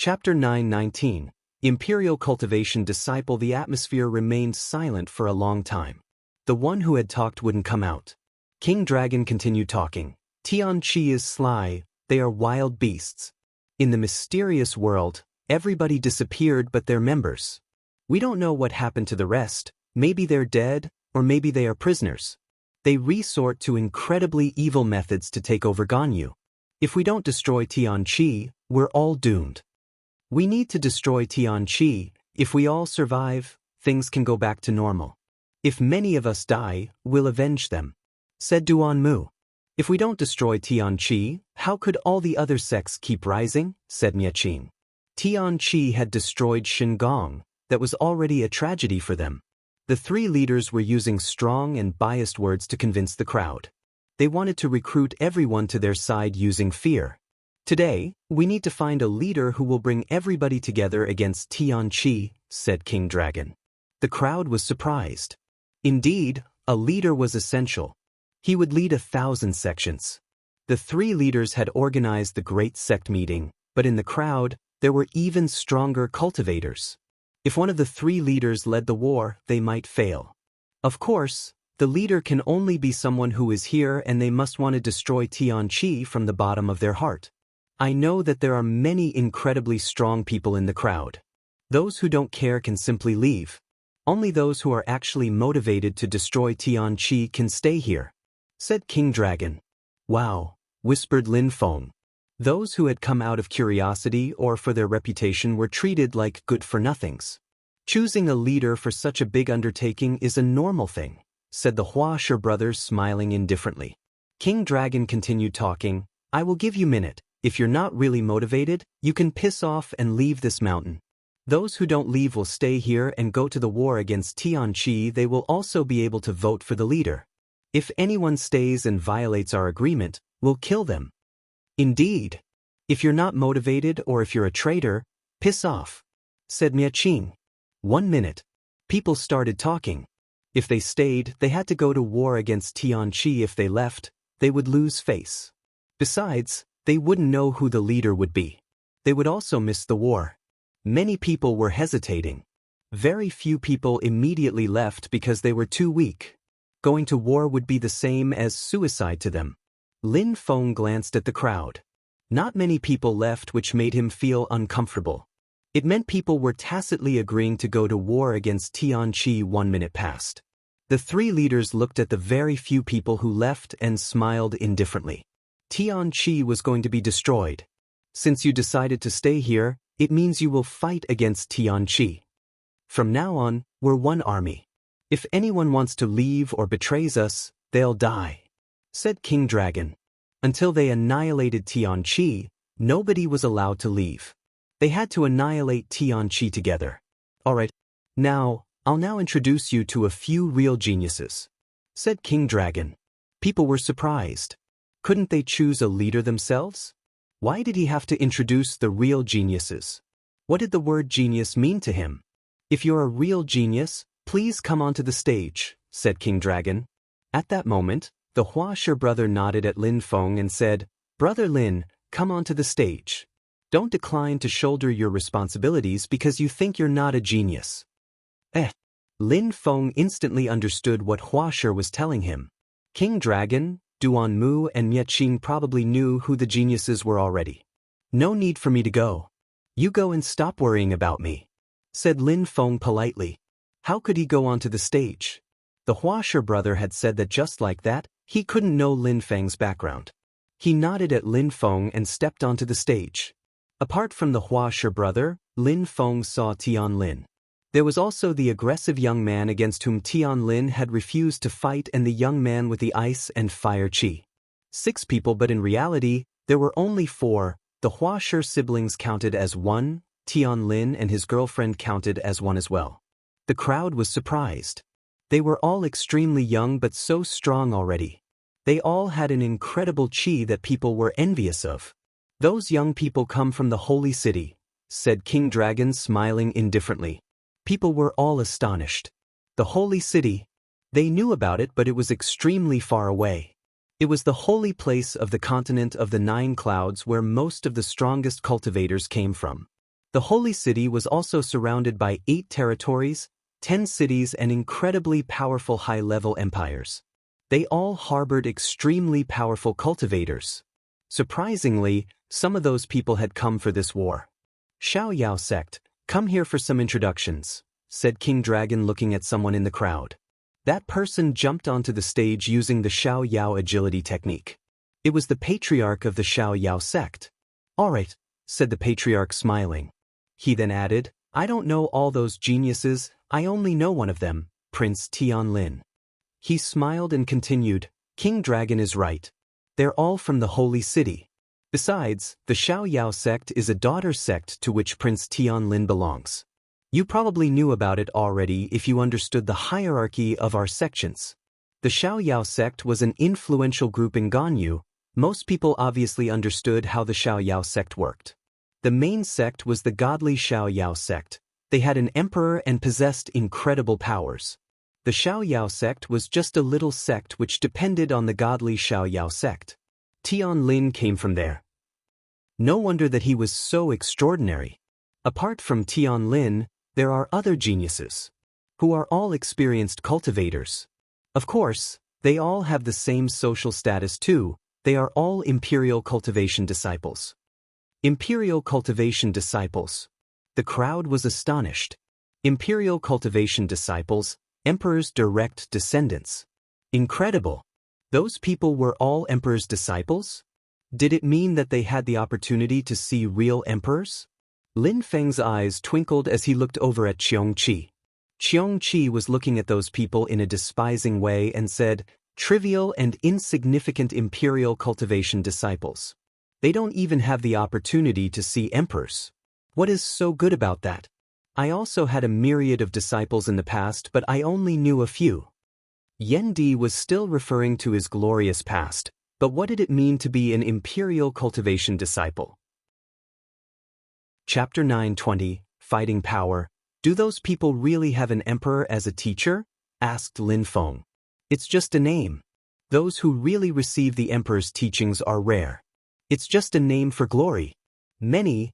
Chapter 9:19. Imperial Cultivation Disciple. The atmosphere remained silent for a long time. The one who had talked wouldn't come out. King Dragon continued talking. Tianqi is sly, they are wild beasts. In the mysterious world, everybody disappeared but their members. We don't know what happened to the rest, maybe they're dead, or maybe they are prisoners. They resort to incredibly evil methods to take over Ganyu. If we don't destroy Tianqi, we're all doomed. We need to destroy Tianqi. If we all survive, things can go back to normal. If many of us die, we'll avenge them, said Duanmu. If we don't destroy Tianqi, how could all the other sects keep rising, said Miaqin. Tianqi had destroyed Shingang, that was already a tragedy for them. The three leaders were using strong and biased words to convince the crowd. They wanted to recruit everyone to their side using fear. Today, we need to find a leader who will bring everybody together against Tianqi, said King Dragon. The crowd was surprised. Indeed, a leader was essential. He would lead 1,000 sections. The three leaders had organized the great sect meeting, but in the crowd, there were even stronger cultivators. If one of the three leaders led the war, they might fail. Of course, the leader can only be someone who is here, and they must want to destroy Tianqi from the bottom of their heart. I know that there are many incredibly strong people in the crowd. Those who don't care can simply leave. Only those who are actually motivated to destroy Tianqi can stay here, said King Dragon. Wow, whispered Lin Feng. Those who had come out of curiosity or for their reputation were treated like good-for-nothings. Choosing a leader for such a big undertaking is a normal thing, said the Huashe brothers, smiling indifferently. King Dragon continued talking. I will give you a minute. If you're not really motivated, you can piss off and leave this mountain. Those who don't leave will stay here and go to the war against Tianqi. They will also be able to vote for the leader. If anyone stays and violates our agreement, we'll kill them. Indeed. If you're not motivated or if you're a traitor, piss off, said Miaqin. 1 minute. People started talking. If they stayed, they had to go to war against Tianqi. If they left, they would lose face. Besides, they wouldn't know who the leader would be. They would also miss the war. Many people were hesitating. Very few people immediately left because they were too weak. Going to war would be the same as suicide to them. Lin Feng glanced at the crowd. Not many people left, which made him feel uncomfortable. It meant people were tacitly agreeing to go to war against Tianqi. 1 minute passed. The three leaders looked at the very few people who left and smiled indifferently. Tianqi was going to be destroyed. Since you decided to stay here, it means you will fight against Tianqi. From now on, we're one army. If anyone wants to leave or betrays us, they'll die, said King Dragon. Until they annihilated Tianqi, nobody was allowed to leave. They had to annihilate Tianqi together. Alright, I'll now introduce you to a few real geniuses, said King Dragon. People were surprised. Couldn't they choose a leader themselves? Why did he have to introduce the real geniuses? What did the word genius mean to him? If you're a real genius, please come onto the stage, said King Dragon. At that moment, the Huashe brother nodded at Lin Feng and said, Brother Lin, come onto the stage. Don't decline to shoulder your responsibilities because you think you're not a genius. Lin Feng instantly understood what Huashe was telling him. King Dragon, Duanmu and Miaqin probably knew who the geniuses were already. No need for me to go. You go and stop worrying about me, said Lin Feng politely. How could he go onto the stage? The Huashe brother had said that just like that, he couldn't know Lin Feng's background. He nodded at Lin Feng and stepped onto the stage. Apart from the Huashe brother, Lin Feng saw Tian Lin. There was also the aggressive young man against whom Tian Lin had refused to fight and the young man with the ice and fire chi. 6 people, but in reality, there were only 4. The Huashe siblings counted as 1, Tian Lin and his girlfriend counted as 1 as well. The crowd was surprised. They were all extremely young but so strong already. They all had an incredible chi that people were envious of. Those young people come from the holy city, said King Dragon, smiling indifferently. People were all astonished. The holy city. They knew about it, but it was extremely far away. It was the holy place of the continent of the 9 clouds where most of the strongest cultivators came from. The Holy City was also surrounded by 8 territories, 10 cities and incredibly powerful high-level empires. They all harbored extremely powerful cultivators. Surprisingly, some of those people had come for this war. Xiao Yao sect, come here for some introductions, said King Dragon looking at someone in the crowd. That person jumped onto the stage using the Xiao Yao agility technique. It was the patriarch of the Xiao Yao sect. All right, said the patriarch smiling. He then added, I don't know all those geniuses, I only know one of them, Prince Tianlin. He smiled and continued, King Dragon is right. They're all from the Holy City. Besides, the Xiao Yao sect is a daughter sect to which Prince Tianlin belongs. You probably knew about it already if you understood the hierarchy of our sections. The Xiao Yao sect was an influential group in Ganyu. Most people obviously understood how the Xiao Yao sect worked. The main sect was the godly Xiao Yao sect. They had an emperor and possessed incredible powers. The Xiao Yao sect was just a little sect which depended on the godly Xiao Yao sect. Tianlin came from there. No wonder that he was so extraordinary. Apart from Tianlin, there are other geniuses, who are all experienced cultivators. Of course, they all have the same social status too. They are all imperial cultivation disciples. Imperial cultivation disciples. The crowd was astonished. Imperial cultivation disciples, emperor's direct descendants. Incredible. Those people were all emperor's disciples? Did it mean that they had the opportunity to see real emperors? Lin Feng's eyes twinkled as he looked over at Qiongqi. Qiongqi was looking at those people in a despising way and said, trivial and insignificant imperial cultivation disciples. They don't even have the opportunity to see emperors. What is so good about that? I also had a myriad of disciples in the past, but I only knew a few. Yan Di was still referring to his glorious past, but what did it mean to be an imperial cultivation disciple? Chapter 920, Fighting Power. Do those people really have an emperor as a teacher? Asked Lin Feng. It's just a name. Those who really receive the emperor's teachings are rare. It's just a name for glory. Many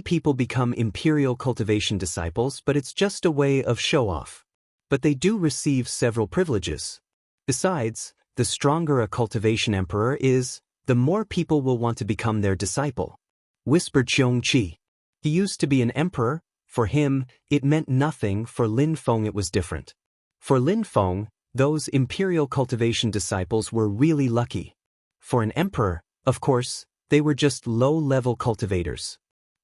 people become imperial cultivation disciples, but it's just a way of show-off. But they do receive several privileges. Besides, the stronger a cultivation emperor is, the more people will want to become their disciple. Whispered Qiongqi. He used to be an emperor. For him, it meant nothing. For Lin Feng it was different. For Lin Feng, those imperial cultivation disciples were really lucky. For an emperor, of course, they were just low-level cultivators.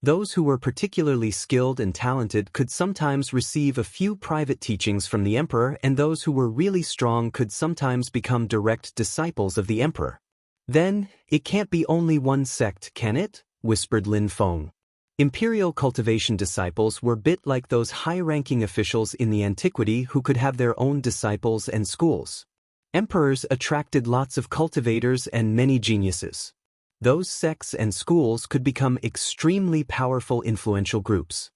Those who were particularly skilled and talented could sometimes receive a few private teachings from the emperor, and those who were really strong could sometimes become direct disciples of the emperor. Then, it can't be only one sect, can it? Whispered Lin Feng. Imperial cultivation disciples were a bit like those high-ranking officials in the antiquity who could have their own disciples and schools. Emperors attracted lots of cultivators and many geniuses. Those sects and schools could become extremely powerful influential groups.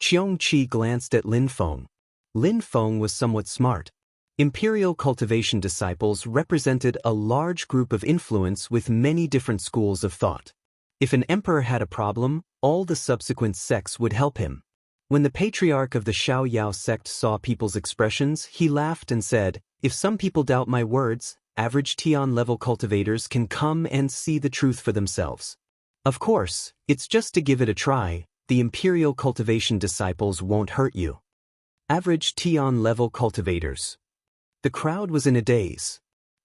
Qiongqi glanced at Lin Feng. Lin Feng was somewhat smart. Imperial cultivation disciples represented a large group of influence with many different schools of thought. If an emperor had a problem, all the subsequent sects would help him. When the patriarch of the Xiao Yao sect saw people's expressions, he laughed and said, if some people doubt my words, average Tian-level cultivators can come and see the truth for themselves. Of course, it's just to give it a try. The imperial cultivation disciples won't hurt you. Average Tian-level cultivators. The crowd was in a daze.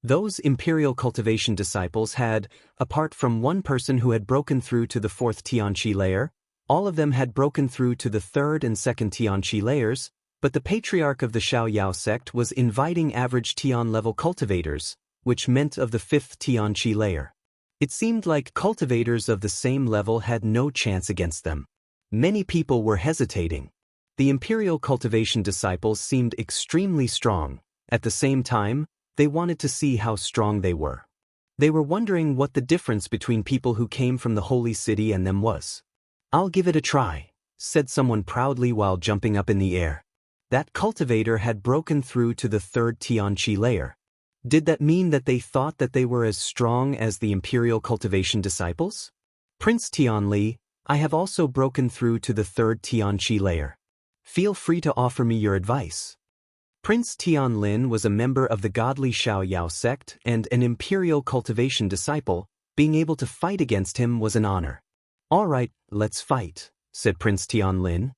Those imperial cultivation disciples had, apart from one person who had broken through to the 4th Tianqi layer, all of them had broken through to the 3rd and 2nd Tianqi layers, but the patriarch of the Xiao Yao sect was inviting average Tian-level cultivators, which meant of the 5th Tianqi layer. It seemed like cultivators of the same level had no chance against them. Many people were hesitating. The imperial cultivation disciples seemed extremely strong. At the same time, they wanted to see how strong they were. They were wondering what the difference between people who came from the holy city and them was. I'll give it a try, said someone proudly while jumping up in the air. That cultivator had broken through to the 3rd Tianqi layer. Did that mean that they thought that they were as strong as the imperial cultivation disciples? Prince Tianli, I have also broken through to the third Tianqi layer. Feel free to offer me your advice. Prince Tianlin was a member of the godly Xiaoyao sect and an imperial cultivation disciple. Being able to fight against him was an honor. All right, let's fight, said Prince Tianlin.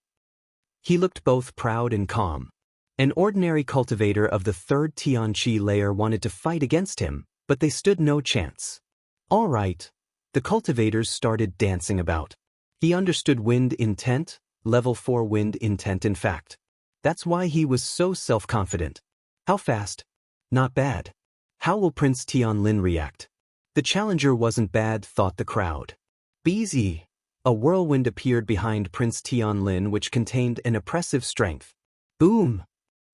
He looked both proud and calm. An ordinary cultivator of the third Tianqi layer wanted to fight against him, but they stood no chance. All right. The cultivators started dancing about. He understood wind intent, level 4 wind intent in fact. That's why he was so self-confident. How fast? Not bad. How will Prince Tianlin react? The challenger wasn't bad, thought the crowd. Easy. A whirlwind appeared behind Prince Tianlin which contained an oppressive strength. Boom!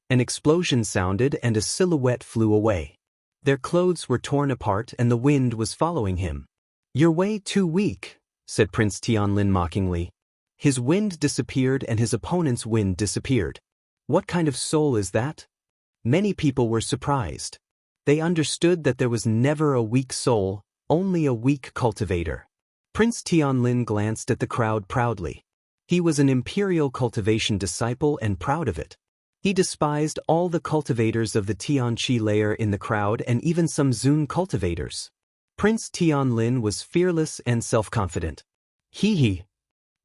An explosion sounded and a silhouette flew away. Their clothes were torn apart and the wind was following him. You're way too weak, said Prince Tianlin mockingly. His wind disappeared and his opponent's wind disappeared. What kind of soul is that? Many people were surprised. They understood that there was never a weak soul, only a weak cultivator. Prince Tianlin glanced at the crowd proudly. He was an imperial cultivation disciple and proud of it. He despised all the cultivators of the Tianqi layer in the crowd and even some Zun cultivators. Prince Tianlin was fearless and self-confident. He.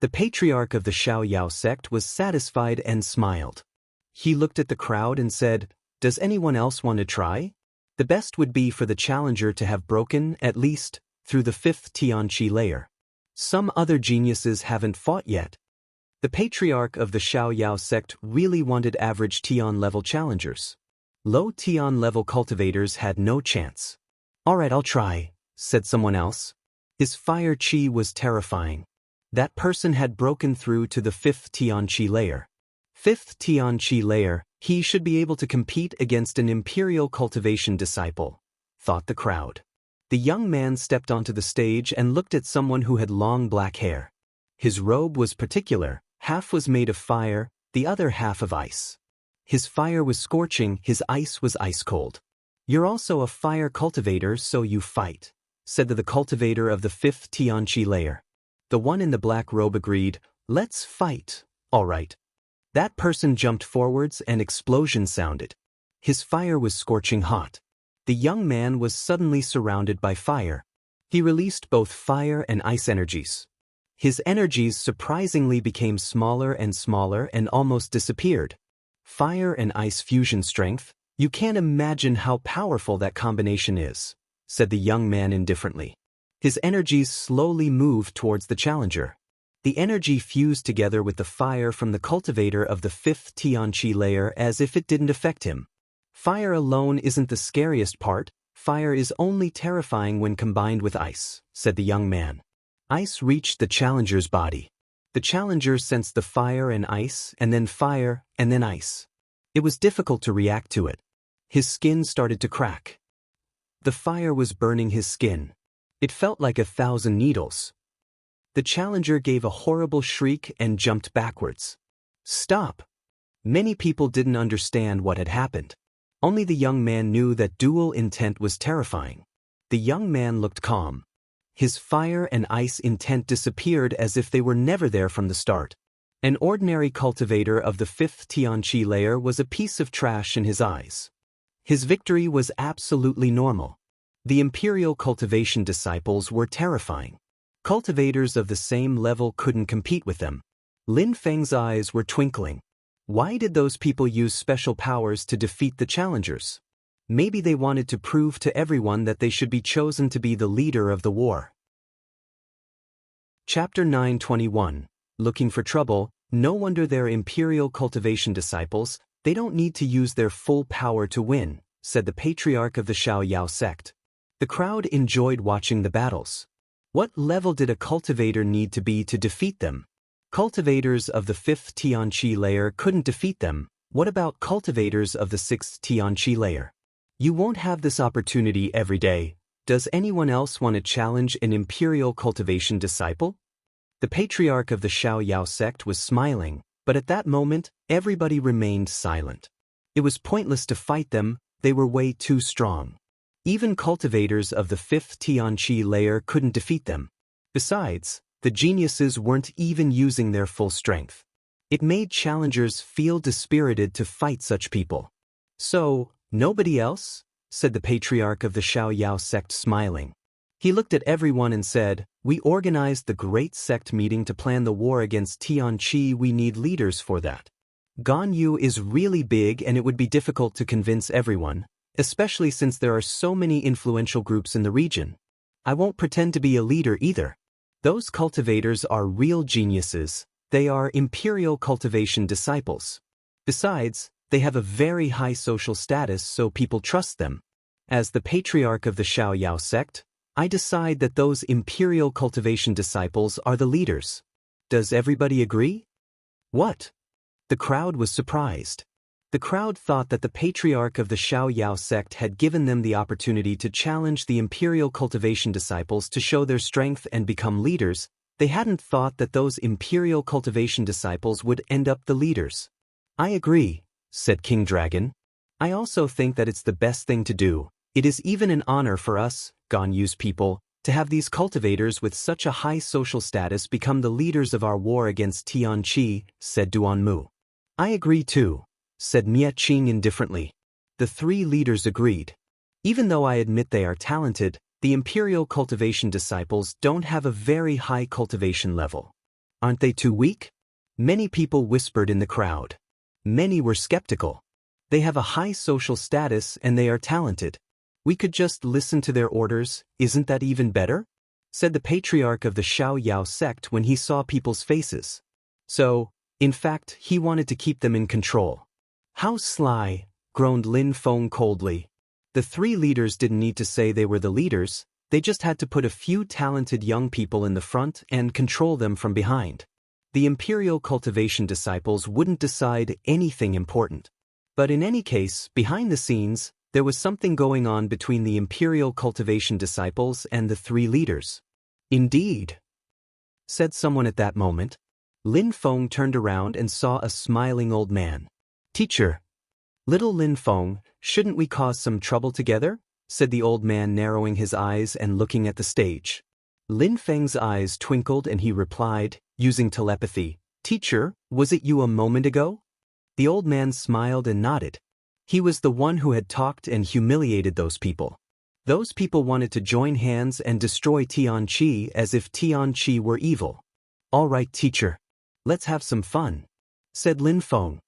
The patriarch of the Xiaoyao sect was satisfied and smiled. He looked at the crowd and said, "Does anyone else want to try? The best would be for the challenger to have broken, at least, through the 5th Tianqi layer. Some other geniuses haven't fought yet." The patriarch of the Xiaoyao sect really wanted average Tian level challengers. Low Tian level cultivators had no chance. All right, I'll try, said someone else. His fire chi was terrifying. That person had broken through to the 5th Tianqi layer. 5th Tianqi layer, he should be able to compete against an imperial cultivation disciple, thought the crowd. The young man stepped onto the stage and looked at someone who had long black hair. His robe was particular. Half was made of fire, the other half of ice. His fire was scorching, his ice was ice cold. You're also a fire cultivator, so you fight, said the cultivator of the 5th Tianqi layer. The one in the black robe agreed, let's fight, all right. That person jumped forwards and explosion sounded. His fire was scorching hot. The young man was suddenly surrounded by fire. He released both fire and ice energies. His energies surprisingly became smaller and almost disappeared. Fire and ice fusion strength, you can't imagine how powerful that combination is, said the young man indifferently. His energies slowly moved towards the challenger. The energy fused together with the fire from the cultivator of the 5th Tianqi layer as if it didn't affect him. Fire alone isn't the scariest part, fire is only terrifying when combined with ice, said the young man. Ice reached the challenger's body. The challenger sensed the fire and then ice. It was difficult to react to it. His skin started to crack. The fire was burning his skin. It felt like 1,000 needles. The challenger gave a horrible shriek and jumped backwards. Stop! Many people didn't understand what had happened. Only the young man knew that dual intent was terrifying. The young man looked calm. His fire and ice intent disappeared as if they were never there from the start. An ordinary cultivator of the 5th Tianqi layer was a piece of trash in his eyes. His victory was absolutely normal. The imperial cultivation disciples were terrifying. Cultivators of the same level couldn't compete with them. Lin Feng's eyes were twinkling. Why did those people use special powers to defeat the challengers? Maybe they wanted to prove to everyone that they should be chosen to be the leader of the war. Chapter 921. Looking for trouble. No wonder they're imperial cultivation disciples, they don't need to use their full power to win, said the patriarch of the Xiaoyao sect. The crowd enjoyed watching the battles. What level did a cultivator need to be to defeat them? Cultivators of the 5th Tianqi layer couldn't defeat them. What about cultivators of the 6th Tianqi layer? You won't have this opportunity every day. Does anyone else want to challenge an imperial cultivation disciple? The patriarch of the Xiaoyao sect was smiling, but at that moment, everybody remained silent. It was pointless to fight them, they were way too strong. Even cultivators of the 5th Tianqi layer couldn't defeat them. Besides, The geniuses weren't even using their full strength. It made challengers feel dispirited to fight such people. So, nobody else? Said the patriarch of the Xiaoyao sect, smiling. He looked at everyone and said, "We organized the great sect meeting to plan the war against Tianqi. We need leaders for that. Ganyu is really big and it would be difficult to convince everyone, especially since there are so many influential groups in the region. I won't pretend to be a leader either. Those cultivators are real geniuses. They are imperial cultivation disciples. Besides, they have a very high social status, so people trust them. As the patriarch of the Xiaoyao sect, I decide that those imperial cultivation disciples are the leaders. Does everybody agree?" "What?" The crowd was surprised. The crowd thought that the patriarch of the Xiaoyao sect had given them the opportunity to challenge the imperial cultivation disciples to show their strength and become leaders. They hadn't thought that those imperial cultivation disciples would end up the leaders. "I agree," said King Dragon. "I also think that it's the best thing to do. It is even an honor for us, Ganyu's people, to have these cultivators with such a high social status become the leaders of our war against Tianqi," said Duanmu. "I agree too," said Miaqing indifferently. The three leaders agreed. "Even though I admit they are talented, the imperial cultivation disciples don't have a very high cultivation level. Aren't they too weak?" Many people whispered in the crowd. Many were skeptical. "They have a high social status and they are talented. We could just listen to their orders, isn't that even better?" said the patriarch of the Xiaoyao sect when he saw people's faces. So, in fact, he wanted to keep them in control. "How sly," groaned Lin Feng coldly. The three leaders didn't need to say they were the leaders, they just had to put a few talented young people in the front and control them from behind. The imperial cultivation disciples wouldn't decide anything important. But in any case, behind the scenes, there was something going on between the imperial cultivation disciples and the three leaders. "Indeed," said someone at that moment. Lin Feng turned around and saw a smiling old man. "Teacher, little Lin Feng, shouldn't we cause some trouble together?" said the old man, narrowing his eyes and looking at the stage. Lin Feng's eyes twinkled and he replied, using telepathy, "Teacher, was it you a moment ago?" The old man smiled and nodded. He was the one who had talked and humiliated those people. Those people wanted to join hands and destroy Tianqi as if Tianqi were evil. "All right, teacher. Let's have some fun," said Lin Feng.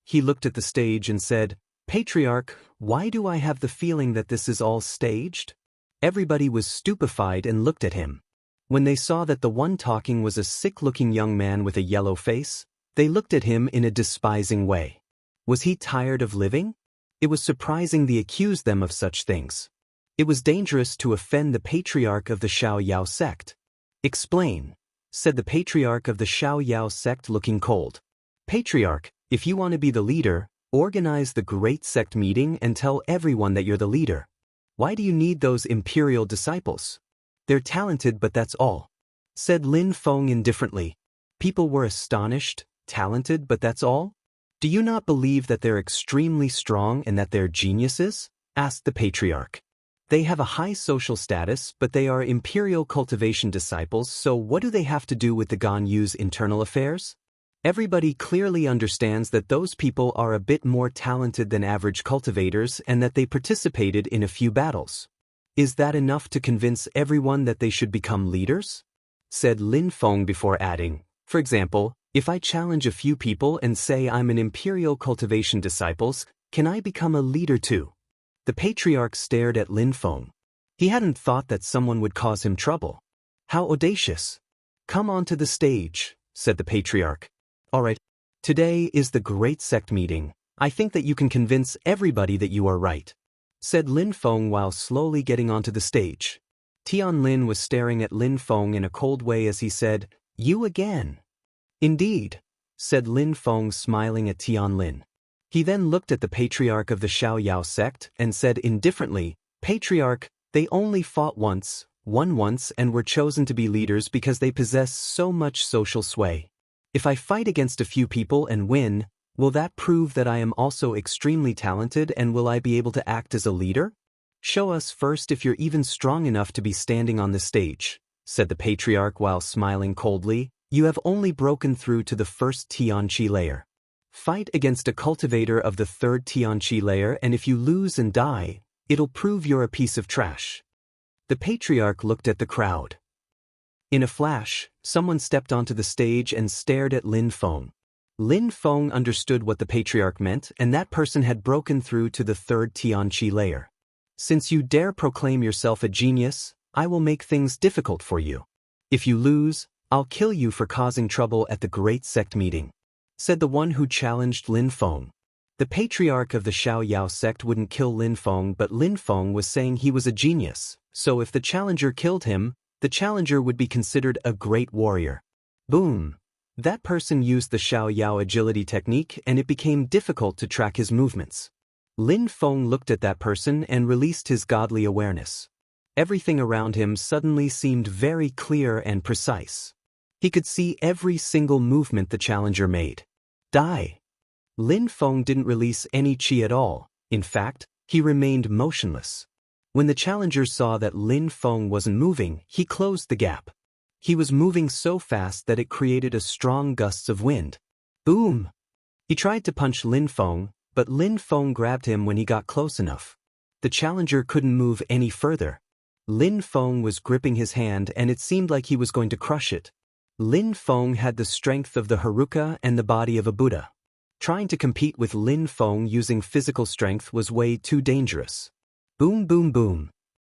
He looked at the stage and said, "Patriarch, why do I have the feeling that this is all staged?" Everybody was stupefied and looked at him. When they saw that the one talking was a sick-looking young man with a yellow face, they looked at him in a despising way. Was he tired of living? It was surprising they accused them of such things. It was dangerous to offend the patriarch of the Xiaoyao sect. "Explain," said the patriarch of the Xiaoyao sect, looking cold. "Patriarch, if you want to be the leader, organize the great sect meeting and tell everyone that you're the leader. Why do you need those imperial disciples? They're talented, but that's all," said Lin Feng indifferently. People were astonished. "Talented, but that's all? Do you not believe that they're extremely strong and that they're geniuses?" asked the patriarch. "They have a high social status, but they are imperial cultivation disciples, so what do they have to do with the Ganyu's internal affairs? Everybody clearly understands that those people are a bit more talented than average cultivators and that they participated in a few battles. Is that enough to convince everyone that they should become leaders?" said Lin Feng before adding, "For example, if I challenge a few people and say I'm an imperial cultivation disciples, can I become a leader too?" The patriarch stared at Lin Feng. He hadn't thought that someone would cause him trouble. How audacious. "Come onto the stage," said the patriarch. "All right. Today is the great sect meeting. I think that you can convince everybody that you are right," said Lin Feng while slowly getting onto the stage. Tian Lin was staring at Lin Feng in a cold way as he said, "You again?" "Indeed," said Lin Feng, smiling at Tian Lin. He then looked at the patriarch of the Xiaoyao sect and said indifferently, "Patriarch, they only fought once, won once, and were chosen to be leaders because they possess so much social sway. If I fight against a few people and win, will that prove that I am also extremely talented, and will I be able to act as a leader? Show us first if you're even strong enough to be standing on the stage," said the patriarch while smiling coldly. You have only broken through to the first Tianqi layer. Fight against a cultivator of the third Tianqi layer, and if you lose and die, it'll prove you're a piece of trash. The patriarch looked at the crowd. In a flash, someone stepped onto the stage and stared at Lin Feng. Lin Feng understood what the patriarch meant, and that person had broken through to the third Tianqi layer. Since you dare proclaim yourself a genius, I will make things difficult for you. If you lose, I'll kill you for causing trouble at the great sect meeting, said the one who challenged Lin Feng. The patriarch of the Xiaoyao sect wouldn't kill Lin Feng, but Lin Feng was saying he was a genius, so if the challenger killed him, the challenger would be considered a great warrior. Boom! That person used the Xiaoyao agility technique, and it became difficult to track his movements. Lin Feng looked at that person and released his godly awareness. Everything around him suddenly seemed very clear and precise. He could see every single movement the challenger made. Die! Lin Feng didn't release any qi at all. In fact, he remained motionless. When the challenger saw that Lin Feng wasn't moving, he closed the gap. He was moving so fast that it created a strong gusts of wind. Boom! He tried to punch Lin Feng, but Lin Feng grabbed him when he got close enough. The challenger couldn't move any further. Lin Feng was gripping his hand, and it seemed like he was going to crush it. Lin Feng had the strength of the Haruka and the body of a Buddha. Trying to compete with Lin Feng using physical strength was way too dangerous. Boom, boom, boom.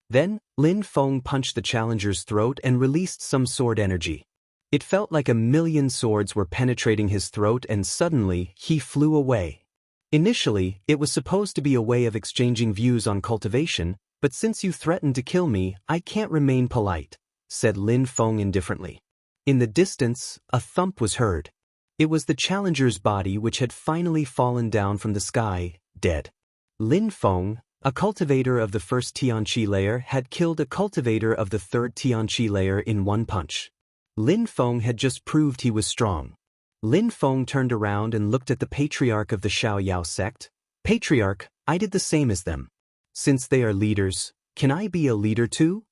Then, Lin Feng punched the challenger's throat and released some sword energy. It felt like 1,000,000 swords were penetrating his throat, and suddenly, he flew away. Initially, it was supposed to be a way of exchanging views on cultivation, but since you threatened to kill me, I can't remain polite, said Lin Feng indifferently. In the distance, a thump was heard. It was the challenger's body which had finally fallen down from the sky, dead. Lin Feng, a cultivator of the first Tianqi layer, had killed a cultivator of the third Tianqi layer in one punch. Lin Feng had just proved he was strong. Lin Feng turned around and looked at the patriarch of the Xiaoyao sect. Patriarch, I did the same as them. Since they are leaders, can I be a leader too?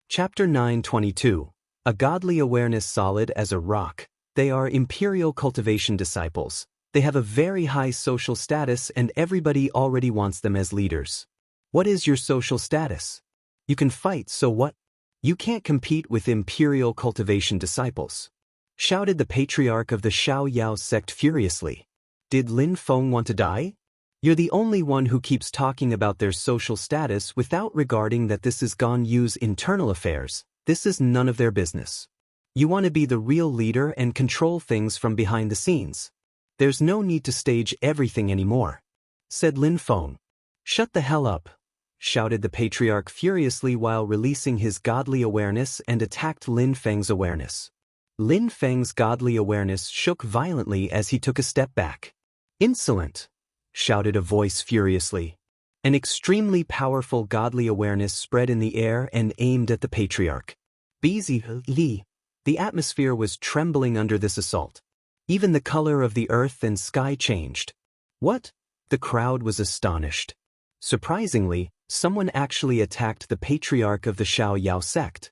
Chapter 922. A godly awareness solid as a rock. They are imperial cultivation disciples. They have a very high social status, and everybody already wants them as leaders. What is your social status? You can fight, so what? You can't compete with imperial cultivation disciples, shouted the patriarch of the Xiaoyao sect furiously. Did Lin Feng want to die? You're the only one who keeps talking about their social status without regarding that this is Gan Yu's internal affairs. This is none of their business. You want to be the real leader and control things from behind the scenes. There's no need to stage everything anymore, said Lin Feng. Shut the hell up, shouted the patriarch furiously while releasing his godly awareness and attacked Lin Feng's awareness. Lin Feng's godly awareness shook violently as he took a step back. Insolent, shouted a voice furiously. An extremely powerful godly awareness spread in the air and aimed at the patriarch. Li. The atmosphere was trembling under this assault. Even the color of the earth and sky changed. What? The crowd was astonished. Surprisingly, someone actually attacked the patriarch of the Xiaoyao sect.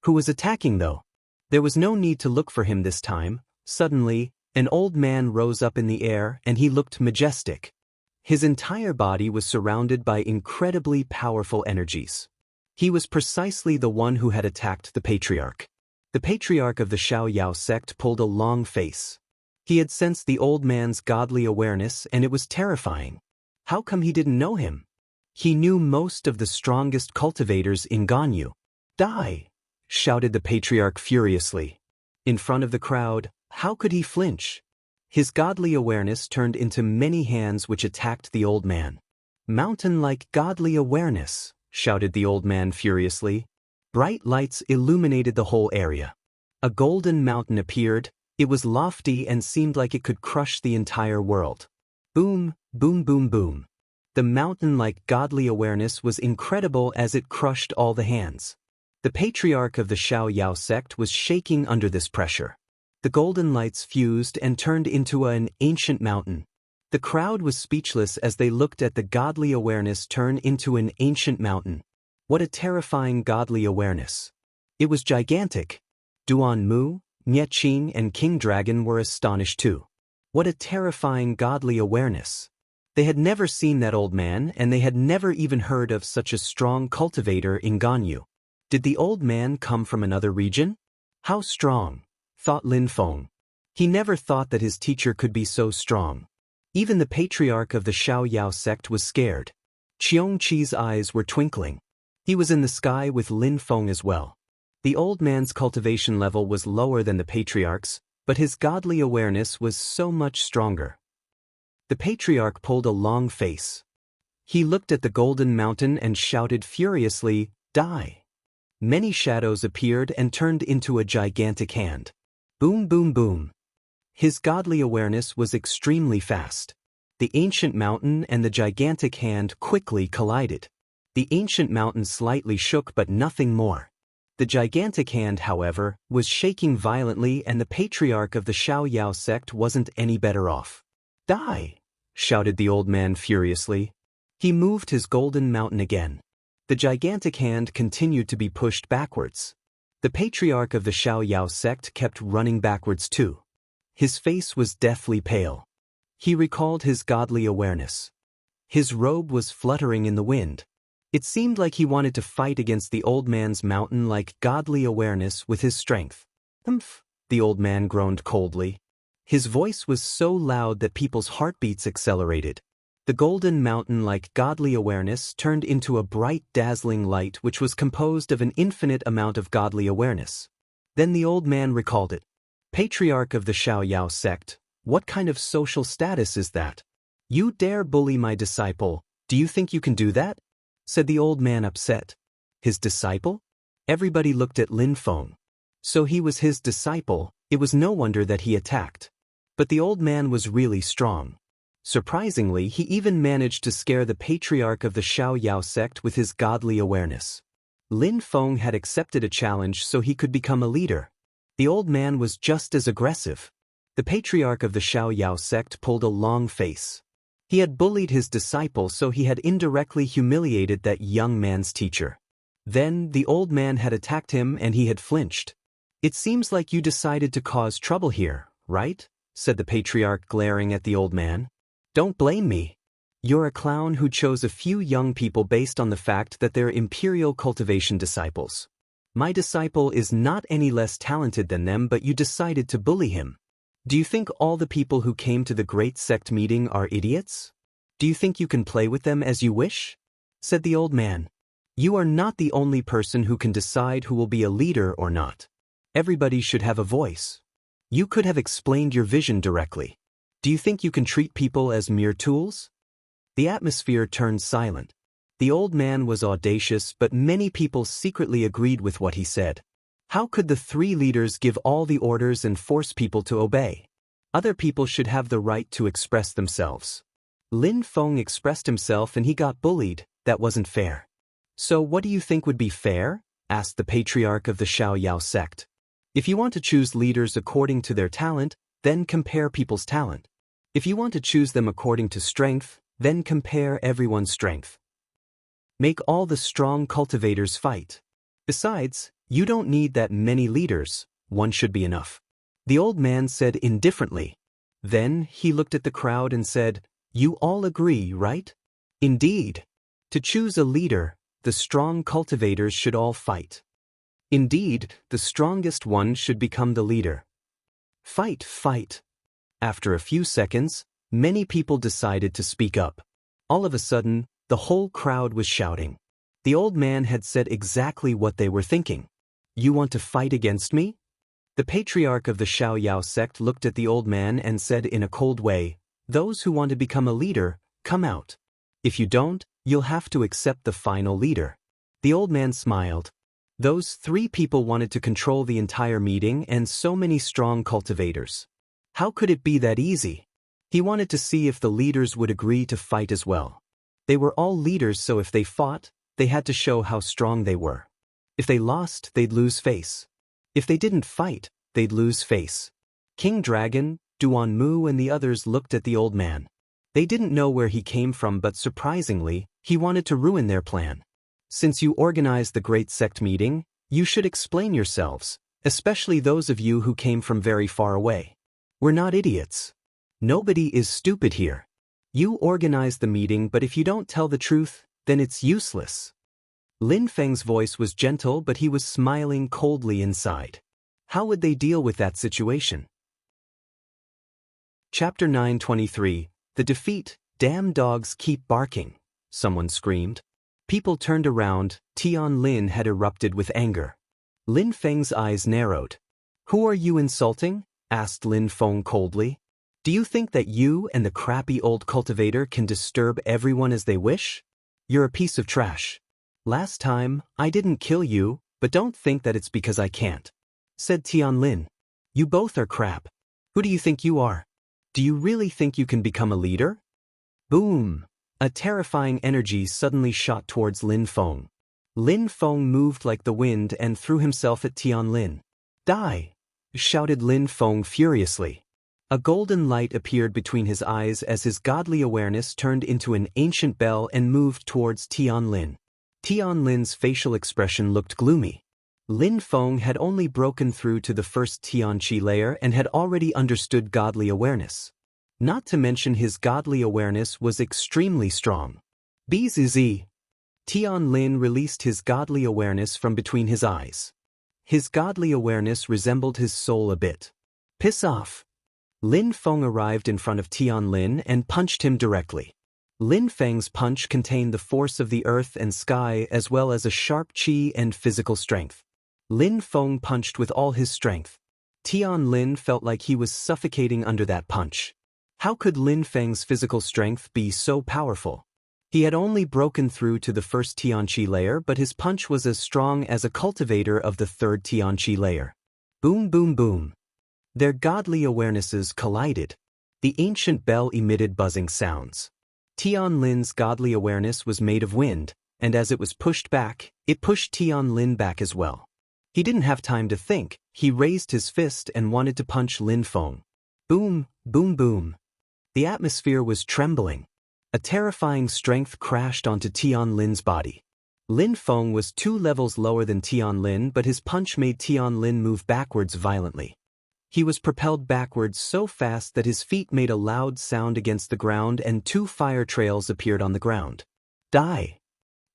Who was attacking though? There was no need to look for him this time. Suddenly, an old man rose up in the air and he looked majestic. His entire body was surrounded by incredibly powerful energies. He was precisely the one who had attacked the patriarch. The patriarch of the Xiaoyao sect pulled a long face. He had sensed the old man's godly awareness, and it was terrifying. How come he didn't know him? He knew most of the strongest cultivators in Ganyu. Die! Shouted the patriarch furiously. In front of the crowd, how could he flinch? His godly awareness turned into many hands which attacked the old man. Mountain-like godly awareness, shouted the old man furiously. Bright lights illuminated the whole area. A golden mountain appeared. It was lofty and seemed like it could crush the entire world. Boom, boom, boom, boom. The mountain-like godly awareness was incredible as it crushed all the hands. The patriarch of the Xiaoyao sect was shaking under this pressure. The golden lights fused and turned into an ancient mountain. The crowd was speechless as they looked at the godly awareness turn into an ancient mountain. What a terrifying godly awareness. It was gigantic. Duan Mu, Nye Qing and King Dragon were astonished too. What a terrifying godly awareness. They had never seen that old man and they had never even heard of such a strong cultivator in Ganyu. Did the old man come from another region? How strong, thought Lin Feng. He never thought that his teacher could be so strong. Even the patriarch of the Xiaoyao sect was scared. Qiong Qi's eyes were twinkling. He was in the sky with Lin Feng as well. The old man's cultivation level was lower than the patriarch's, but his godly awareness was so much stronger. The patriarch pulled a long face. He looked at the golden mountain and shouted furiously, "Die!" Many shadows appeared and turned into a gigantic hand. Boom, boom, boom. His godly awareness was extremely fast. The ancient mountain and the gigantic hand quickly collided. The ancient mountain slightly shook but nothing more. The gigantic hand, however, was shaking violently and the patriarch of the Xiaoyao sect wasn't any better off. "Die!" shouted the old man furiously. He moved his golden mountain again. The gigantic hand continued to be pushed backwards. The patriarch of the Xiaoyao sect kept running backwards too. His face was deathly pale. He recalled his godly awareness. His robe was fluttering in the wind. It seemed like he wanted to fight against the old man's mountain-like godly awareness with his strength. "Humph," the old man groaned coldly. His voice was so loud that people's heartbeats accelerated. The golden mountain-like godly awareness turned into a bright, dazzling light which was composed of an infinite amount of godly awareness. Then the old man recalled it. "Patriarch of the Xiaoyao sect, what kind of social status is that? You dare bully my disciple, do you think you can do that?" said the old man upset. His disciple? Everybody looked at Lin Feng. So he was his disciple, it was no wonder that he attacked. But the old man was really strong. Surprisingly, he even managed to scare the patriarch of the Xiaoyao sect with his godly awareness. Lin Feng had accepted a challenge so he could become a leader. The old man was just as aggressive. The patriarch of the Xiaoyao sect pulled a long face. He had bullied his disciple, so he had indirectly humiliated that young man's teacher. Then, the old man had attacked him and he had flinched. "It seems like you decided to cause trouble here, right?" said the patriarch, glaring at the old man. "Don't blame me. You're a clown who chose a few young people based on the fact that they're imperial cultivation disciples. My disciple is not any less talented than them, but you decided to bully him. Do you think all the people who came to the great sect meeting are idiots? Do you think you can play with them as you wish?" said the old man. "You are not the only person who can decide who will be a leader or not. Everybody should have a voice. You could have explained your vision directly. Do you think you can treat people as mere tools?" The atmosphere turned silent. The old man was audacious, but many people secretly agreed with what he said. How could the three leaders give all the orders and force people to obey? Other people should have the right to express themselves. Lin Feng expressed himself and he got bullied. That wasn't fair. "So what do you think would be fair?" asked the patriarch of the Xiaoyao sect. "If you want to choose leaders according to their talent, then compare people's talent. If you want to choose them according to strength, then compare everyone's strength. Make all the strong cultivators fight. Besides, you don't need that many leaders, one should be enough," the old man said indifferently. Then he looked at the crowd and said, "You all agree, right?" "Indeed. To choose a leader, the strong cultivators should all fight. Indeed, the strongest one should become the leader. Fight, fight." After a few seconds, many people decided to speak up. All of a sudden, the whole crowd was shouting. The old man had said exactly what they were thinking. "You want to fight against me?" The patriarch of the Xiaoyao sect looked at the old man and said in a cold way, "Those who want to become a leader, come out. If you don't, you'll have to accept the final leader." The old man smiled. Those three people wanted to control the entire meeting and so many strong cultivators. How could it be that easy? He wanted to see if the leaders would agree to fight as well. They were all leaders, so if they fought, they had to show how strong they were. If they lost, they'd lose face. If they didn't fight, they'd lose face. King Dragon, Duan Mu and the others looked at the old man. They didn't know where he came from, but surprisingly, he wanted to ruin their plan. Since you organized the great sect meeting, you should explain yourselves, especially those of you who came from very far away. We're not idiots. Nobody is stupid here. You organized the meeting, but if you don't tell the truth, then it's useless. Lin Feng's voice was gentle, but he was smiling coldly inside. How would they deal with that situation? Chapter 923, The Defeat. Damn dogs keep barking, someone screamed. People turned around. Tian Lin had erupted with anger. Lin Feng's eyes narrowed. Who are you insulting? Asked Lin Feng coldly. Do you think that you and the crappy old cultivator can disturb everyone as they wish? You're a piece of trash. Last time, I didn't kill you, but don't think that it's because I can't, said Tian Lin. You both are crap. Who do you think you are? Do you really think you can become a leader? Boom! A terrifying energy suddenly shot towards Lin Feng. Lin Feng moved like the wind and threw himself at Tian Lin. Die! Shouted Lin Feng furiously. A golden light appeared between his eyes as his godly awareness turned into an ancient bell and moved towards Tian Lin. Tian Lin's facial expression looked gloomy. Lin Feng had only broken through to the first Tianqi layer and had already understood godly awareness. Not to mention his godly awareness was extremely strong. Bzz. Tian Lin released his godly awareness from between his eyes. His godly awareness resembled his soul a bit. Piss off. Lin Feng arrived in front of Tian Lin and punched him directly. Lin Feng's punch contained the force of the earth and sky as well as a sharp qi and physical strength. Lin Feng punched with all his strength. Tian Lin felt like he was suffocating under that punch. How could Lin Feng's physical strength be so powerful? He had only broken through to the first Tianqi layer, but his punch was as strong as a cultivator of the third Tianqi layer. Boom boom boom. Their godly awarenesses collided. The ancient bell emitted buzzing sounds. Tian Lin's godly awareness was made of wind, and as it was pushed back, it pushed Tian Lin back as well. He didn't have time to think. He raised his fist and wanted to punch Lin Feng. Boom, boom boom. The atmosphere was trembling. A terrifying strength crashed onto Tian Lin's body. Lin Feng was 2 levels lower than Tian Lin, but his punch made Tian Lin move backwards violently. He was propelled backwards so fast that his feet made a loud sound against the ground and 2 fire trails appeared on the ground. Die!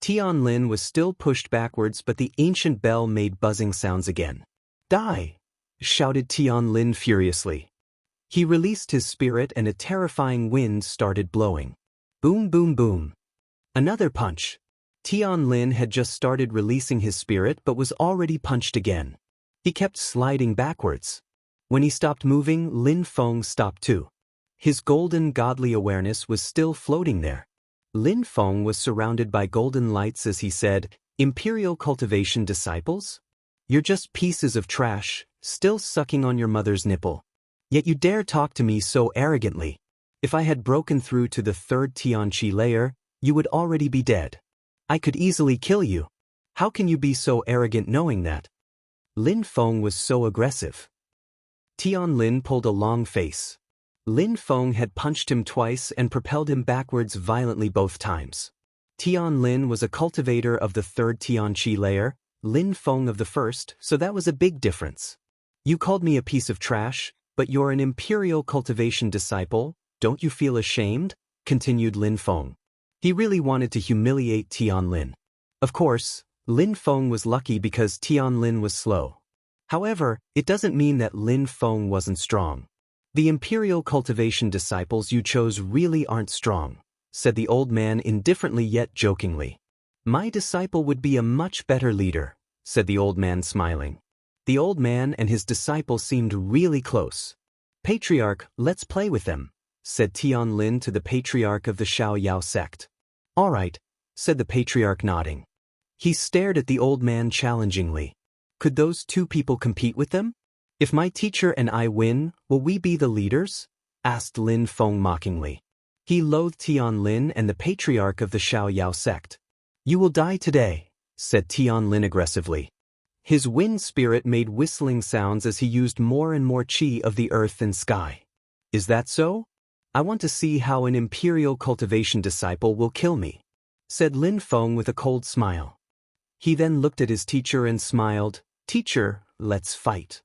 Tian Lin was still pushed backwards, but the ancient bell made buzzing sounds again. Die! Shouted Tian Lin furiously. He released his spirit and a terrifying wind started blowing. Boom boom boom. Another punch. Tian Lin had just started releasing his spirit but was already punched again. He kept sliding backwards. When he stopped moving, Lin Feng stopped too. His golden godly awareness was still floating there. Lin Feng was surrounded by golden lights as he said, Imperial cultivation disciples? You're just pieces of trash, still sucking on your mother's nipple. Yet you dare talk to me so arrogantly. If I had broken through to the third Tianqi layer, you would already be dead. I could easily kill you. How can you be so arrogant knowing that? Lin Feng was so aggressive. Tian Lin pulled a long face. Lin Feng had punched him twice and propelled him backwards violently both times. Tian Lin was a cultivator of the third Tianqi layer, Lin Feng of the first, so that was a big difference. You called me a piece of trash, but you're an Imperial cultivation disciple, don't you feel ashamed? Continued Lin Feng. He really wanted to humiliate Tian Lin. Of course, Lin Feng was lucky because Tian Lin was slow. However, it doesn't mean that Lin Feng wasn't strong. The Imperial cultivation disciples you chose really aren't strong, said the old man indifferently yet jokingly. My disciple would be a much better leader, said the old man smiling. The old man and his disciple seemed really close. Patriarch, let's play with them, said Tian Lin to the patriarch of the Xiaoyao sect. All right, said the patriarch nodding. He stared at the old man challengingly. Could those 2 people compete with them? If my teacher and I win, will we be the leaders? Asked Lin Feng mockingly. He loathed Tian Lin and the patriarch of the Xiaoyao sect. You will die today, said Tian Lin aggressively. His wind spirit made whistling sounds as he used more and more qi of the earth and sky. Is that so? I want to see how an Imperial cultivation disciple will kill me, said Lin Feng with a cold smile. He then looked at his teacher and smiled. "Teacher, let's fight."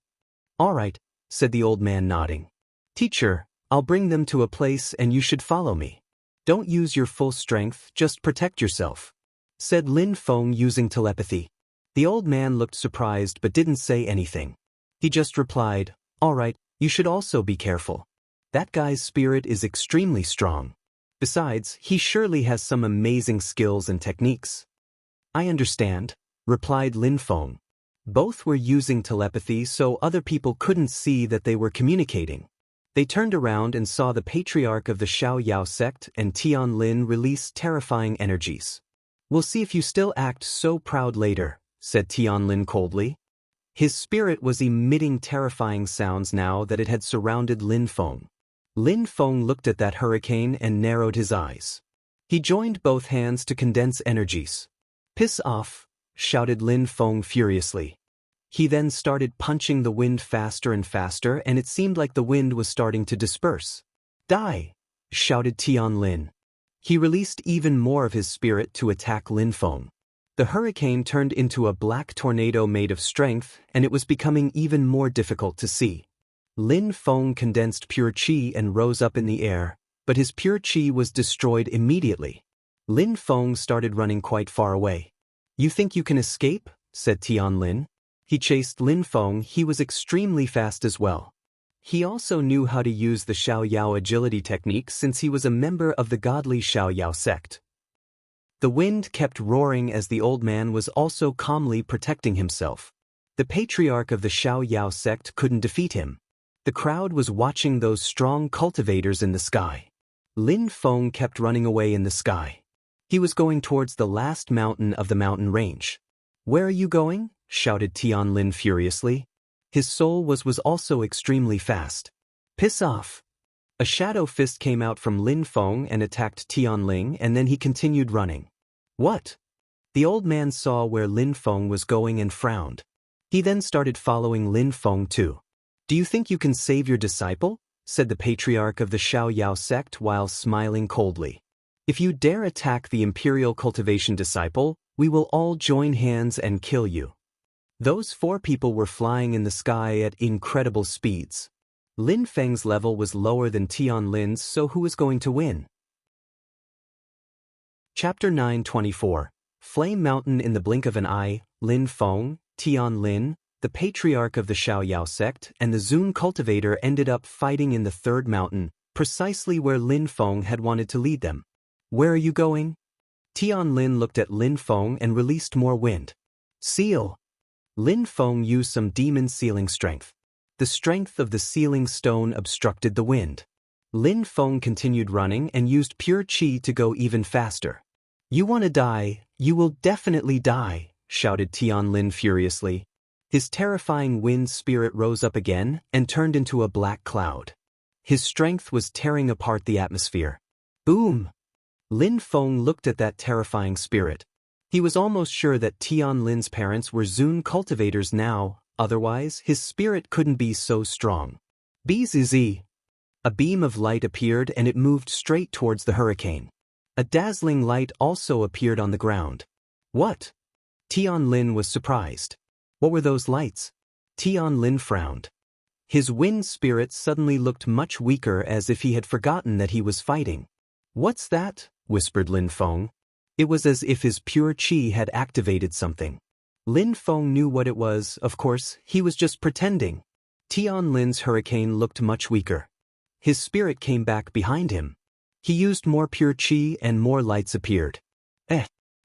"All right," said the old man nodding. "Teacher, I'll bring them to a place and you should follow me. Don't use your full strength, just protect yourself," said Lin Feng using telepathy. The old man looked surprised but didn't say anything. He just replied, "All right, you should also be careful. That guy's spirit is extremely strong. Besides, he surely has some amazing skills and techniques." "I understand," replied Lin Feng. Both were using telepathy so other people couldn't see that they were communicating. They turned around and saw the patriarch of the Xiao Yao sect and Tian Lin release terrifying energies. "We'll see if you still act so proud later," said Tian Lin coldly. His spirit was emitting terrifying sounds now that it had surrounded Lin Feng. Lin Feng looked at that hurricane and narrowed his eyes. He joined both hands to condense energies. "Piss off," shouted Lin Feng furiously. He then started punching the wind faster and faster, and it seemed like the wind was starting to disperse. "Die!" shouted Tian Lin. He released even more of his spirit to attack Lin Feng. The hurricane turned into a black tornado made of strength, and it was becoming even more difficult to see. Lin Feng condensed pure qi and rose up in the air, but his pure qi was destroyed immediately. Lin Feng started running quite far away. "You think you can escape?" said Tian Lin. He chased Lin Feng. He was extremely fast as well. He also knew how to use the Xiao Yao agility technique since he was a member of the godly Xiao Yao sect. The wind kept roaring as the old man was also calmly protecting himself. The patriarch of the Xiao Yao sect couldn't defeat him. The crowd was watching those strong cultivators in the sky. Lin Feng kept running away in the sky. He was going towards the last mountain of the mountain range. "Where are you going?" shouted Tian Lin furiously. His soul was also extremely fast. "Piss off!" A shadow fist came out from Lin Feng and attacked Tian Lin, and then he continued running. "What?" The old man saw where Lin Feng was going and frowned. He then started following Lin Feng too. "Do you think you can save your disciple?" said the patriarch of the Xiao Yao sect while smiling coldly. "If you dare attack the imperial cultivation disciple, we will all join hands and kill you." Those 4 people were flying in the sky at incredible speeds. Lin Feng's level was lower than Tian Lin's, so who was going to win? Chapter 924. Flame Mountain in the blink of an eye. Lin Feng, Tian Lin, the patriarch of the Xiao Yao sect, and the Zun cultivator ended up fighting in the 3rd mountain, precisely where Lin Feng had wanted to lead them. "Where are you going?" Tian Lin looked at Lin Feng and released more wind. "Seal!" Lin Feng used some demon sealing strength. The strength of the sealing stone obstructed the wind. Lin Feng continued running and used pure qi to go even faster. "You want to die, you will definitely die," shouted Tian Lin furiously. His terrifying wind spirit rose up again and turned into a black cloud. His strength was tearing apart the atmosphere. Boom! Lin Feng looked at that terrifying spirit. He was almost sure that Tian Lin's parents were Zun cultivators now, otherwise his spirit couldn't be so strong. Bzz. A beam of light appeared and it moved straight towards the hurricane. A dazzling light also appeared on the ground. "What?" Tian Lin was surprised. "What were those lights?" Tian Lin frowned. His wind spirit suddenly looked much weaker, as if he had forgotten that he was fighting. "What's that?" whispered Lin Feng. It was as if his pure qi had activated something. Lin Feng knew what it was. Of course, he was just pretending. Tian Lin's hurricane looked much weaker. His spirit came back behind him. He used more pure qi and more lights appeared.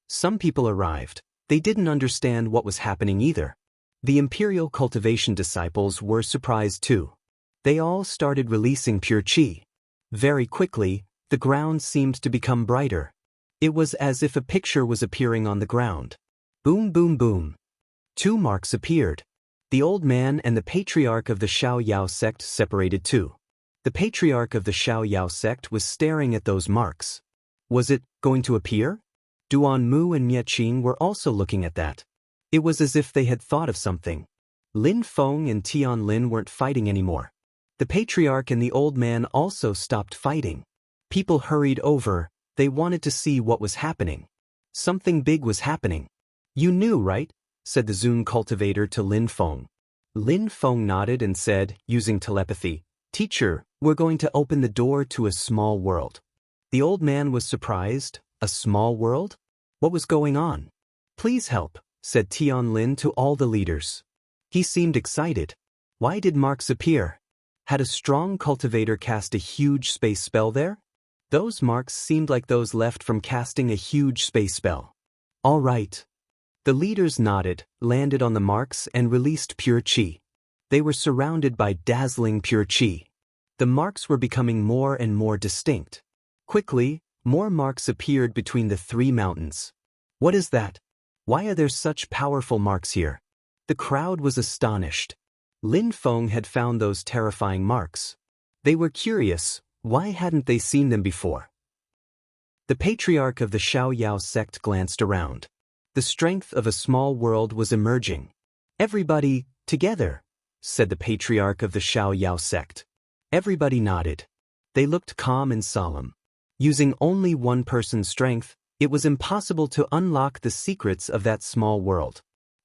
Some people arrived. They didn't understand what was happening either. The imperial cultivation disciples were surprised too. They all started releasing pure qi. Very quickly, the ground seemed to become brighter. It was as if a picture was appearing on the ground. Boom, boom, boom. 2 marks appeared. The old man and the patriarch of the Xiao Yao sect separated too. The patriarch of the Xiao Yao sect was staring at those marks. Was it going to appear? Duan Mu and Mieching were also looking at that. It was as if they had thought of something. Lin Feng and Tian Lin weren't fighting anymore. The patriarch and the old man also stopped fighting. People hurried over. They wanted to see what was happening. Something big was happening. You knew, right? Said the Zun cultivator to Lin Feng. Lin Feng nodded and said, using telepathy, Teacher, we're going to open the door to a small world. The old man was surprised. A small world? What was going on? Please help, said Tian Lin to all the leaders. He seemed excited. Why did marks appear? Had a strong cultivator cast a huge space spell there? Those marks seemed like those left from casting a huge space spell. All right. The leaders nodded, landed on the marks and released pure chi. They were surrounded by dazzling pure chi. The marks were becoming more and more distinct. Quickly, more marks appeared between the three mountains. What is that? Why are there such powerful marks here? The crowd was astonished. Lin Feng had found those terrifying marks. They were curious. Why hadn't they seen them before? The patriarch of the Xiaoyao sect glanced around. The strength of a small world was emerging. Everybody, together, said the patriarch of the Xiaoyao sect. Everybody nodded. They looked calm and solemn. Using only one person's strength, it was impossible to unlock the secrets of that small world.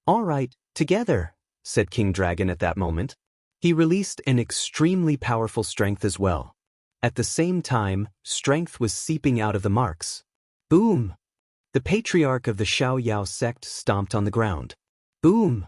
All right, together, said King Dragon at that moment. He released an extremely powerful strength as well. At the same time, strength was seeping out of the marks. Boom! The patriarch of the Xiaoyao sect stomped on the ground. Boom!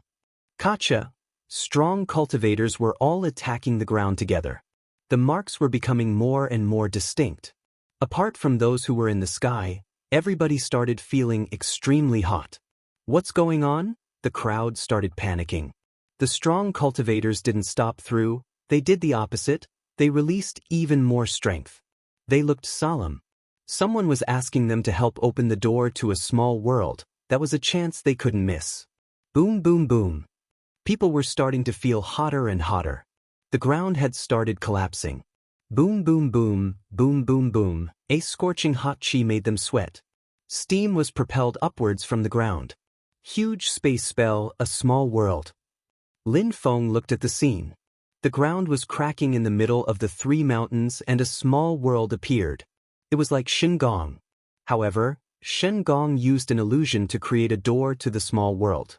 Kacha! Strong cultivators were all attacking the ground together. The marks were becoming more and more distinct. Apart from those who were in the sky, everybody started feeling extremely hot. What's going on? The crowd started panicking. The strong cultivators didn't stop through, they did the opposite, they released even more strength. They looked solemn. Someone was asking them to help open the door to a small world. That was a chance they couldn't miss. Boom, boom, boom. People were starting to feel hotter and hotter. The ground had started collapsing. Boom, boom, boom, boom, boom, boom. A scorching hot chi made them sweat. Steam was propelled upwards from the ground. Huge space spell, a small world. Lin Feng looked at the scene. The ground was cracking in the middle of the three mountains and a small world appeared. It was like Shen Gong. However, Shen Gong used an illusion to create a door to the small world.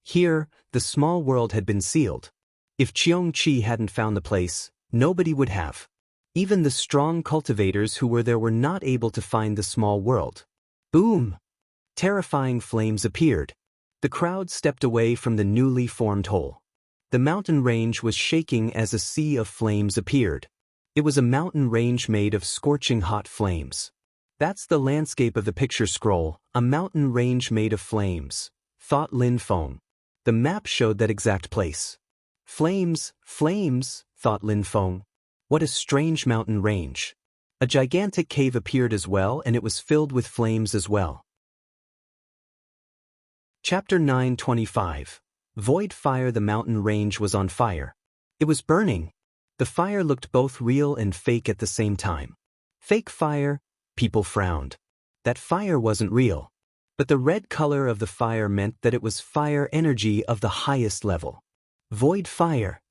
Here, the small world had been sealed. If Cheong Chi hadn't found the place, nobody would have. Even the strong cultivators who were there were not able to find the small world. Boom! Terrifying flames appeared. The crowd stepped away from the newly formed hole. The mountain range was shaking as a sea of flames appeared. It was a mountain range made of scorching hot flames. That's the landscape of the picture scroll, a mountain range made of flames, thought Lin Feng. The map showed that exact place. Flames, flames, thought Lin Feng. What a strange mountain range. A gigantic cave appeared as well and it was filled with flames as well. Chapter 9:25. Void Fire. The mountain range was on fire. It was burning. The fire looked both real and fake at the same time. Fake fire, people frowned. That fire wasn't real. But the red color of the fire meant that it was fire energy of the highest level. Void Fire.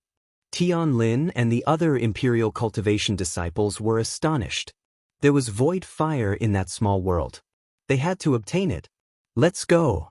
Tian Lin and the other Imperial Cultivation disciples were astonished. There was void fire in that small world. They had to obtain it. Let's go.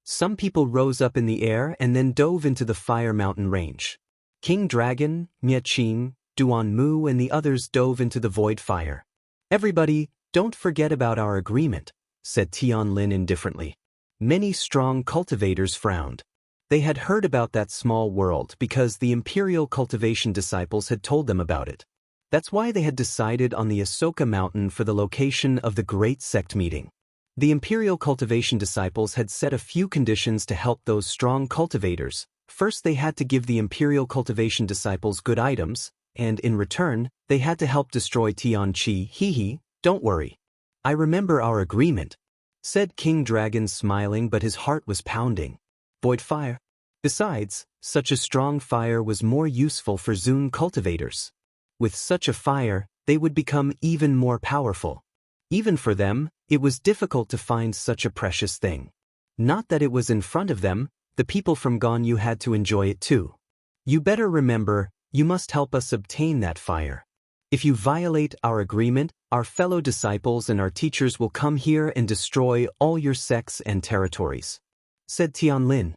Some people rose up in the air and then dove into the fire mountain range. King Dragon, Mia Qing, Duan Mu and the others dove into the void fire. Everybody, don't forget about our agreement, said Tian Lin indifferently. Many strong cultivators frowned. They had heard about that small world because the Imperial Cultivation disciples had told them about it. That's why they had decided on the Ahsoka Mountain for the location of the Great Sect meeting. The Imperial Cultivation disciples had set a few conditions to help those strong cultivators. First, they had to give the Imperial Cultivation disciples good items, and in return, they had to help destroy Tian Chi. Hee, don't worry. I remember our agreement, said King Dragon smiling, but his heart was pounding. Void fire. Besides, such a strong fire was more useful for Zun cultivators. With such a fire, they would become even more powerful. Even for them, it was difficult to find such a precious thing. Not that it was in front of them, the people from Ganyu had to enjoy it too. You better remember, you must help us obtain that fire. If you violate our agreement, our fellow disciples and our teachers will come here and destroy all your sects and territories. said Tianlin.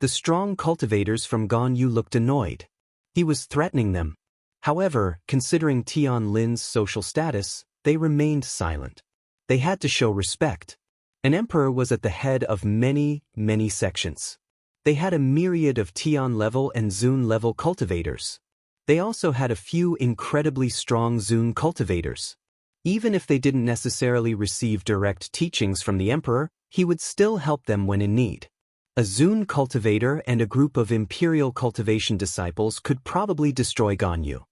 The strong cultivators from Ganyu looked annoyed. He was threatening them. However, considering Tianlin's social status, they remained silent. They had to show respect. An emperor was at the head of many, many sections. They had a myriad of Tian-level and Zun-level cultivators. They also had a few incredibly strong Zun cultivators. Even if they didn't necessarily receive direct teachings from the emperor, he would still help them when in need. A Zun cultivator and a group of imperial cultivation disciples could probably destroy Ganyu.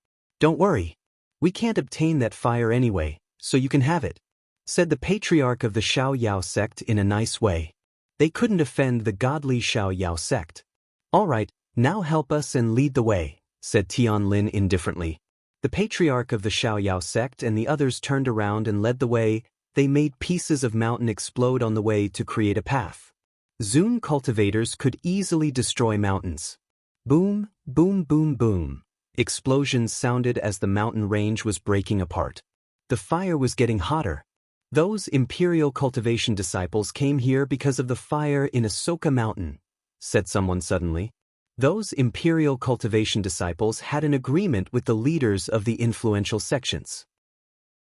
Don't worry. We can't obtain that fire anyway, so you can have it, said the patriarch of the Xiao Yao sect in a nice way. They couldn't offend the godly Xiao Yao sect. All right, now help us and lead the way, said Tianlin indifferently. The patriarch of the Xiao Yao sect and the others turned around and led the way. They made pieces of mountain explode on the way to create a path. Zun cultivators could easily destroy mountains. Boom, boom, boom, boom. Explosions sounded as the mountain range was breaking apart. The fire was getting hotter. Those imperial cultivation disciples came here because of the fire in Ahsoka Mountain, said someone suddenly. Those imperial cultivation disciples had an agreement with the leaders of the influential sections.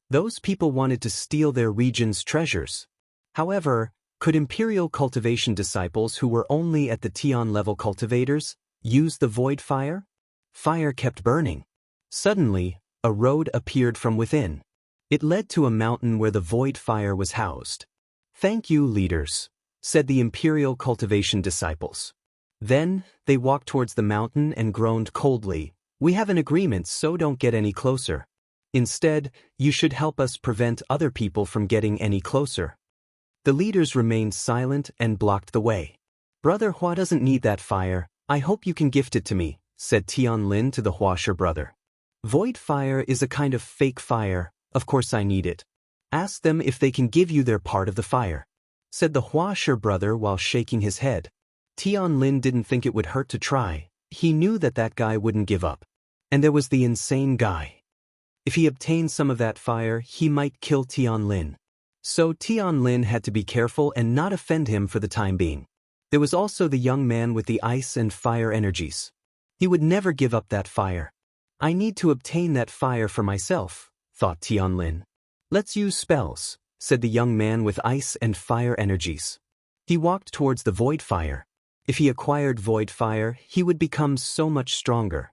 Those people wanted to steal their region's treasures. However, could imperial cultivation disciples who were only at the Tian-level cultivators use the void fire? Fire kept burning. Suddenly, a road appeared from within. It led to a mountain where the void fire was housed. Thank you, leaders, said the imperial cultivation disciples. Then, they walked towards the mountain and groaned coldly. We have an agreement, so don't get any closer. Instead, you should help us prevent other people from getting any closer. The leaders remained silent and blocked the way. Brother Hua doesn't need that fire. I hope you can gift it to me, said Tianlin to the Huasher brother. Void fire is a kind of fake fire. Of course I need it. Ask them if they can give you their part of the fire, said the Huasher brother while shaking his head. Tianlin didn't think it would hurt to try. He knew that that guy wouldn't give up. And there was the insane guy. If he obtained some of that fire, he might kill Tianlin. So Tianlin had to be careful and not offend him for the time being. There was also the young man with the ice and fire energies. He would never give up that fire. I need to obtain that fire for myself, thought Tianlin. Let's use spells, said the young man with ice and fire energies. He walked towards the void fire. If he acquired void fire, he would become so much stronger.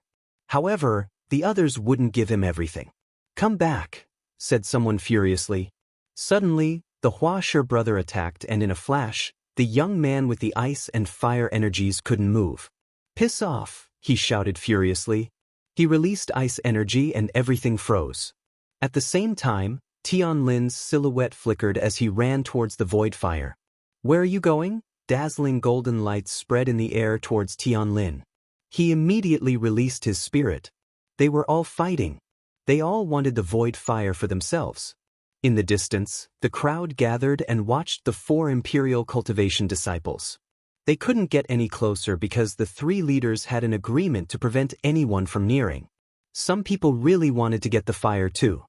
However, the others wouldn't give him everything. Come back, said someone furiously. Suddenly, the Huasher brother attacked and in a flash, the young man with the ice and fire energies couldn't move. Piss off, he shouted furiously. He released ice energy and everything froze. At the same time, Tianlin's silhouette flickered as he ran towards the void fire. Where are you going? Dazzling golden lights spread in the air towards Tianlin. He immediately released his spirit. They were all fighting. They all wanted the void fire for themselves. In the distance, the crowd gathered and watched the 4 imperial cultivation disciples. They couldn't get any closer because the 3 leaders had an agreement to prevent anyone from nearing. Some people really wanted to get the fire too.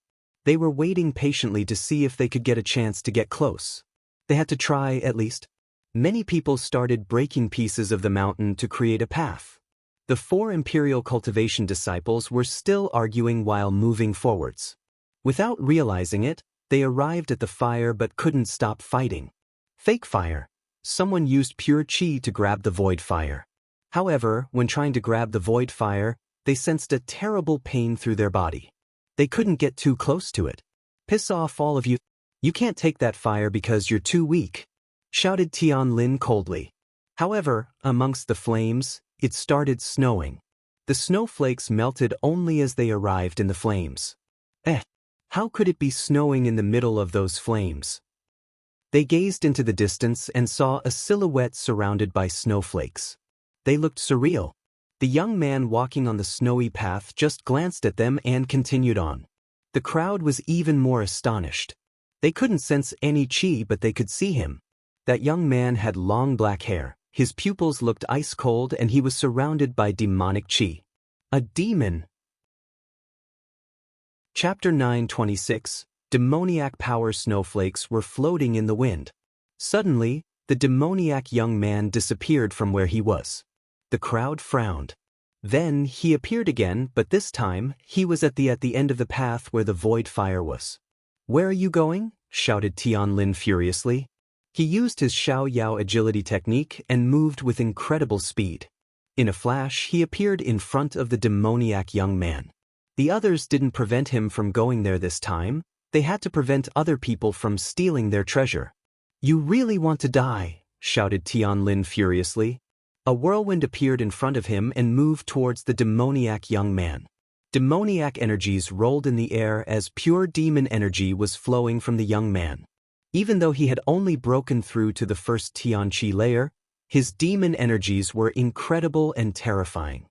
They were waiting patiently to see if they could get a chance to get close. They had to try, at least. Many people started breaking pieces of the mountain to create a path. The 4 imperial cultivation disciples were still arguing while moving forwards. Without realizing it, they arrived at the fire but couldn't stop fighting. Fake fire. Someone used pure chi to grab the void fire. However, when trying to grab the void fire, they sensed a terrible pain through their body. They couldn't get too close to it. Piss off all of you. You can't take that fire because you're too weak, shouted Tianlin coldly. However, amongst the flames, it started snowing. The snowflakes melted only as they arrived in the flames. How could it be snowing in the middle of those flames? They gazed into the distance and saw a silhouette surrounded by snowflakes. They looked surreal. The young man walking on the snowy path just glanced at them and continued on. The crowd was even more astonished. They couldn't sense any chi, but they could see him. That young man had long black hair, his pupils looked ice cold, and he was surrounded by demonic chi. A demon. Chapter 9:26. Demoniac power snowflakes were floating in the wind. Suddenly, The demoniac young man disappeared from where he was. The crowd frowned. Then he appeared again, but this time he was at the end of the path where the void fire was. "Where are you going?" shouted Tianlin furiously. He used his Xiao Yao agility technique and moved with incredible speed. In a flash, he appeared in front of the demoniac young man. The others didn't prevent him from going there this time. They had to prevent other people from stealing their treasure. "You really want to die?" shouted Tianlin furiously. A whirlwind appeared in front of him and moved towards the demoniac young man. Demoniac energies rolled in the air as pure demon energy was flowing from the young man. Even though he had only broken through to the first Tianqi layer, his demon energies were incredible and terrifying.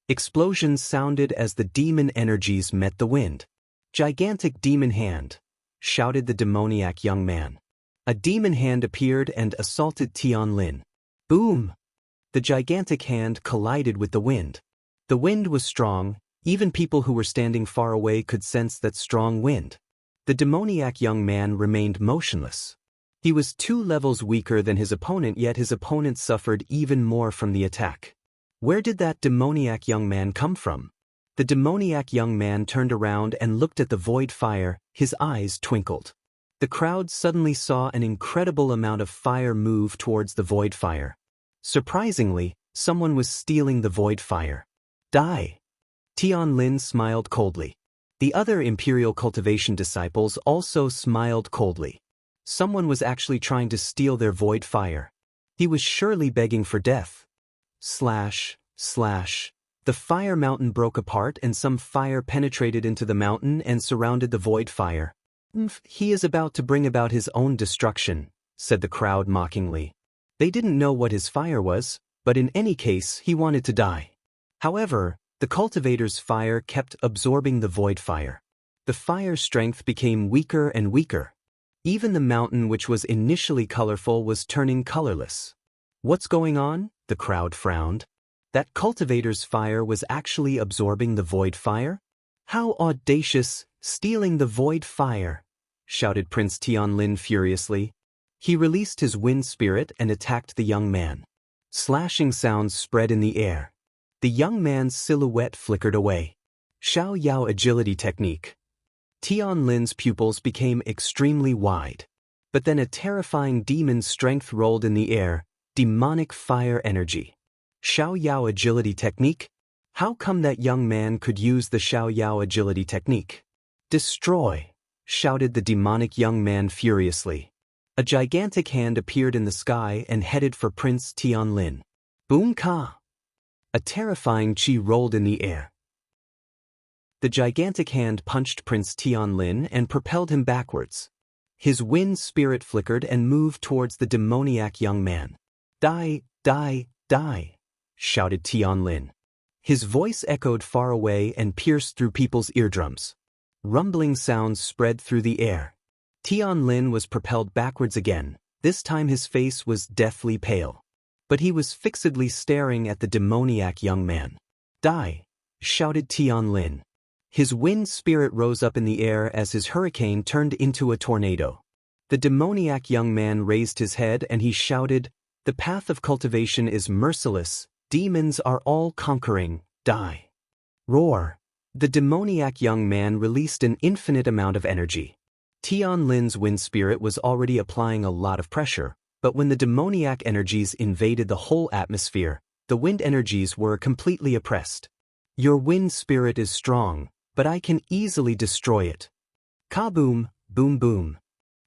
Explosions sounded as the demon energies met the wind. "Gigantic demon hand!" shouted the demoniac young man. A demon hand appeared and assaulted Tianlin. Boom! The gigantic hand collided with the wind. The wind was strong. Even people who were standing far away could sense that strong wind. The demoniac young man remained motionless. He was 2 levels weaker than his opponent, yet his opponent suffered even more from the attack. Where did that demoniac young man come from? The demoniac young man turned around and looked at the void fire. His eyes twinkled. The crowd suddenly saw an incredible amount of fire move towards the void fire. Surprisingly, someone was stealing the void fire. "Die!" Tianlin smiled coldly. The other Imperial Cultivation disciples also smiled coldly. Someone was actually trying to steal their void fire. He was surely begging for death. Slash, slash. The fire mountain broke apart and some fire penetrated into the mountain and surrounded the void fire. "He is about to bring about his own destruction," said the crowd mockingly. They didn't know what his fire was, but in any case he wanted to die. However, the cultivator's fire kept absorbing the void fire. The fire strength became weaker and weaker. Even the mountain, which was initially colorful, was turning colorless. "What's going on?" the crowd frowned. That cultivator's fire was actually absorbing the void fire? "How audacious, stealing the void fire!" shouted Prince Tianlin furiously. He released his wind spirit and attacked the young man. Slashing sounds spread in the air. The young man's silhouette flickered away. Xiao Yao agility technique. Tianlin's pupils became extremely wide. But then a terrifying demon strength rolled in the air, demonic fire energy. Xiao Yao agility technique? How come that young man could use the Xiao Yao agility technique? "Destroy!" shouted the demonic young man furiously. A gigantic hand appeared in the sky and headed for Prince Tianlin. Boom ka! A terrifying chi rolled in the air. The gigantic hand punched Prince Tianlin and propelled him backwards. His wind spirit flickered and moved towards the demoniac young man. "Die, die, die!" shouted Tianlin. His voice echoed far away and pierced through people's eardrums. Rumbling sounds spread through the air. Tianlin was propelled backwards again. This time his face was deathly pale. But he was fixedly staring at the demoniac young man. "Die!" shouted Tianlin. His wind spirit rose up in the air as his hurricane turned into a tornado. The demoniac young man raised his head and he shouted, "The path of cultivation is merciless. Demons are all conquering. Die!" Roar! The demoniac young man released an infinite amount of energy. Tianlin's wind spirit was already applying a lot of pressure, but when the demoniac energies invaded the whole atmosphere, the wind energies were completely oppressed. "Your wind spirit is strong, but I can easily destroy it." Kaboom, boom boom.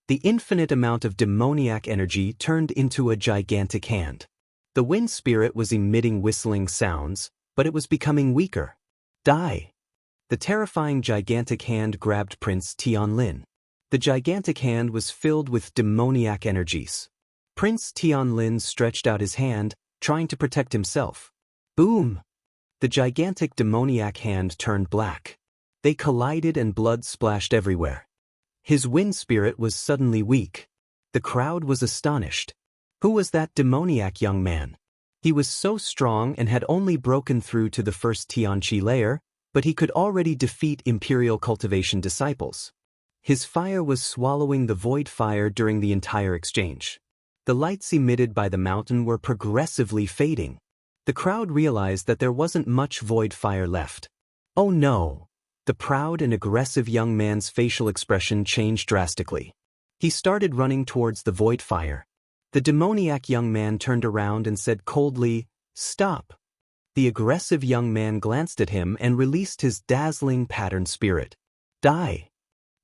The infinite amount of demoniac energy turned into a gigantic hand. The wind spirit was emitting whistling sounds, but it was becoming weaker. "Die!" The terrifying gigantic hand grabbed Prince Tianlin. The gigantic hand was filled with demoniac energies. Prince Tianlin stretched out his hand, trying to protect himself. Boom! The gigantic demoniac hand turned black. They collided and blood splashed everywhere. His wind spirit was suddenly weak. The crowd was astonished. Who was that demoniac young man? He was so strong and had only broken through to the first Tianqi layer, but he could already defeat Imperial Cultivation disciples. His fire was swallowing the void fire during the entire exchange. The lights emitted by the mountain were progressively fading. The crowd realized that there wasn't much void fire left. Oh no! The proud and aggressive young man's facial expression changed drastically. He started running towards the void fire. The demoniac young man turned around and said coldly, "Stop." The aggressive young man glanced at him and released his dazzling pattern spirit. Die.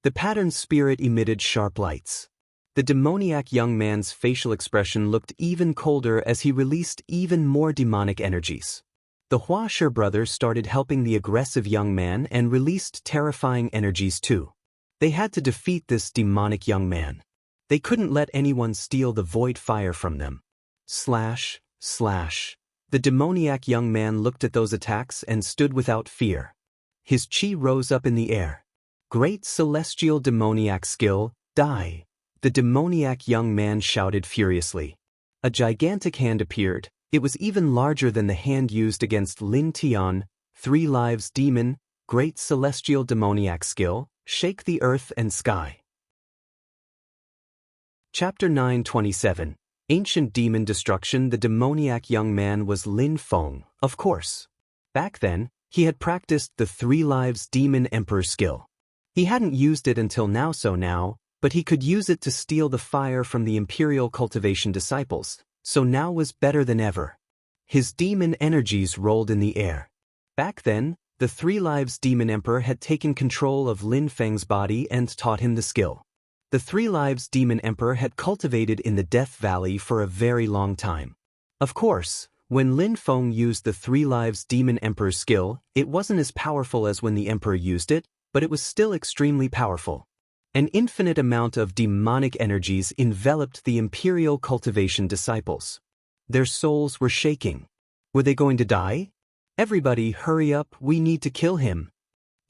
The pattern spirit emitted sharp lights. The demoniac young man's facial expression looked even colder as he released even more demonic energies. The Huasher brothers started helping the aggressive young man and released terrifying energies too. They had to defeat this demonic young man. They couldn't let anyone steal the void fire from them. Slash, slash. The demoniac young man looked at those attacks and stood without fear. His chi rose up in the air. Great celestial demoniac skill, die. The demoniac young man shouted furiously. A gigantic hand appeared. It was even larger than the hand used against Lin Tian, 3 lives demon, great celestial demoniac skill, shake the earth and sky. Chapter 9:27. Ancient Demon Destruction. The demoniac young man was Lin Feng, of course. Back then, he had practiced the 3 lives demon emperor skill. He hadn't used it until now, but he could use it to steal the fire from the Imperial Cultivation disciples, so now was better than ever. His demon energies rolled in the air. Back then, the 3 lives demon emperor had taken control of Lin Feng's body and taught him the skill. The 3 lives demon emperor had cultivated in the Death Valley for a very long time. Of course, when Lin Feng used the 3 lives demon emperor's skill, it wasn't as powerful as when the emperor used it, but it was still extremely powerful. An infinite amount of demonic energies enveloped the Imperial Cultivation disciples. Their souls were shaking. Were they going to die? Everybody, hurry up, we need to kill him.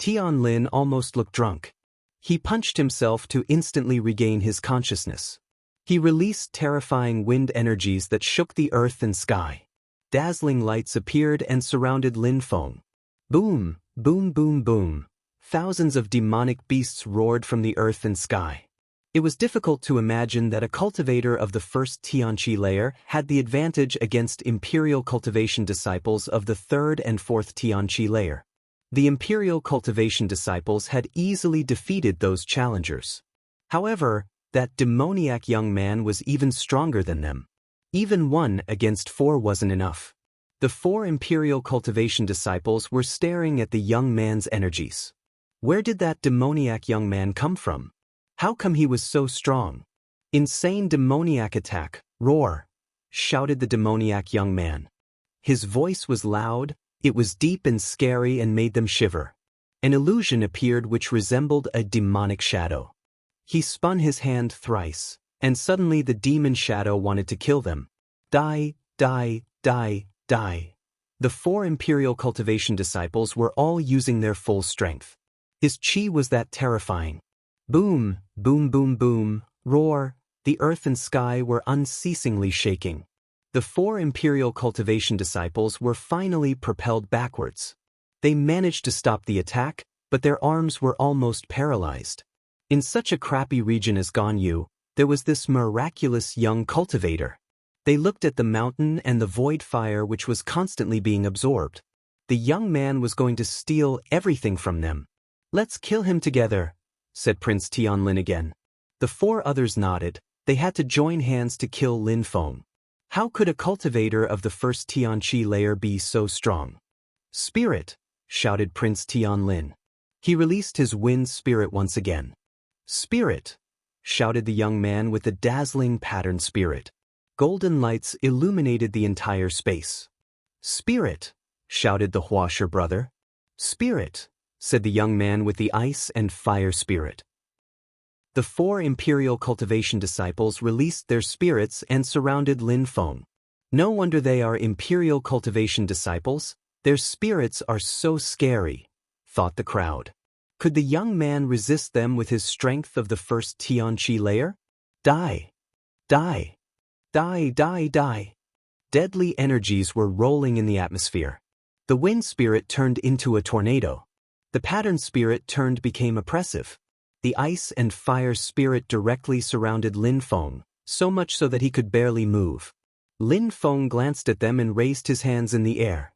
Tian Lin almost looked drunk. He punched himself to instantly regain his consciousness. He released terrifying wind energies that shook the earth and sky. Dazzling lights appeared and surrounded Lin Feng. Boom, boom, boom, boom. Thousands of demonic beasts roared from the earth and sky. It was difficult to imagine that a cultivator of the first Tianqi layer had the advantage against Imperial Cultivation disciples of the 3rd and 4th Tianqi layer. The Imperial Cultivation disciples had easily defeated those challengers. However, that demoniac young man was even stronger than them. Even 1 against 4 wasn't enough. The 4 Imperial Cultivation disciples were staring at the young man's energies. Where did that demoniac young man come from? How come he was so strong? Insane demoniac attack, roar, shouted the demoniac young man. His voice was loud, it was deep and scary and made them shiver. An illusion appeared which resembled a demonic shadow. He spun his hand thrice, and suddenly the demon shadow wanted to kill them. Die, die, die, die. The 4 Imperial Cultivation disciples were all using their full strength. His chi was that terrifying. Boom, boom, boom, boom, roar, the earth and sky were unceasingly shaking. The 4 Imperial Cultivation disciples were finally propelled backwards. They managed to stop the attack, but their arms were almost paralyzed. In such a crappy region as Ganyu, there was this miraculous young cultivator. They looked at the mountain and the void fire which was constantly being absorbed. The young man was going to steal everything from them. Let's kill him together, said Prince Tianlin again. The 4 others nodded. They had to join hands to kill Lin Feng. How could a cultivator of the first Tianqi layer be so strong? Spirit, shouted Prince Tianlin. He released his wind spirit once again. Spirit, shouted the young man with the dazzling pattern spirit. Golden lights illuminated the entire space. Spirit, shouted the Huasher brother. Spirit, said the young man with the ice and fire spirit. The 4 Imperial Cultivation disciples released their spirits and surrounded Lin Feng. No wonder they are Imperial Cultivation disciples, their spirits are so scary, thought the crowd. Could the young man resist them with his strength of the first Tianqi layer? Die! Die! Die, die, die! Deadly energies were rolling in the atmosphere. The wind spirit turned into a tornado. The pattern spirit became oppressive. The ice and fire spirit directly surrounded Lin Feng, so much so that he could barely move. Lin Feng glanced at them and raised his hands in the air.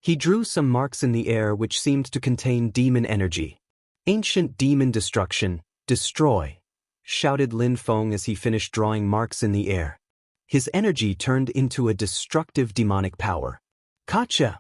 He drew some marks in the air which seemed to contain demon energy. "Ancient demon destruction, destroy," shouted Lin Feng as he finished drawing marks in the air. His energy turned into a destructive demonic power. Gotcha!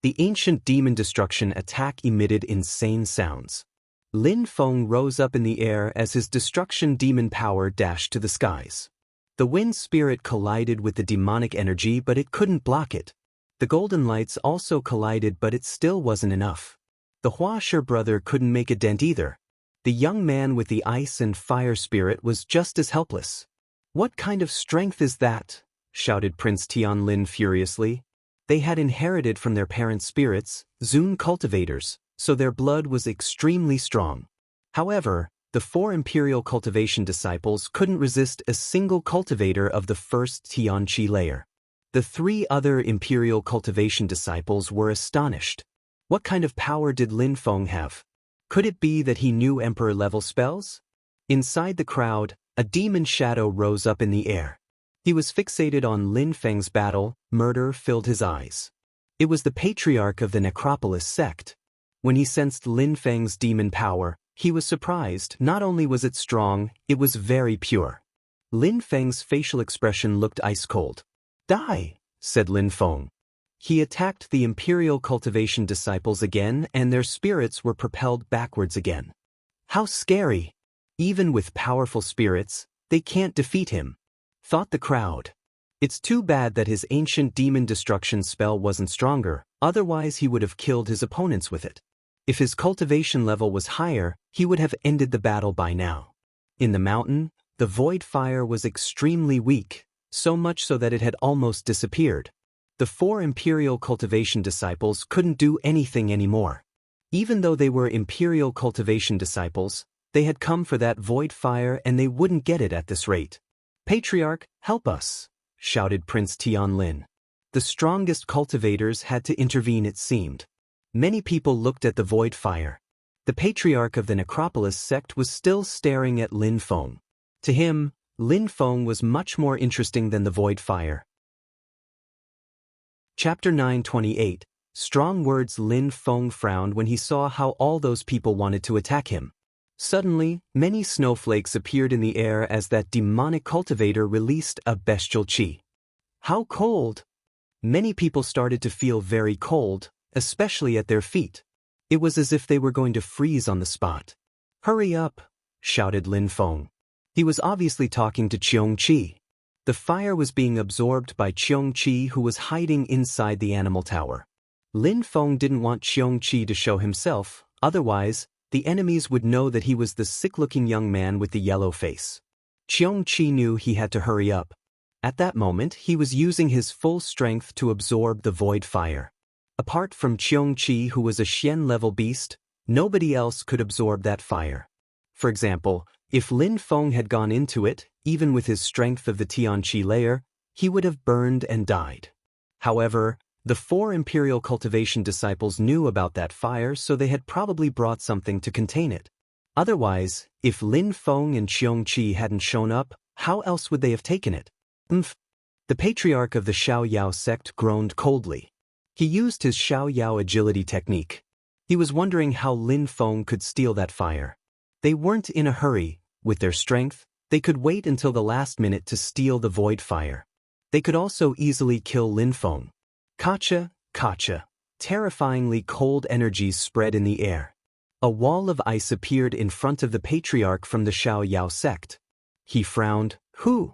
The ancient demon destruction attack emitted insane sounds. Lin Feng rose up in the air as his destruction demon power dashed to the skies. The wind spirit collided with the demonic energy, but it couldn't block it. The golden lights also collided, but it still wasn't enough. The Huashe brother couldn't make a dent either. The young man with the ice and fire spirit was just as helpless. "What kind of strength is that?" shouted Prince Tianlin furiously. They had inherited from their parents' spirits, Zun cultivators, so their blood was extremely strong. However, the 4 imperial cultivation disciples couldn't resist a single cultivator of the first Tianqi layer. The 3 other imperial cultivation disciples were astonished. What kind of power did Lin Feng have? Could it be that he knew emperor-level spells? Inside the crowd, a demon shadow rose up in the air. He was fixated on Lin Feng's battle. Murder filled his eyes. It was the patriarch of the Necropolis sect. When he sensed Lin Feng's demon power, he was surprised. Not only was it strong, it was very pure. Lin Feng's facial expression looked ice-cold. "Die," said Lin Feng. He attacked the imperial cultivation disciples again, and their spirits were propelled backwards again. How scary! Even with powerful spirits, they can't defeat him, thought the crowd. It's too bad that his ancient demon destruction spell wasn't stronger, otherwise he would have killed his opponents with it. If his cultivation level was higher, he would have ended the battle by now. In the mountain, the void fire was extremely weak, so much so that it had almost disappeared. The 4 imperial cultivation disciples couldn't do anything anymore. Even though they were imperial cultivation disciples, they had come for that void fire and they wouldn't get it at this rate. "Patriarch, help us," shouted Prince Tianlin. The strongest cultivators had to intervene, it seemed. Many people looked at the void fire. The patriarch of the Necropolis sect was still staring at Lin Feng. To him, Lin Feng was much more interesting than the void fire. Chapter 928. Strong words. Lin Feng frowned when he saw how all those people wanted to attack him. Suddenly, many snowflakes appeared in the air as that demonic cultivator released a bestial qi. How cold! Many people started to feel very cold, especially at their feet. It was as if they were going to freeze on the spot. "Hurry up," shouted Lin Feng. He was obviously talking to Qiongqi. The fire was being absorbed by Qiongqi, who was hiding inside the animal tower. Lin Feng didn't want Qiongqi to show himself, otherwise, the enemies would know that he was the sick-looking young man with the yellow face. Qiongqi knew he had to hurry up. At that moment, he was using his full strength to absorb the void fire. Apart from Qiongqi, who was a Xian-level beast, nobody else could absorb that fire. For example, if Lin Feng had gone into it, even with his strength of the Tianqi layer, he would have burned and died. However, the 4 imperial cultivation disciples knew about that fire, so they had probably brought something to contain it. Otherwise, if Lin Feng and Qiongqi hadn't shown up, how else would they have taken it? The patriarch of the Xiaoyao sect groaned coldly. He used his Xiaoyao agility technique. He was wondering how Lin Feng could steal that fire. They weren't in a hurry. With their strength, they could wait until the last minute to steal the void fire. They could also easily kill Lin Feng. Gotcha, gotcha. Terrifyingly cold energies spread in the air. A wall of ice appeared in front of the patriarch from the Xiaoyao sect. He frowned. Who?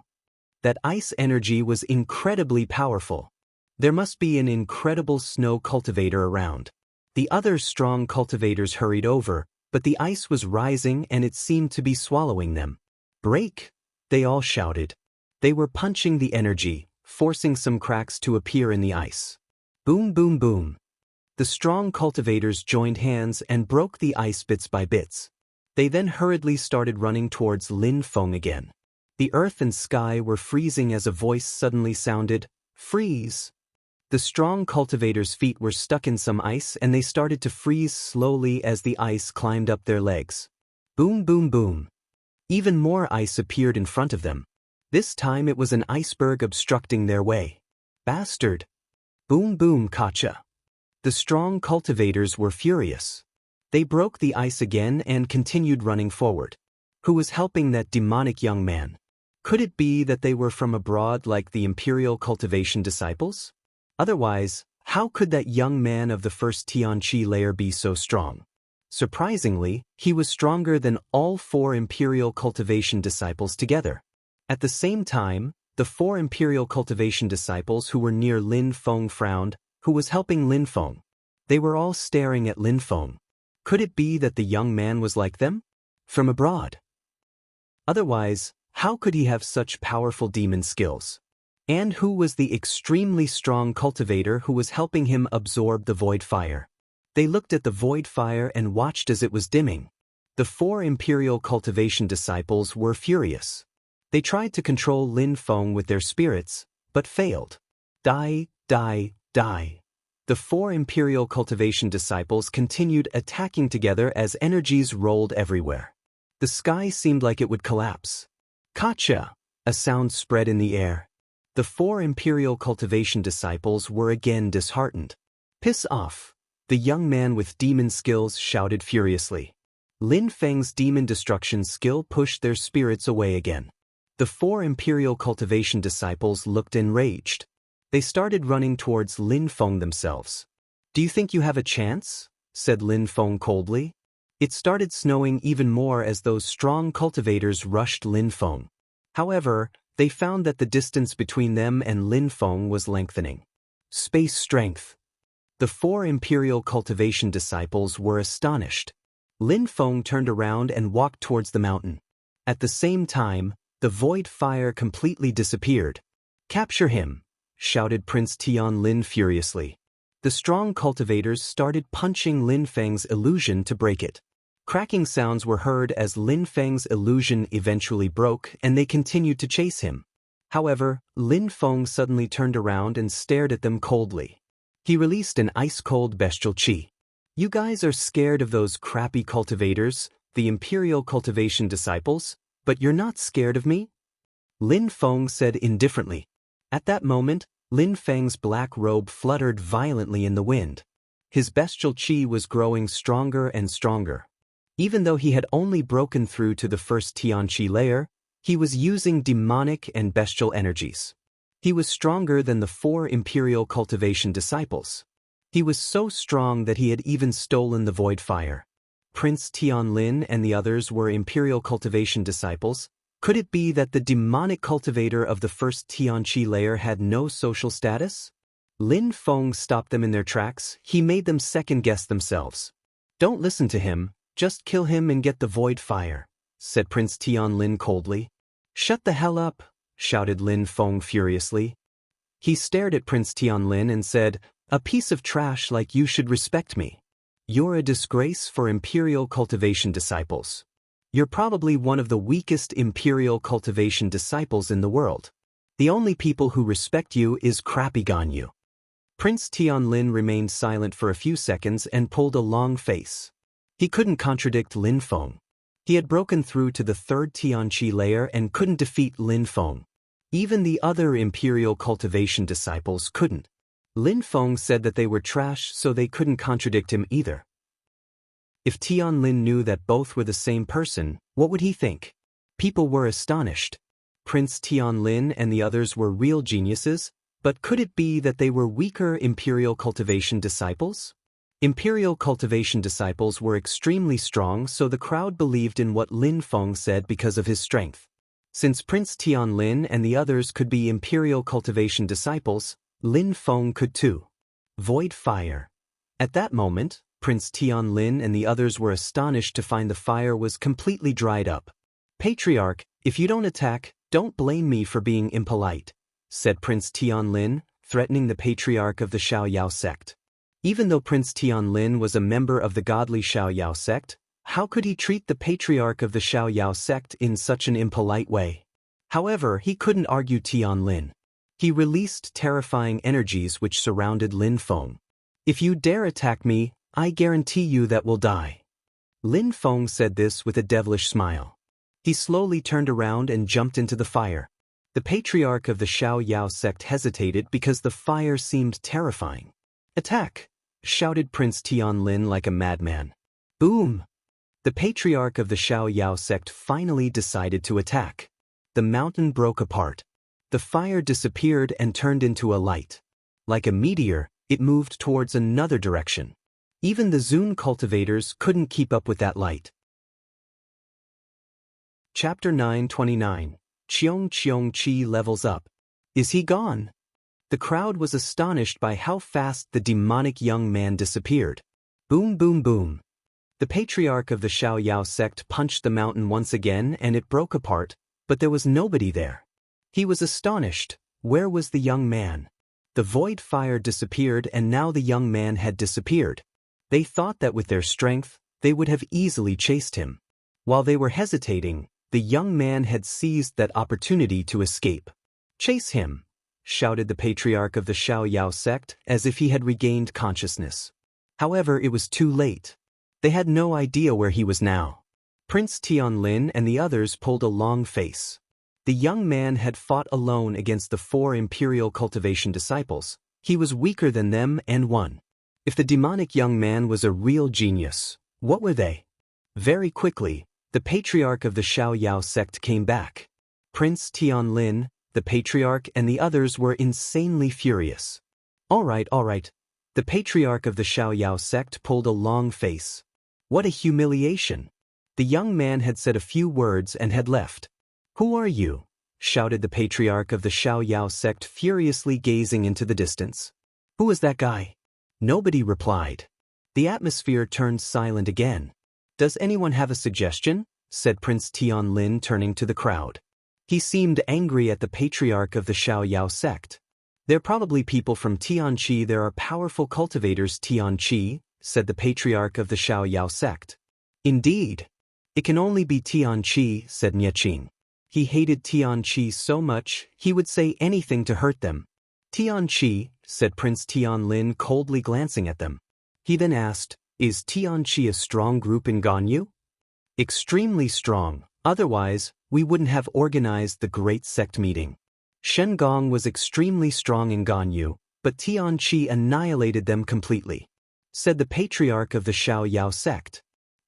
That ice energy was incredibly powerful. There must be an incredible snow cultivator around. The other strong cultivators hurried over, but the ice was rising and it seemed to be swallowing them. Break! They all shouted. They were punching the energy, forcing some cracks to appear in the ice. Boom, boom, boom. The strong cultivators joined hands and broke the ice bits by bits. They then hurriedly started running towards Lin Feng again. The earth and sky were freezing as a voice suddenly sounded, "Freeze!" The strong cultivators' feet were stuck in some ice and they started to freeze slowly as the ice climbed up their legs. Boom, boom, boom. Even more ice appeared in front of them. This time it was an iceberg obstructing their way. Bastard! Boom boom kacha! The strong cultivators were furious. They broke the ice again and continued running forward. Who was helping that demonic young man? Could it be that they were from abroad like the Imperial Cultivation disciples? Otherwise, how could that young man of the first Tianqi layer be so strong? Surprisingly, he was stronger than all 4 Imperial Cultivation disciples together. At the same time, the 4 Imperial Cultivation disciples who were near Lin Feng frowned. Who was helping Lin Feng? They were all staring at Lin Feng. Could it be that the young man was like them? From abroad? Otherwise, how could he have such powerful demon skills? And who was the extremely strong cultivator who was helping him absorb the void fire? They looked at the void fire and watched as it was dimming. The 4 Imperial Cultivation disciples were furious. They tried to control Lin Feng with their spirits, but failed. Die, die, die. The 4 Imperial Cultivation disciples continued attacking together as energies rolled everywhere. The sky seemed like it would collapse. Kacha! A sound spread in the air. The 4 Imperial Cultivation disciples were again disheartened. Piss off! The young man with demon skills shouted furiously. Lin Feng's demon destruction skill pushed their spirits away again. The 4 Imperial Cultivation disciples looked enraged. They started running towards Lin Feng themselves. Do you think you have a chance? Said Lin Feng coldly. It started snowing even more as those strong cultivators rushed Lin Feng. However, they found that the distance between them and Lin Feng was lengthening. Space strength. The 4 Imperial Cultivation disciples were astonished. Lin Feng turned around and walked towards the mountain. At the same time, the void fire completely disappeared. Capture him! Shouted Prince Tian Lin furiously. The strong cultivators started punching Lin Feng's illusion to break it. Cracking sounds were heard as Lin Feng's illusion eventually broke and they continued to chase him. However, Lin Feng suddenly turned around and stared at them coldly. He released an ice-cold bestial qi. You guys are scared of those crappy cultivators, the Imperial Cultivation disciples, but you're not scared of me? Lin Feng said indifferently. At that moment, Lin Feng's black robe fluttered violently in the wind. His bestial qi was growing stronger and stronger. Even though he had only broken through to the first Tianqi layer, he was using demonic and bestial energies. He was stronger than the 4 Imperial Cultivation disciples. He was so strong that he had even stolen the void fire. Prince Tian Lin and the others were Imperial Cultivation disciples. Could it be that the demonic cultivator of the first Tianqi layer had no social status? Lin Feng stopped them in their tracks. He made them second-guess themselves. Don't listen to him, just kill him and get the void fire, said Prince Tian Lin coldly. Shut the hell up, shouted Lin Feng furiously. He stared at Prince Tian Lin and said, a piece of trash like you should respect me. You're a disgrace for Imperial Cultivation disciples. You're probably one of the weakest Imperial Cultivation disciples in the world. The only people who respect you is Crappy Ganyu. Prince Tian Lin remained silent for a few seconds and pulled a long face. He couldn't contradict Lin Feng. He had broken through to the 3rd Tianqi layer and couldn't defeat Lin Feng. Even the other Imperial Cultivation disciples couldn't. Lin Feng said that they were trash, so they couldn't contradict him either. If Tian Lin knew that both were the same person, what would he think? People were astonished. Prince Tian Lin and the others were real geniuses, but could it be that they were weaker Imperial Cultivation disciples? Imperial Cultivation disciples were extremely strong, so the crowd believed in what Lin Feng said because of his strength. Since Prince Tian Lin and the others could be Imperial Cultivation disciples, Lin Feng could too. Void fire. At that moment, Prince Tian Lin and the others were astonished to find the fire was completely dried up. Patriarch, if you don't attack, don't blame me for being impolite, said Prince Tian Lin, threatening the Patriarch of the Xiaoyao sect. Even though Prince Tian Lin was a member of the godly Xiaoyao sect, how could he treat the Patriarch of the Xiaoyao sect in such an impolite way? However, he couldn't argue Tian Lin. He released terrifying energies which surrounded Lin Feng. If you dare attack me, I guarantee you that will die. Lin Feng said this with a devilish smile. He slowly turned around and jumped into the fire. The patriarch of the Xiao Yao sect hesitated because the fire seemed terrifying. "Attack!" shouted Prince Tianlin like a madman. Boom! The patriarch of the Xiao Yao sect finally decided to attack. The mountain broke apart. The fire disappeared and turned into a light. Like a meteor, it moved towards another direction. Even the Zun cultivators couldn't keep up with that light. Chapter 929. Cheong Chi levels up. Is he gone? The crowd was astonished by how fast the demonic young man disappeared. Boom boom boom. The patriarch of the Xiao Yao sect punched the mountain once again and it broke apart, but there was nobody there. He was astonished. Where was the young man? The void fire disappeared and now the young man had disappeared. They thought that with their strength, they would have easily chased him. While they were hesitating, the young man had seized that opportunity to escape. "Chase him!" shouted the patriarch of the Xiao Yao sect as if he had regained consciousness. However, it was too late. They had no idea where he was now. Prince Tianlin and the others pulled a long face. The young man had fought alone against the 4 imperial cultivation disciples. He was weaker than them and won. If the demonic young man was a real genius, what were they? Very quickly, the patriarch of the Xiao Yao sect came back. Prince Tianlin, the patriarch and the others were insanely furious. All right. The patriarch of the Xiao Yao sect pulled a long face. What a humiliation. The young man had said a few words and had left. "Who are you?" shouted the patriarch of the Xiao Yao sect, furiously gazing into the distance. "Who is that guy?" Nobody replied. The atmosphere turned silent again. "Does anyone have a suggestion?" said Prince Tianlin, turning to the crowd. He seemed angry at the patriarch of the Xiao Yao sect. "They're probably people from Tianqi. There are powerful cultivators Tianqi," said the patriarch of the Xiao Yao sect. "Indeed. It can only be Tianqi," said Nieqing. He hated Tianqi so much, he would say anything to hurt them. "Tianqi," said Prince Tianlin, coldly glancing at them. He then asked, "Is Tianqi a strong group in Ganyu?" "Extremely strong, otherwise, we wouldn't have organized the Great Sect meeting. Shen Gong was extremely strong in Ganyu, but Tianqi annihilated them completely," said the patriarch of the Xiao Yao sect.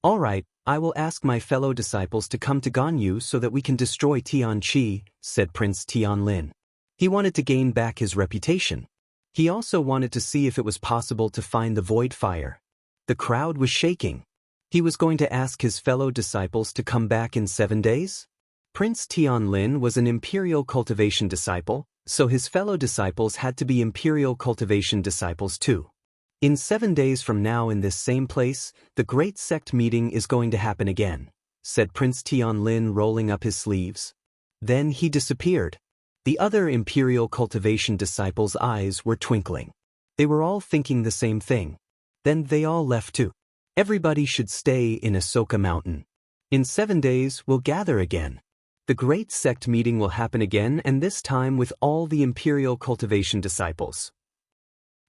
"All right, I will ask my fellow disciples to come to Ganyu so that we can destroy Tianqi," said Prince Tianlin. He wanted to gain back his reputation. He also wanted to see if it was possible to find the void fire. The crowd was shaking. He was going to ask his fellow disciples to come back in 7 days? Prince Tianlin was an imperial cultivation disciple, so his fellow disciples had to be imperial cultivation disciples too. In 7 days from now in this same place, the Great Sect meeting is going to happen again, said Prince Tianlin, rolling up his sleeves. Then he disappeared. The other imperial cultivation disciples' eyes were twinkling. They were all thinking the same thing. Then they all left too. Everybody should stay in Ahsoka Mountain. In 7 days we'll gather again. The Great Sect meeting will happen again, and this time with all the imperial cultivation disciples.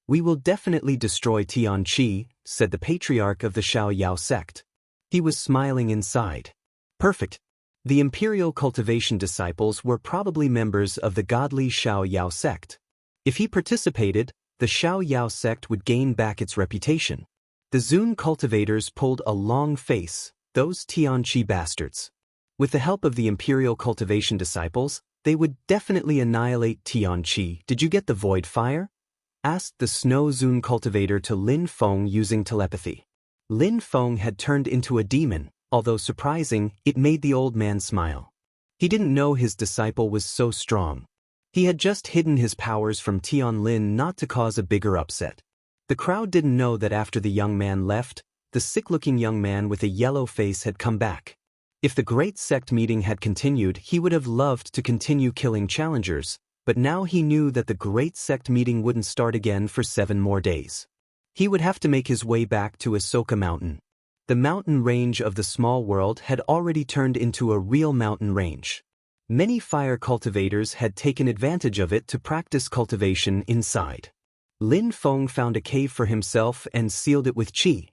We will definitely destroy Tianqi, said the patriarch of the Xiao Yao sect. He was smiling inside. Perfect. The imperial cultivation disciples were probably members of the godly Xiao Yao sect. If he participated, the Xiao Yao sect would gain back its reputation. The Zun cultivators pulled a long face, those Tianqi bastards. With the help of the imperial cultivation disciples, they would definitely annihilate Tianqi. Did you get the void fire? Asked the Snow Zun cultivator to Lin Feng using telepathy. Lin Feng had turned into a demon, although surprising, it made the old man smile. He didn't know his disciple was so strong. He had just hidden his powers from Tianlin not to cause a bigger upset. The crowd didn't know that after the young man left, the sick-looking young man with a yellow face had come back. If the Great Sect meeting had continued, he would have loved to continue killing challengers, but now he knew that the Great Sect meeting wouldn't start again for 7 more days. He would have to make his way back to Ahsoka Mountain. The mountain range of the small world had already turned into a real mountain range. Many fire cultivators had taken advantage of it to practice cultivation inside. Lin Feng found a cave for himself and sealed it with qi.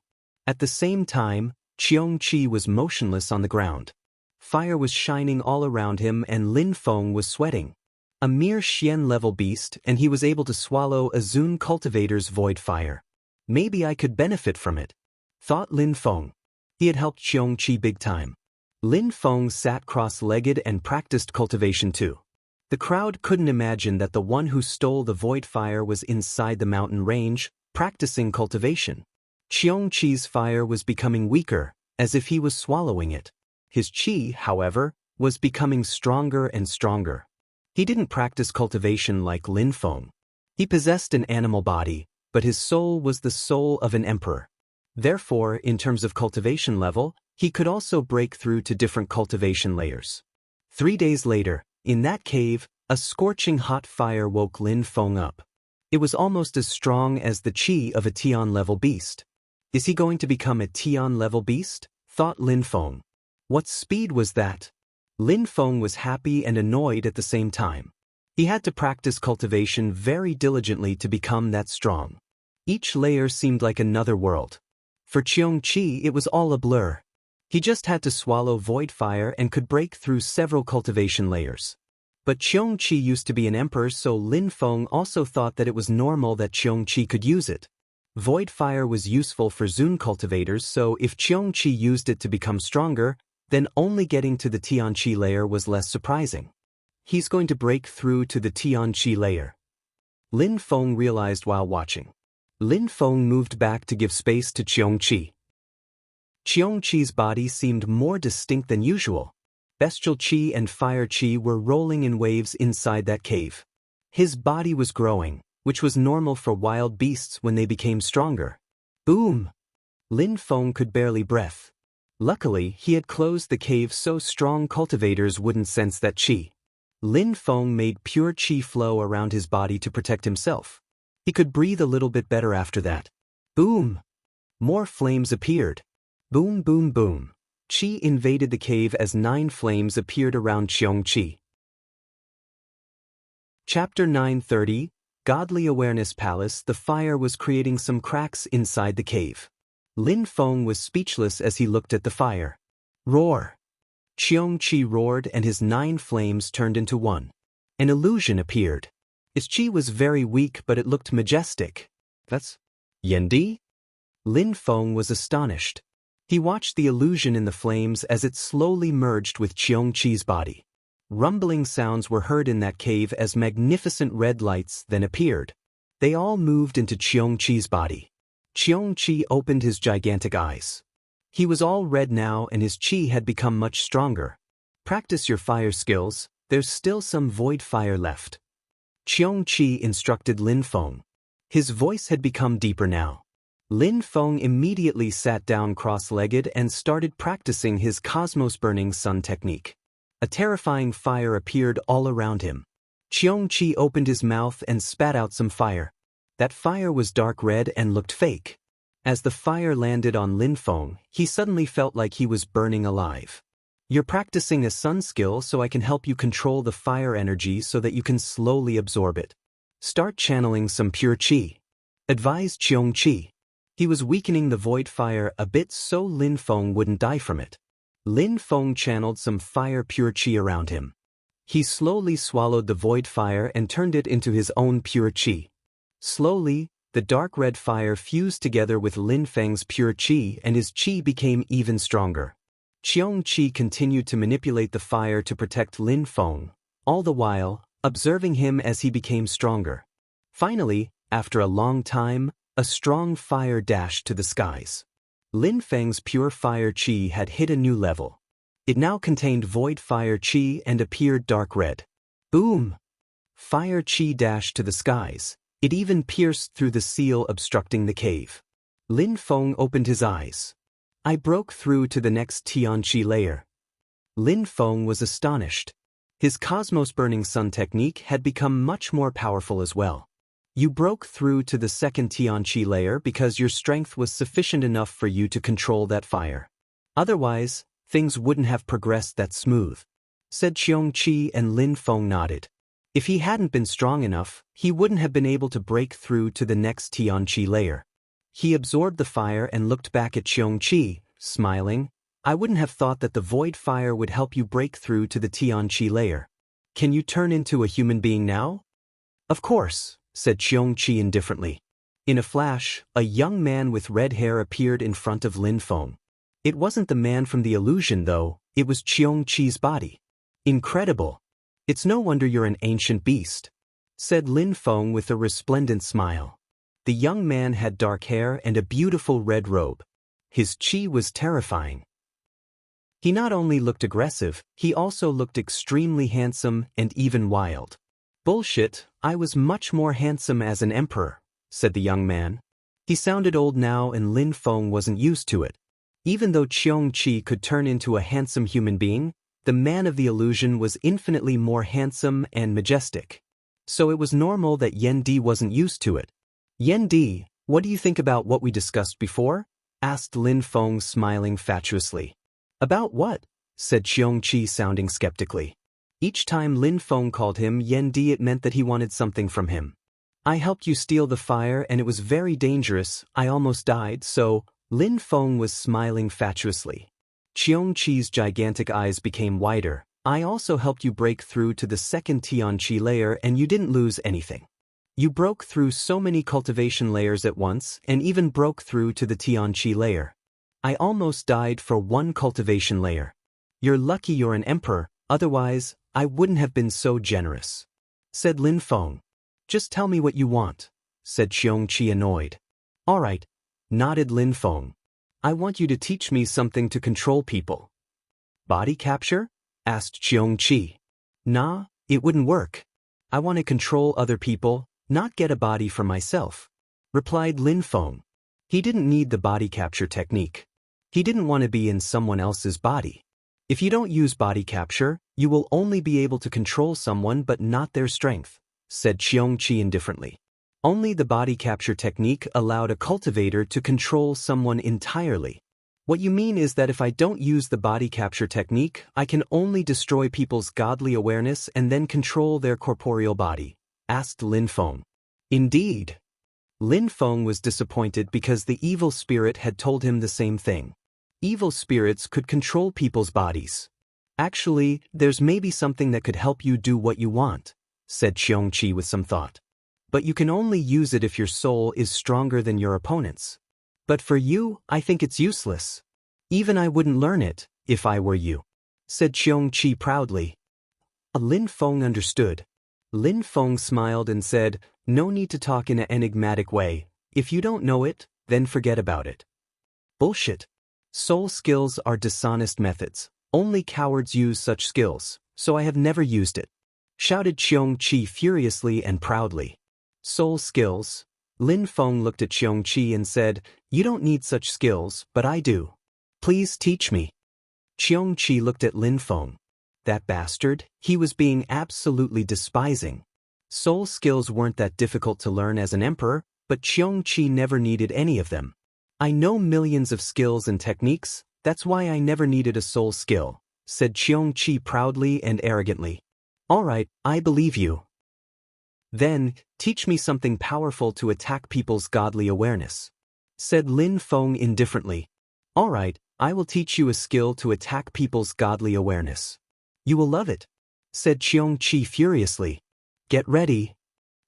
At the same time, Cheong-Chi was motionless on the ground. Fire was shining all around him and Lin Feng was sweating. A mere Xian-level beast, and he was able to swallow a Zun cultivator's void fire. Maybe I could benefit from it, thought Lin Feng. He had helped Qiongqi big time. Lin Feng sat cross-legged and practiced cultivation too. The crowd couldn't imagine that the one who stole the void fire was inside the mountain range, practicing cultivation. Qiongqi's fire was becoming weaker, as if he was swallowing it. His qi, however, was becoming stronger and stronger. He didn't practice cultivation like Lin Feng. He possessed an animal body, but his soul was the soul of an emperor. Therefore, in terms of cultivation level, he could also break through to different cultivation layers. 3 days later, in that cave, a scorching hot fire woke Lin Feng up. It was almost as strong as the qi of a Tian-level beast. Is he going to become a Tian-level beast? Thought Lin Feng. What speed was that? Lin Feng was happy and annoyed at the same time. He had to practice cultivation very diligently to become that strong. Each layer seemed like another world. For Qiongqi, it was all a blur. He just had to swallow void fire and could break through several cultivation layers. But Qiongqi used to be an emperor, so Lin Feng also thought that it was normal that Qiongqi could use it. Void fire was useful for Zun cultivators, so if Qiongqi used it to become stronger, then only getting to the Tianqi layer was less surprising. He's going to break through to the Tianqi layer, Lin Feng realized while watching. Lin Feng moved back to give space to Qiongqi. Qiongqi's body seemed more distinct than usual. Bestial qi and fire qi were rolling in waves inside that cave. His body was growing, which was normal for wild beasts when they became stronger. Boom! Lin Feng could barely breathe. Luckily, he had closed the cave so strong cultivators wouldn't sense that qi. Lin Feng made pure qi flow around his body to protect himself. He could breathe a little bit better after that. Boom! More flames appeared. Boom, boom, boom. Qi invaded the cave as 9 flames appeared around Qiongqi. Chapter 930, Godly Awareness Palace. The fire was creating some cracks inside the cave. Lin Feng was speechless as he looked at the fire. Roar! Qiongqi roared and his 9 flames turned into one. An illusion appeared. His qi was very weak, but it looked majestic. That's Yendi? Lin Feng was astonished. He watched the illusion in the flames as it slowly merged with Qiongqi's body. Rumbling sounds were heard in that cave as magnificent red lights then appeared. They all moved into Qiongqi's body. Qiongqi opened his gigantic eyes. He was all red now and his qi had become much stronger. Practice your fire skills, there's still some void fire left. Qiongqi instructed Lin Feng. His voice had become deeper now. Lin Feng immediately sat down cross-legged and started practicing his cosmos burning sun technique. A terrifying fire appeared all around him. Qiongqi opened his mouth and spat out some fire. That fire was dark red and looked fake. As the fire landed on Lin Feng, he suddenly felt like he was burning alive. You're practicing a sun skill, so I can help you control the fire energy so that you can slowly absorb it. Start channeling some pure qi, advised Qiongqi. He was weakening the void fire a bit so Lin Feng wouldn't die from it. Lin Feng channeled some fire pure qi around him. He slowly swallowed the void fire and turned it into his own pure qi. Slowly, the dark red fire fused together with Lin Feng's pure qi and his qi became even stronger. Qiongqi continued to manipulate the fire to protect Lin Feng, all the while observing him as he became stronger. Finally, after a long time, a strong fire dashed to the skies. Lin Feng's pure fire qi had hit a new level. It now contained void fire qi and appeared dark red. Boom! Fire qi dashed to the skies. It even pierced through the seal obstructing the cave. Lin Feng opened his eyes. I broke through to the next Tianqi layer. Lin Feng was astonished. His cosmos burning sun technique had become much more powerful as well. You broke through to the second Tianqi layer because your strength was sufficient enough for you to control that fire. Otherwise, things wouldn't have progressed that smooth, said Qiongqi, and Lin Feng nodded. If he hadn't been strong enough, he wouldn't have been able to break through to the next Tianqi layer. He absorbed the fire and looked back at Qiongqi, smiling. I wouldn't have thought that the void fire would help you break through to the Tianqi layer. Can you turn into a human being now? Of course, said Qiongqi indifferently. In a flash, a young man with red hair appeared in front of Lin Feng. It wasn't the man from the illusion though, it was Qiongqi's body. Incredible. It's no wonder you're an ancient beast, said Lin Feng with a resplendent smile. The young man had dark hair and a beautiful red robe. His qi was terrifying. He not only looked aggressive, he also looked extremely handsome and even wild. Bullshit, I was much more handsome as an emperor, said the young man. He sounded old now and Lin Feng wasn't used to it. Even though Qiongqi could turn into a handsome human being, the man of the illusion was infinitely more handsome and majestic. So it was normal that Yan Di wasn't used to it. Yan Di, what do you think about what we discussed before? Asked Lin Feng smiling fatuously. About what? Said Qiongqi sounding skeptically. Each time Lin Feng called him Yan Di it meant that he wanted something from him. I helped you steal the fire and it was very dangerous, I almost died, so Lin Feng was smiling fatuously. Qiongqi's gigantic eyes became wider. I also helped you break through to the second Tianqi layer and you didn't lose anything. You broke through so many cultivation layers at once and even broke through to the Tianqi layer. I almost died for one cultivation layer. You're lucky you're an emperor, otherwise, I wouldn't have been so generous, said Lin Feng. Just tell me what you want, said Qiongqi annoyed. Alright, nodded Lin Feng. I want you to teach me something to control people. Body capture? Asked Qiongqi. Nah, it wouldn't work. I want to control other people, not get a body for myself, replied Lin Feng. He didn't need the body capture technique. He didn't want to be in someone else's body. If you don't use body capture, you will only be able to control someone but not their strength, said Qiongqi indifferently. Only the body capture technique allowed a cultivator to control someone entirely. What you mean is that if I don't use the body capture technique, I can only destroy people's godly awareness and then control their corporeal body, asked Lin Feng. Indeed. Lin Feng was disappointed because the evil spirit had told him the same thing. Evil spirits could control people's bodies. Actually, there's maybe something that could help you do what you want, said Qiongqi with some thought. But you can only use it if your soul is stronger than your opponent's. But for you, I think it's useless. Even I wouldn't learn it, if I were you, said Qiongqi proudly. Lin Feng understood. Lin Feng smiled and said, no need to talk in an enigmatic way. If you don't know it, then forget about it. Bullshit. Soul skills are dishonest methods. Only cowards use such skills, so I have never used it, shouted Qiongqi furiously and proudly. Soul skills? Lin Feng looked at Qiongqi and said, you don't need such skills, but I do. Please teach me. Qiongqi looked at Lin Feng. That bastard, he was being absolutely despising. Soul skills weren't that difficult to learn as an emperor, but Qiongqi never needed any of them. I know millions of skills and techniques, that's why I never needed a soul skill, said Qiongqi proudly and arrogantly. Alright, I believe you. Then, teach me something powerful to attack people's godly awareness, said Lin Feng indifferently. Alright, I will teach you a skill to attack people's godly awareness. You will love it, said Qiongqi furiously. Get ready.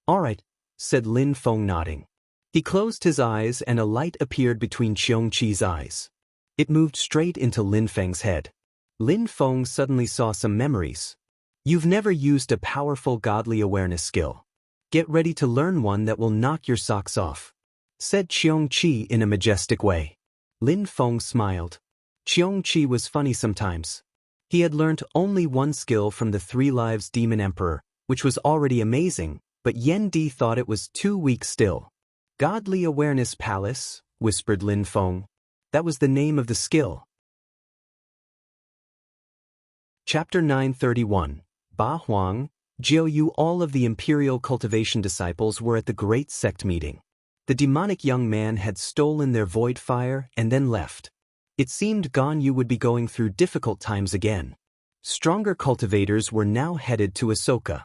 Alright, said Lin Feng nodding. He closed his eyes and a light appeared between Qiongqi's eyes. It moved straight into Lin Feng's head. Lin Feng suddenly saw some memories. You've never used a powerful godly awareness skill. Get ready to learn one that will knock your socks off, said Qiongqi in a majestic way. Lin Feng smiled. Qiongqi was funny sometimes. He had learnt only one skill from the 3 Lives Demon Emperor, which was already amazing, but Yan Di thought it was too weak still. Godly Awareness Palace, whispered Lin Feng. That was the name of the skill. Chapter 931. Ba Huang, Jiu Yu. All of the imperial cultivation disciples were at the great sect meeting. The demonic young man had stolen their void fire and then left. It seemed Gan Yu would be going through difficult times again. Stronger cultivators were now headed to Ahsoka.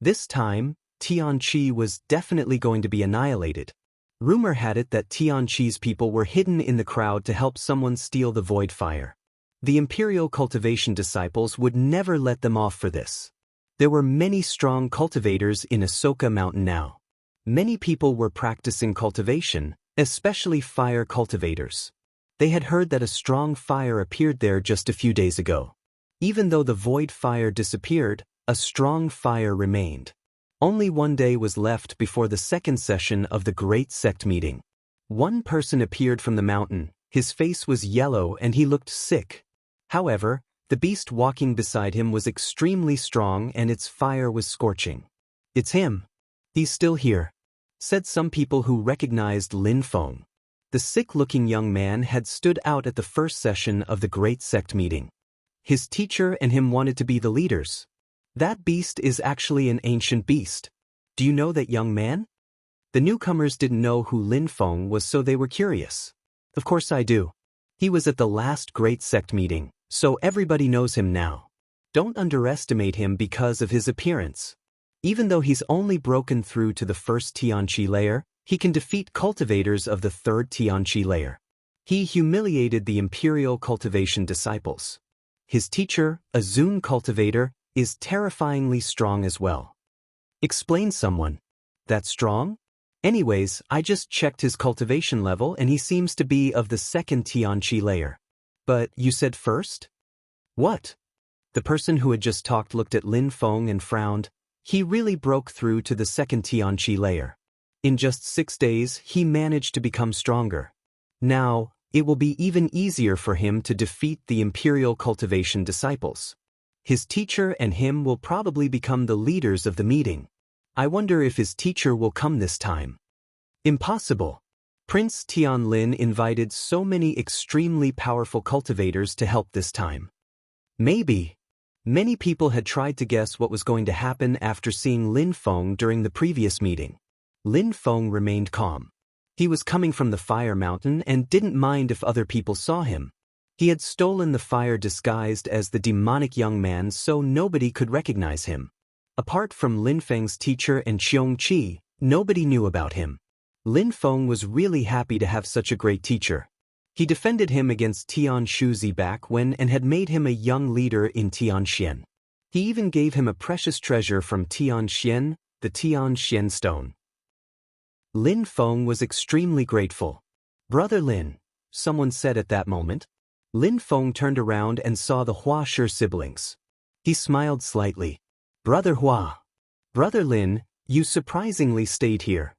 This time, Tianqi was definitely going to be annihilated. Rumor had it that Tianqi's people were hidden in the crowd to help someone steal the void fire. The imperial cultivation disciples would never let them off for this. There were many strong cultivators in Asoka Mountain now. Many people were practicing cultivation, especially fire cultivators. They had heard that a strong fire appeared there just a few days ago. Even though the void fire disappeared, a strong fire remained. Only one day was left before the second session of the Great Sect meeting. One person appeared from the mountain. His face was yellow and he looked sick. However, the beast walking beside him was extremely strong and its fire was scorching. "It's him. He's still here," said some people who recognized Lin Feng. The sick-looking young man had stood out at the first session of the Great Sect meeting. His teacher and him wanted to be the leaders. "That beast is actually an ancient beast. Do you know that young man?" The newcomers didn't know who Lin Feng was, so they were curious. "Of course I do. He was at the last Great Sect meeting, so everybody knows him now. Don't underestimate him because of his appearance. Even though he's only broken through to the first Tianqi layer, he can defeat cultivators of the third Tianqi layer. He humiliated the Imperial cultivation disciples. His teacher, a Zun cultivator, is terrifyingly strong as well." Explain someone. "That strong? Anyways, I just checked his cultivation level and he seems to be of the second Tianqi layer." "But you said first?" "What?" The person who had just talked looked at Lin Feng and frowned. He really broke through to the second Tianqi layer. In just 6 days, he managed to become stronger. Now, it will be even easier for him to defeat the Imperial cultivation disciples. His teacher and him will probably become the leaders of the meeting. I wonder if his teacher will come this time. Impossible. Prince Tianlin invited so many extremely powerful cultivators to help this time. Maybe. Many people had tried to guess what was going to happen after seeing Lin Feng during the previous meeting. Lin Feng remained calm. He was coming from the fire mountain and didn't mind if other people saw him. He had stolen the fire disguised as the demonic young man so nobody could recognize him. Apart from Lin Feng's teacher and Qiong Qi, nobody knew about him. Lin Feng was really happy to have such a great teacher. He defended him against Tian Shuzi back when and had made him a young leader in Tianxian. He even gave him a precious treasure from Tianxian, the Tianxian stone. Lin Feng was extremely grateful. "Brother Lin," someone said at that moment. Lin Feng turned around and saw the Hua Shi siblings. He smiled slightly. "Brother Hua." "Brother Lin, you surprisingly stayed here,"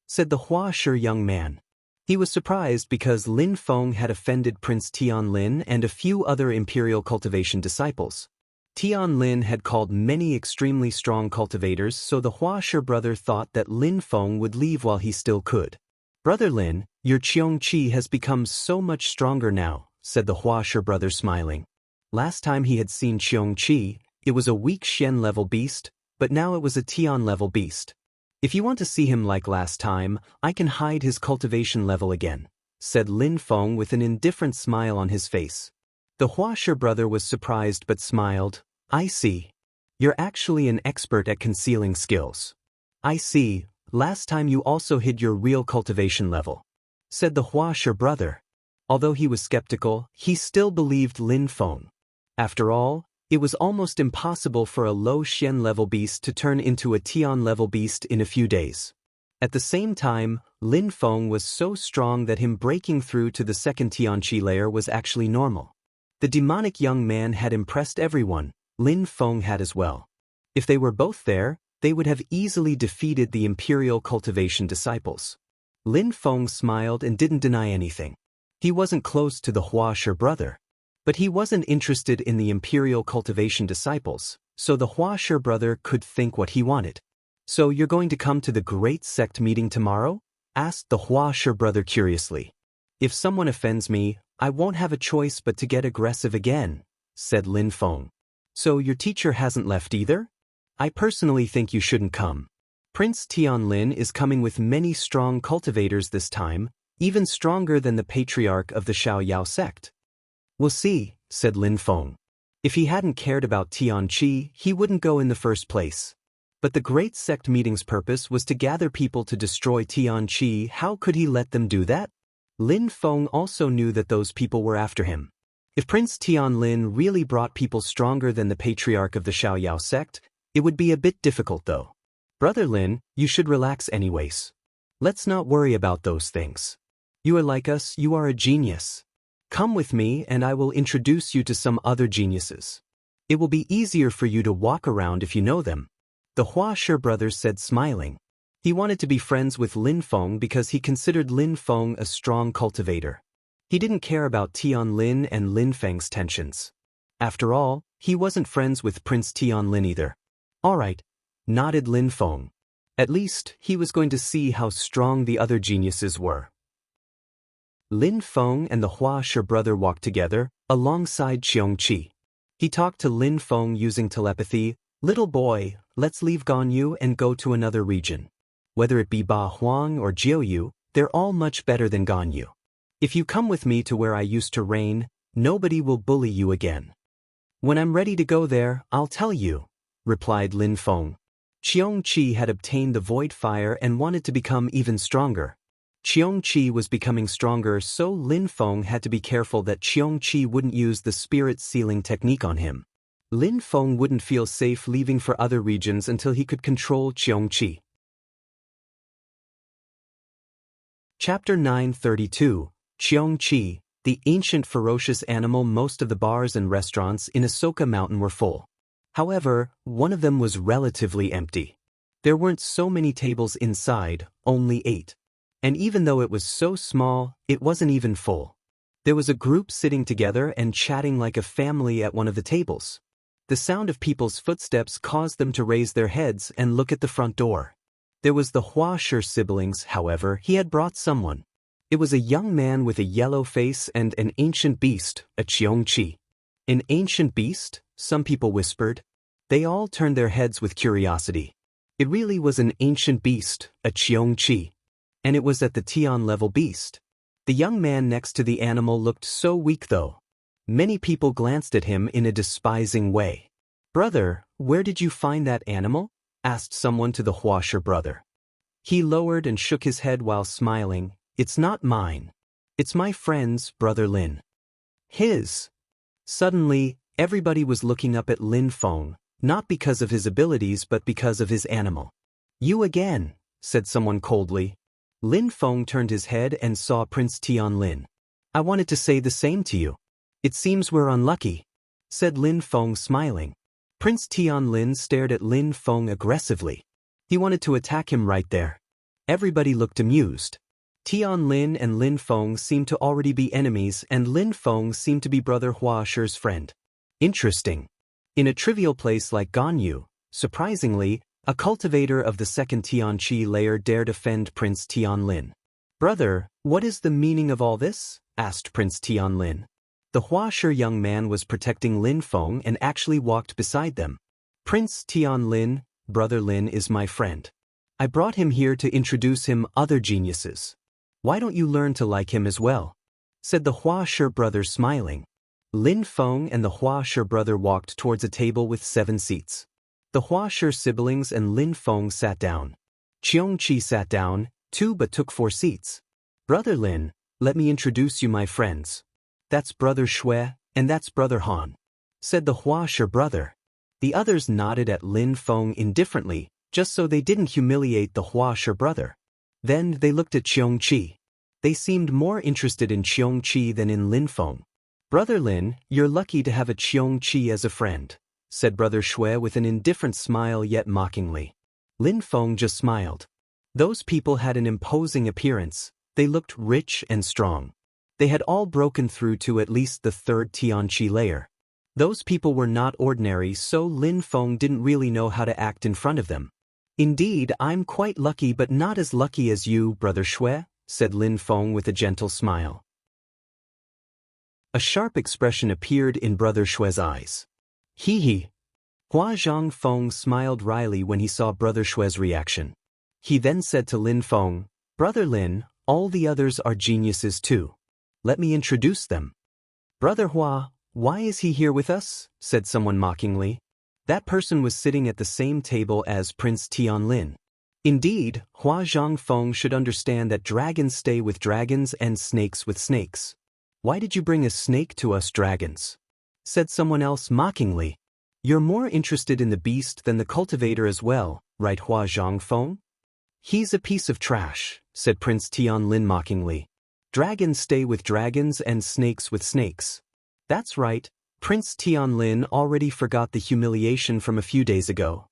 said the Hua Shi young man. He was surprised because Lin Feng had offended Prince Tianlin and a few other Imperial cultivation disciples. Tianlin had called many extremely strong cultivators, so the Hua Shi brother thought that Lin Feng would leave while he still could. "Brother Lin, your Qiong Qi has become so much stronger now," said the Hua Shi brother smiling. Last time he had seen Qiong Qi, it was a weak Xian-level beast, but now it was a Tian-level beast. "If you want to see him like last time, I can hide his cultivation level again," said Lin Feng with an indifferent smile on his face. The Hua Shi brother was surprised but smiled. "I see. You're actually an expert at concealing skills. I see, last time you also hid your real cultivation level," said the Hua Shi brother. Although he was skeptical, he still believed Lin Feng. After all, it was almost impossible for a low Xian-level beast to turn into a Tian-level beast in a few days. At the same time, Lin Feng was so strong that him breaking through to the second Tianqi layer was actually normal. The demonic young man had impressed everyone. Lin Feng had as well. If they were both there, they would have easily defeated the Imperial cultivation disciples. Lin Feng smiled and didn't deny anything. He wasn't close to the Hua Shi brother. But he wasn't interested in the Imperial cultivation disciples, so the Hua Shi brother could think what he wanted. "So you're going to come to the Great Sect meeting tomorrow?" asked the Hua Shi brother curiously. "If someone offends me, I won't have a choice but to get aggressive again," said Lin Feng. "So your teacher hasn't left either? I personally think you shouldn't come. Prince Tianlin is coming with many strong cultivators this time, even stronger than the patriarch of the Xiaoyao sect." "We'll see," said Lin Feng. If he hadn't cared about Tianqi, he wouldn't go in the first place. But the Great Sect meeting's purpose was to gather people to destroy Tianqi. How could he let them do that? Lin Feng also knew that those people were after him. If Prince Tianlin really brought people stronger than the patriarch of the Xiaoyao sect, It would be a bit difficult though. Brother Lin, you should relax anyways. Let's not worry about those things. You are like us, you are a genius. Come with me and I will introduce you to some other geniuses. It will be easier for you to walk around if you know them. The Hua Shi brothers said, smiling. He wanted to be friends with Lin Feng because he considered Lin Feng a strong cultivator. He didn't care about Tian Lin and Lin Feng's tensions. After all, he wasn't friends with Prince Tian Lin either. Alright, nodded Lin Feng. At least, he was going to see how strong the other geniuses were. Lin Feng and the Hua Shi brother walked together, alongside Qiongqi. He talked to Lin Feng using telepathy. Little boy, let's leave Ganyu and go to another region. Whether it be Ba Huang or Jiuyu, they're all much better than Ganyu. If you come with me to where I used to reign, nobody will bully you again. When I'm ready to go there, I'll tell you, replied Lin Feng. Qiongqi had obtained the void fire and wanted to become even stronger. Qiongqi was becoming stronger, so Lin Feng had to be careful that Qiongqi wouldn't use the spirit sealing technique on him. Lin Feng wouldn't feel safe leaving for other regions until he could control Qiongqi. Chapter 932, Qiongqi, the ancient ferocious animal. Most of the bars and restaurants in Ahsoka Mountain were full. However, one of them was relatively empty. There weren't so many tables inside, only 8. And even though it was so small, it wasn't even full. There was a group sitting together and chatting like a family at one of the tables. The sound of people's footsteps caused them to raise their heads and look at the front door. There was the Hua Shi siblings, however. He had brought someone. It was a young man with a yellow face and an ancient beast, a Qiongqi. An ancient beast? Some people whispered. They all turned their heads with curiosity. It really was an ancient beast, a Qiongqi. And it was at the Tian level beast. The young man next to the animal looked so weak though. Many people glanced at him in a despising way. Brother, where did you find that animal? Asked someone to the Hua Shi brother. He lowered and shook his head while smiling. It's not mine. It's my friend's, Brother Lin. His. Suddenly, everybody was looking up at Lin Feng, not because of his abilities but because of his animal. You again, said someone coldly. Lin Feng turned his head and saw Prince Tian Lin. I wanted to say the same to you. It seems we're unlucky, said Lin Feng smiling. Prince Tian Lin stared at Lin Feng aggressively. He wanted to attack him right there. Everybody looked amused. Tian Lin and Lin Feng seemed to already be enemies, and Lin Feng seemed to be Brother Hua Shi's friend. Interesting. In a trivial place like Ganyu, surprisingly, a cultivator of the second Tianqi layer dared offend Prince Tian Lin. Brother, what is the meaning of all this? Asked Prince Tian Lin. The Hua Shi young man was protecting Lin Feng and actually walked beside them. Prince Tian Lin, Brother Lin is my friend. I brought him here to introduce him other geniuses. Why don't you learn to like him as well? Said the Hua Shi brother smiling. Lin Feng and the Hua Shi brother walked towards a table with 7 seats. The Hua Shi siblings and Lin Feng sat down. Qiongqi sat down, too, but took 4 seats. Brother Lin, let me introduce you my friends. That's Brother Shui, and that's Brother Han, said the Hua Shi brother. The others nodded at Lin Feng indifferently, just so they didn't humiliate the Hua Shi brother. Then they looked at Qiongqi. They seemed more interested in Qiongqi than in Lin Feng. Brother Lin, you're lucky to have a Qiongqi as a friend, said Brother Shui with an indifferent smile yet mockingly. Lin Feng just smiled. Those people had an imposing appearance. They looked rich and strong. They had all broken through to at least the 3rd Tianqi layer. Those people were not ordinary, so Lin Feng didn't really know how to act in front of them. Indeed, I'm quite lucky but not as lucky as you, Brother Shui, said Lin Feng with a gentle smile. A sharp expression appeared in Brother Shui's eyes. Hee hee. Hua Zhangfeng smiled wryly when he saw Brother Shui's reaction. He then said to Lin Feng, Brother Lin, all the others are geniuses too. Let me introduce them. Brother Hua, why is he here with us? Said someone mockingly. That person was sitting at the same table as Prince Tian Lin. Indeed, Hua Zhangfeng should understand that dragons stay with dragons and snakes with snakes. Why did you bring a snake to us dragons? Said someone else mockingly. You're more interested in the beast than the cultivator as well, right Hua Zhangfeng? He's a piece of trash, said Prince Tianlin mockingly. Dragons stay with dragons and snakes with snakes. That's right, Prince Tianlin already forgot the humiliation from a few days ago.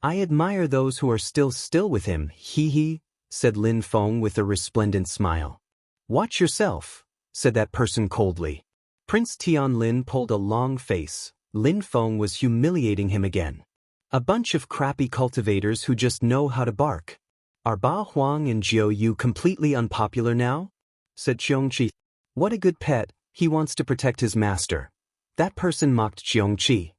I admire those who are still with him, he, said Lin Feng with a resplendent smile. Watch yourself, said that person coldly. Prince Tianlin pulled a long face. Lin Feng was humiliating him again. A bunch of crappy cultivators who just know how to bark. Are Ba Huang and Jiu Yu completely unpopular now? Said Qiongqi. What a good pet, he wants to protect his master. That person mocked Qiongqi.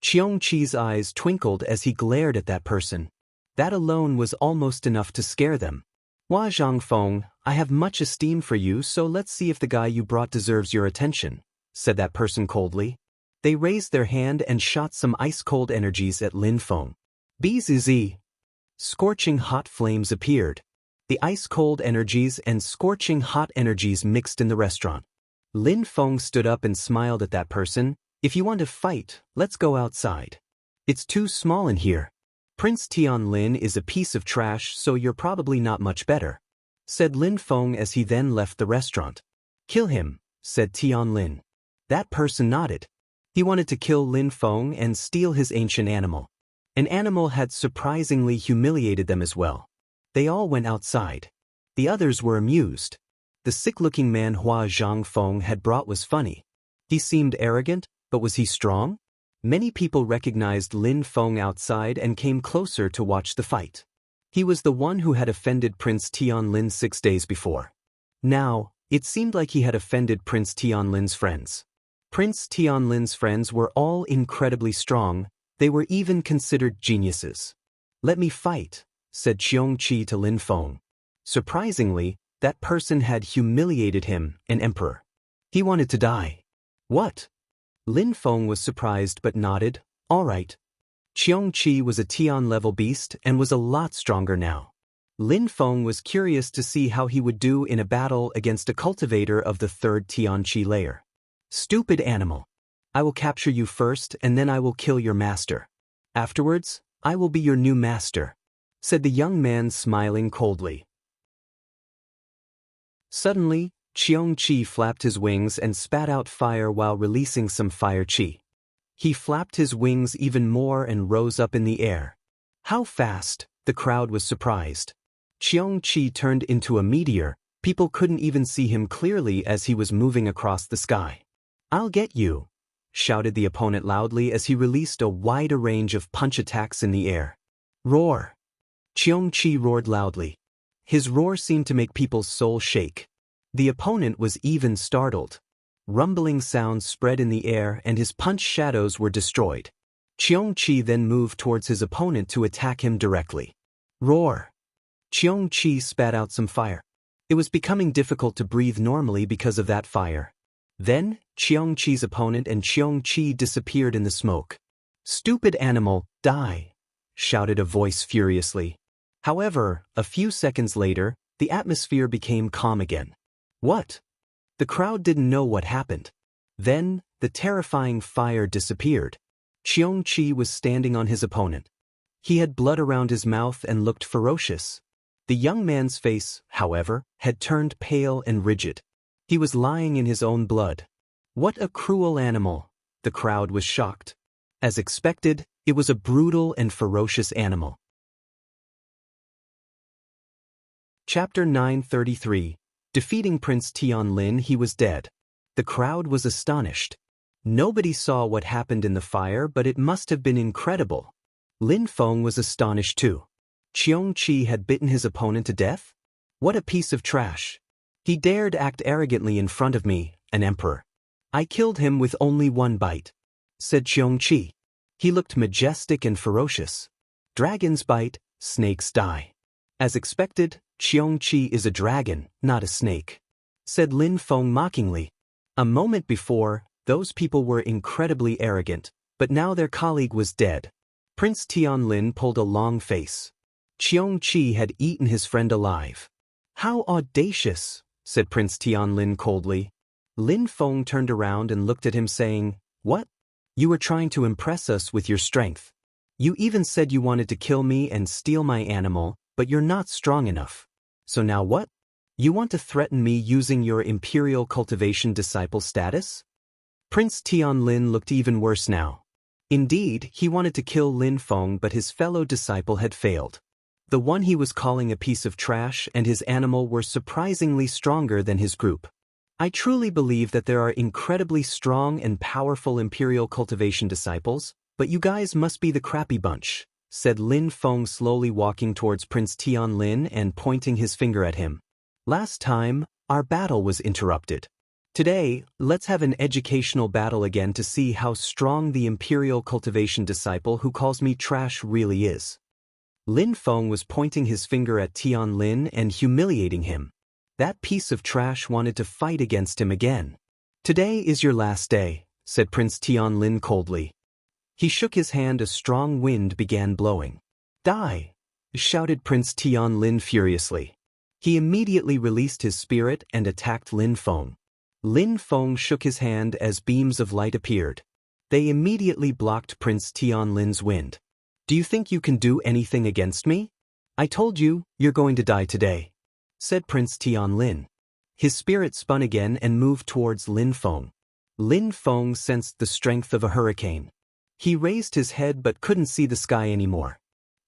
Qiongqi's eyes twinkled as he glared at that person. That alone was almost enough to scare them. Hua Zhangfeng, I have much esteem for you, so let's see if the guy you brought deserves your attention, said that person coldly. They raised their hand and shot some ice-cold energies at Lin Feng. Bzz. Scorching hot flames appeared. The ice-cold energies and scorching hot energies mixed in the restaurant. Lin Feng stood up and smiled at that person. If you want to fight, let's go outside. It's too small in here. Prince Tianlin is a piece of trash, so you're probably not much better, said Lin Feng as he then left the restaurant. Kill him, said Tianlin. That person nodded. He wanted to kill Lin Feng and steal his ancient animal. An animal had surprisingly humiliated them as well. They all went outside. The others were amused. The sick-looking man Hua Zhangfeng had brought was funny. He seemed arrogant, but was he strong? Many people recognized Lin Feng outside and came closer to watch the fight. He was the one who had offended Prince Tianlin 6 days before. Now, it seemed like he had offended Prince Tianlin's friends. Prince Tianlin's friends were all incredibly strong. They were even considered geniuses. Let me fight, said Qiongqi to Lin Feng. Surprisingly, that person had humiliated him, an emperor. He wanted to die. What? Lin Feng was surprised but nodded. All right. Qiongqi was a Tian-level beast and was a lot stronger now. Lin Feng was curious to see how he would do in a battle against a cultivator of the 3rd Tianqi layer. Stupid animal. I will capture you first and then I will kill your master. Afterwards, I will be your new master, said the young man smiling coldly. Suddenly, Qiongqi flapped his wings and spat out fire while releasing some fire qi. He flapped his wings even more and rose up in the air. How fast? The crowd was surprised. Qiongqi turned into a meteor. People couldn't even see him clearly as he was moving across the sky. I'll get you, shouted the opponent loudly as he released a wide range of punch attacks in the air. Roar! Qiongqi roared loudly. His roar seemed to make people's soul shake. The opponent was even startled. Rumbling sounds spread in the air and his punch shadows were destroyed. Qiongqi then moved towards his opponent to attack him directly. Roar! Qiongqi spat out some fire. It was becoming difficult to breathe normally because of that fire. Then, Qiongqi's opponent and Qiongqi disappeared in the smoke. Stupid animal, die! Shouted a voice furiously. However, a few seconds later, the atmosphere became calm again. What? The crowd didn't know what happened. Then, the terrifying fire disappeared. Qiongqi was standing on his opponent. He had blood around his mouth and looked ferocious. The young man's face, however, had turned pale and rigid. He was lying in his own blood. What a cruel animal! The crowd was shocked. As expected, it was a brutal and ferocious animal. Chapter 933. Defeating Prince Tianlin, he was dead. The crowd was astonished. Nobody saw what happened in the fire, but it must have been incredible. Lin Feng was astonished too. Qiongqi had bitten his opponent to death? What a piece of trash! He dared act arrogantly in front of me, an emperor. I killed him with only one bite, said Qiongqi. He looked majestic and ferocious. Dragons bite, snakes die. As expected, Qiongqi is a dragon, not a snake, said Lin Feng mockingly. A moment before, those people were incredibly arrogant, but now their colleague was dead. Prince Tianlin pulled a long face. Qiongqi had eaten his friend alive. How audacious, said Prince Tianlin coldly. Lin Feng turned around and looked at him saying, What? You were trying to impress us with your strength. You even said you wanted to kill me and steal my animal, but you're not strong enough. So now what? You want to threaten me using your Imperial Cultivation Disciple status? Prince Tianlin looked even worse now. Indeed, he wanted to kill Lin Feng, but his fellow disciple had failed. The one he was calling a piece of trash and his animal were surprisingly stronger than his group. I truly believe that there are incredibly strong and powerful Imperial Cultivation disciples, but you guys must be the crappy bunch, said Lin Feng, slowly walking towards Prince Tianlin and pointing his finger at him. Last time, our battle was interrupted. Today, let's have an educational battle again to see how strong the Imperial Cultivation disciple who calls me trash really is. Lin Feng was pointing his finger at Tianlin and humiliating him. That piece of trash wanted to fight against him again. Today is your last day, said Prince Tianlin coldly. He shook his hand. A strong wind began blowing. Die! Shouted Prince Tianlin furiously. He immediately released his spirit and attacked Lin Feng. Lin Feng shook his hand as beams of light appeared. They immediately blocked Prince Tianlin's wind. Do you think you can do anything against me? I told you, you're going to die today, said Prince Tianlin. His spirit spun again and moved towards Lin Feng. Lin Feng sensed the strength of a hurricane. He raised his head but couldn't see the sky anymore.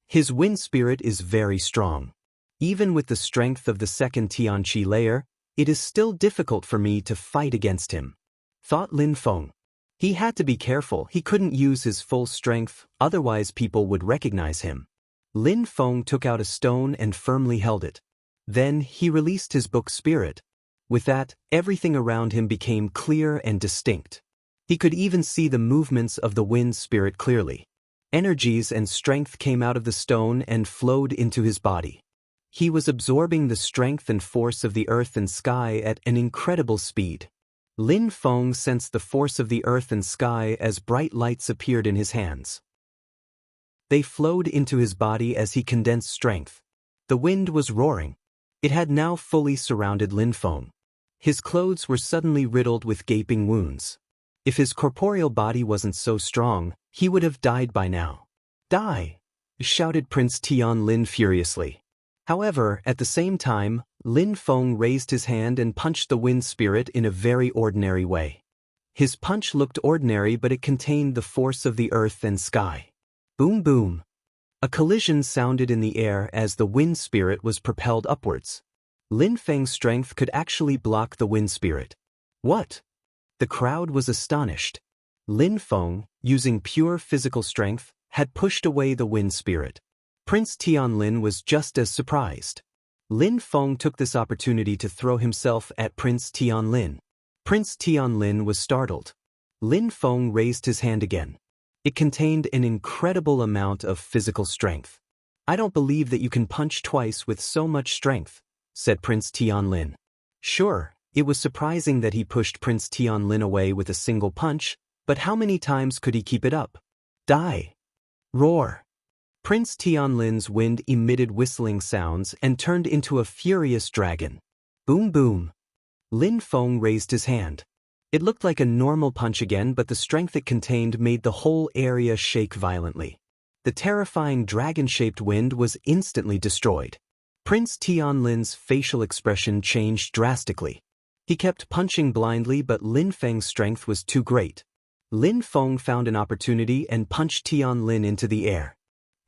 His wind spirit is very strong. Even with the strength of the second Tianqi layer, it is still difficult for me to fight against him, thought Lin Feng. He had to be careful. He couldn't use his full strength, otherwise people would recognize him. Lin Feng took out a stone and firmly held it. Then he released his book spirit. With that, everything around him became clear and distinct. He could even see the movements of the wind spirit clearly. Energies and strength came out of the stone and flowed into his body. He was absorbing the strength and force of the earth and sky at an incredible speed. Lin Feng sensed the force of the earth and sky as bright lights appeared in his hands. They flowed into his body as he condensed strength. The wind was roaring. It had now fully surrounded Lin Feng. His clothes were suddenly riddled with gaping wounds. If his corporeal body wasn't so strong, he would have died by now. Die! Shouted Prince Tianlin furiously. However, at the same time, Lin Feng raised his hand and punched the wind spirit in a very ordinary way. His punch looked ordinary, but it contained the force of the earth and sky. Boom boom! A collision sounded in the air as the wind spirit was propelled upwards. Lin Feng's strength could actually block the wind spirit. What? The crowd was astonished. Lin Feng, using pure physical strength, had pushed away the wind spirit. Prince Tianlin was just as surprised. Lin Feng took this opportunity to throw himself at Prince Tianlin. Prince Tianlin was startled. Lin Feng raised his hand again. It contained an incredible amount of physical strength. I don't believe that you can punch twice with so much strength, said Prince Tianlin. Sure, it was surprising that he pushed Prince Tianlin away with a single punch, but how many times could he keep it up? Die! Roar! Prince Tianlin's wind emitted whistling sounds and turned into a furious dragon. Boom boom! Lin Feng raised his hand. It looked like a normal punch again, but the strength it contained made the whole area shake violently. The terrifying dragon-shaped wind was instantly destroyed. Prince Tianlin's facial expression changed drastically. He kept punching blindly, but Lin Feng's strength was too great. Lin Feng found an opportunity and punched Tianlin into the air.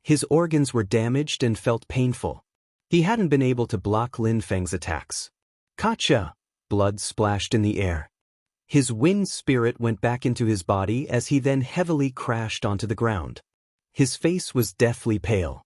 His organs were damaged and felt painful. He hadn't been able to block Lin Feng's attacks. Gotcha! Blood splashed in the air. His wind spirit went back into his body as he then heavily crashed onto the ground. His face was deathly pale.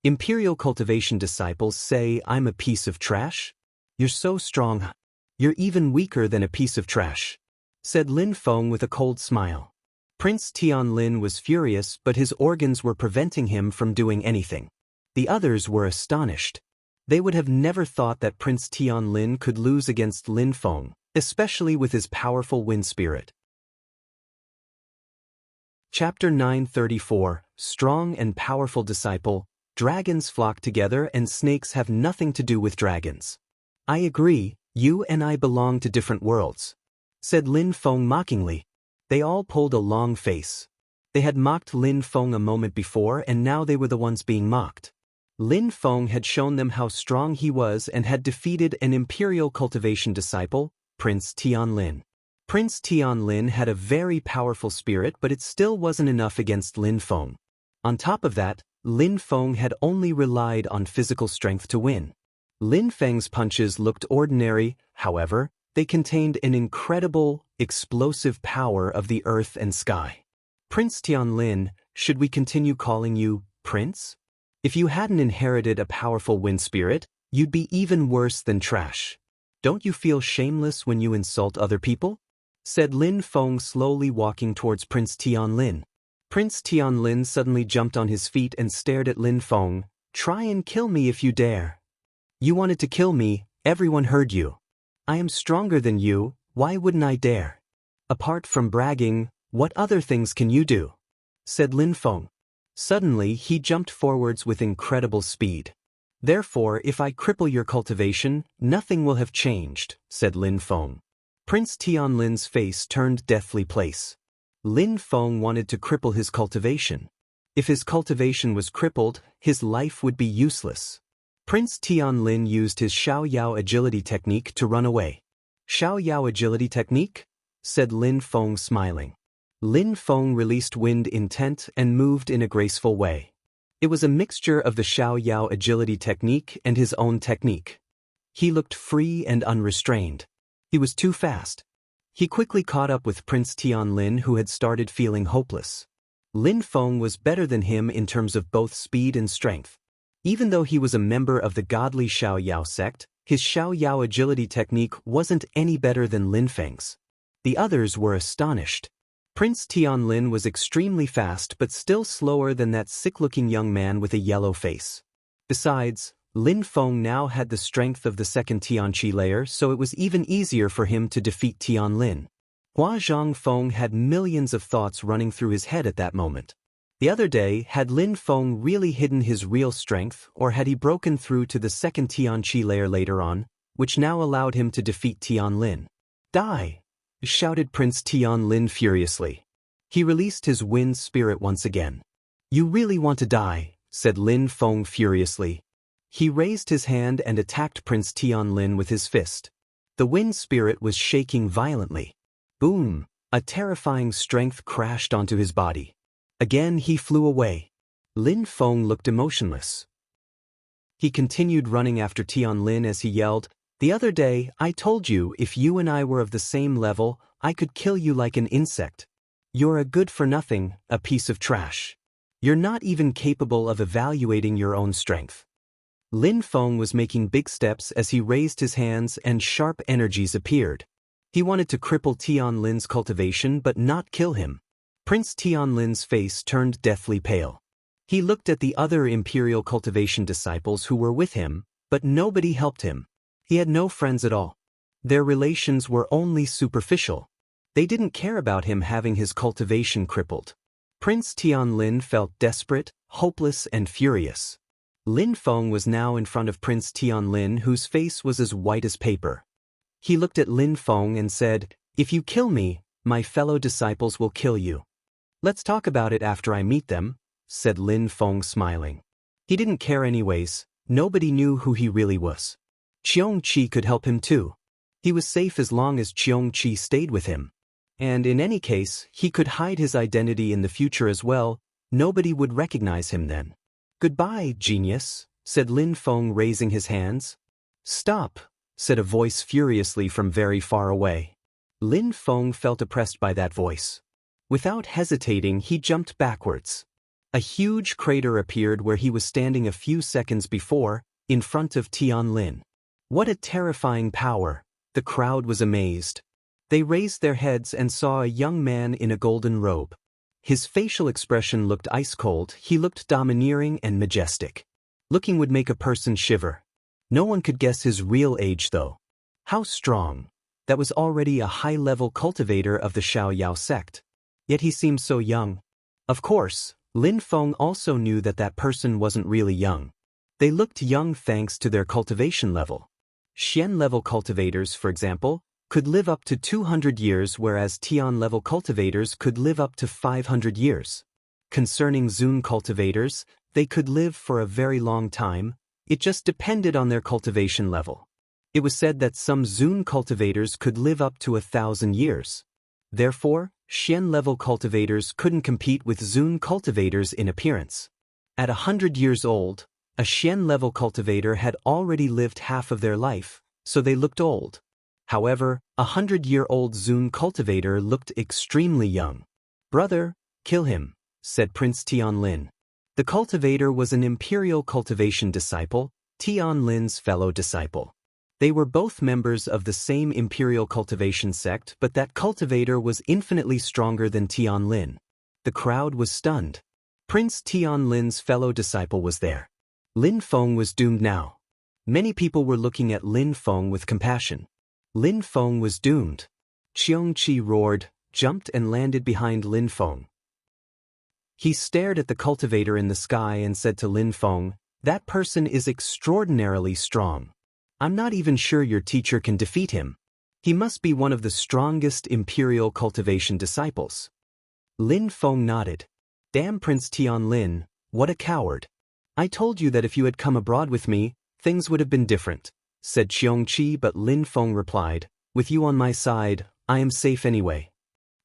Imperial Cultivation disciples say I'm a piece of trash? You're so strong. You're even weaker than a piece of trash, said Lin Feng with a cold smile. Prince Tianlin was furious, but his organs were preventing him from doing anything. The others were astonished. They would have never thought that Prince Tianlin could lose against Lin Feng, especially with his powerful wind spirit. Chapter 934, Strong and Powerful Disciple. Dragons flock together and snakes have nothing to do with dragons. I agree, you and I belong to different worlds, said Lin Feng mockingly. They all pulled a long face. They had mocked Lin Feng a moment before and now they were the ones being mocked. Lin Feng had shown them how strong he was and had defeated an imperial cultivation disciple, Prince Tianlin. Prince Tianlin had a very powerful spirit, but it still wasn't enough against Lin Feng. On top of that, Lin Feng had only relied on physical strength to win. Lin Feng's punches looked ordinary, however, they contained an incredible, explosive power of the earth and sky. Prince Tianlin, should we continue calling you Prince? If you hadn't inherited a powerful wind spirit, you'd be even worse than trash. Don't you feel shameless when you insult other people? Said Lin Feng, slowly walking towards Prince Tianlin. Prince Tianlin suddenly jumped on his feet and stared at Lin Feng. Try and kill me if you dare. You wanted to kill me, everyone heard you. I am stronger than you, why wouldn't I dare? Apart from bragging, what other things can you do? Said Lin Feng. Suddenly he jumped forwards with incredible speed. Therefore, if I cripple your cultivation, nothing will have changed, said Lin Feng. Prince Tianlin's face turned deathly pale. Lin Feng wanted to cripple his cultivation. If his cultivation was crippled, his life would be useless. Prince Tianlin used his Xiaoyao agility technique to run away. Xiaoyao agility technique? Said Lin Feng, smiling. Lin Feng released wind intent and moved in a graceful way. It was a mixture of the Xiaoyao agility technique and his own technique. He looked free and unrestrained. He was too fast. He quickly caught up with Prince Tianlin, who had started feeling hopeless. Lin Feng was better than him in terms of both speed and strength. Even though he was a member of the godly Xiaoyao sect, his Xiaoyao agility technique wasn't any better than Lin Feng's. The others were astonished. Prince Tianlin was extremely fast but still slower than that sick-looking young man with a yellow face. Besides, Lin Feng now had the strength of the second Tianqi layer, so it was even easier for him to defeat Tianlin. Hua Zhangfeng had millions of thoughts running through his head at that moment. The other day, had Lin Feng really hidden his real strength, or had he broken through to the second Tianqi layer later on, which now allowed him to defeat Tianlin? Die! Shouted Prince Tianlin furiously. He released his wind spirit once again. You really want to die, said Lin Feng furiously. He raised his hand and attacked Prince Tianlin with his fist. The wind spirit was shaking violently. Boom! A terrifying strength crashed onto his body. Again he flew away. Lin Feng looked emotionless. He continued running after Tianlin as he yelled, The other day, I told you if you and I were of the same level, I could kill you like an insect. You're a good-for-nothing, a piece of trash. You're not even capable of evaluating your own strength. Lin Feng was making big steps as he raised his hands and sharp energies appeared. He wanted to cripple Tianlin's cultivation but not kill him. Prince Tianlin's face turned deathly pale. He looked at the other imperial cultivation disciples who were with him, but nobody helped him. He had no friends at all. Their relations were only superficial. They didn't care about him having his cultivation crippled. Prince Tianlin felt desperate, hopeless and furious. Lin Feng was now in front of Prince Tianlin, whose face was as white as paper. He looked at Lin Feng and said, If you kill me, my fellow disciples will kill you. Let's talk about it after I meet them, said Lin Feng, smiling. He didn't care anyways. Nobody knew who he really was. Qiongqi could help him too. He was safe as long as Qiongqi stayed with him. And in any case, he could hide his identity in the future as well. Nobody would recognize him then. Goodbye, genius, said Lin Feng, raising his hands. Stop, said a voice furiously from very far away. Lin Feng felt oppressed by that voice. Without hesitating, he jumped backwards. A huge crater appeared where he was standing a few seconds before, in front of Tianlin. What a terrifying power! The crowd was amazed. They raised their heads and saw a young man in a golden robe. His facial expression looked ice-cold. He looked domineering and majestic. Looking would make a person shiver. No one could guess his real age though. How strong! That was already a high-level cultivator of the Xiaoyao sect. Yet he seemed so young. Of course, Lin Feng also knew that that person wasn't really young. They looked young thanks to their cultivation level. Xian-level cultivators, for example, could live up to 200 years, whereas Tian-level cultivators could live up to 500 years. Concerning Zun cultivators, they could live for a very long time. It just depended on their cultivation level. It was said that some Zun cultivators could live up to 1,000 years. Therefore, Xian-level cultivators couldn't compete with Zun cultivators in appearance. At 100 years old, a Xian-level cultivator had already lived half of their life, so they looked old. However, a 100-year-old Zun cultivator looked extremely young. "Brother, kill him," said Prince Tianlin. The cultivator was an imperial cultivation disciple, Tianlin's fellow disciple. They were both members of the same imperial cultivation sect, but that cultivator was infinitely stronger than Tianlin. The crowd was stunned. Prince Tianlin's fellow disciple was there. Lin Feng was doomed now. Many people were looking at Lin Feng with compassion. Lin Feng was doomed. Qiongqi roared, jumped and landed behind Lin Feng. He stared at the cultivator in the sky and said to Lin Feng, "That person is extraordinarily strong. I'm not even sure your teacher can defeat him. He must be one of the strongest imperial cultivation disciples." Lin Feng nodded. "Damn Prince Tianlin, what a coward. I told you that if you had come abroad with me, things would have been different," said Qiongqi, but Lin Feng replied, "With you on my side, I am safe anyway."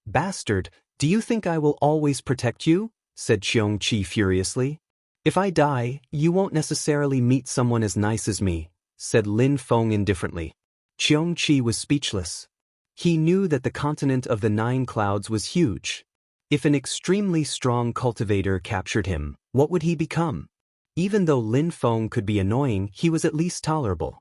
"Bastard, do you think I will always protect you?" said Qiongqi furiously. "If I die, you won't necessarily meet someone as nice as me," said Lin Feng indifferently. Qiongqi was speechless. He knew that the continent of the 9 clouds was huge. If an extremely strong cultivator captured him, what would he become? Even though Lin Feng could be annoying, he was at least tolerable.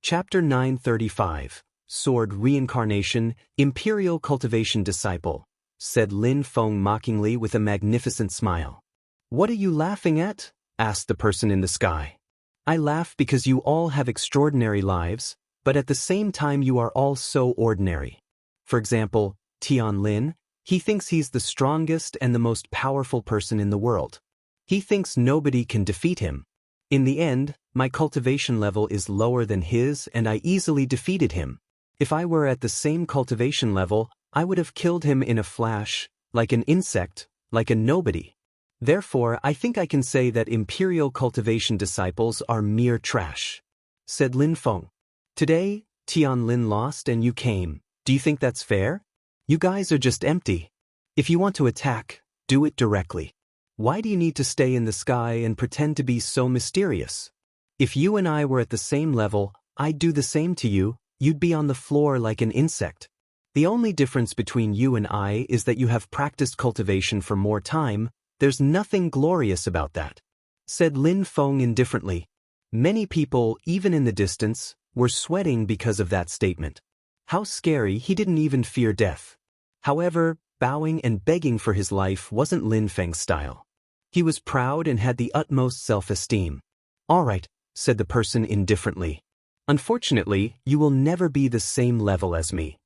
Chapter 935, Sword Reincarnation, Imperial Cultivation Disciple, said Lin Feng mockingly with a magnificent smile. "What are you laughing at?" asked the person in the sky. "I laugh because you all have extraordinary lives, but at the same time you are all so ordinary. For example, Tianlin, he thinks he's the strongest and the most powerful person in the world. He thinks nobody can defeat him. In the end, my cultivation level is lower than his and I easily defeated him. If I were at the same cultivation level, I would have killed him in a flash, like an insect, like a nobody. Therefore, I think I can say that imperial cultivation disciples are mere trash," said Lin Feng. "Today, Tianlin lost and you came. Do you think that's fair? You guys are just empty. If you want to attack, do it directly. Why do you need to stay in the sky and pretend to be so mysterious? If you and I were at the same level, I'd do the same to you. You'd be on the floor like an insect. The only difference between you and I is that you have practiced cultivation for more time. There's nothing glorious about that," said Lin Feng indifferently. Many people, even in the distance, were sweating because of that statement. How scary, he didn't even fear death. However, bowing and begging for his life wasn't Lin Feng's style. He was proud and had the utmost self-esteem. "All right," said the person indifferently. "Unfortunately, you will never be the same level as me."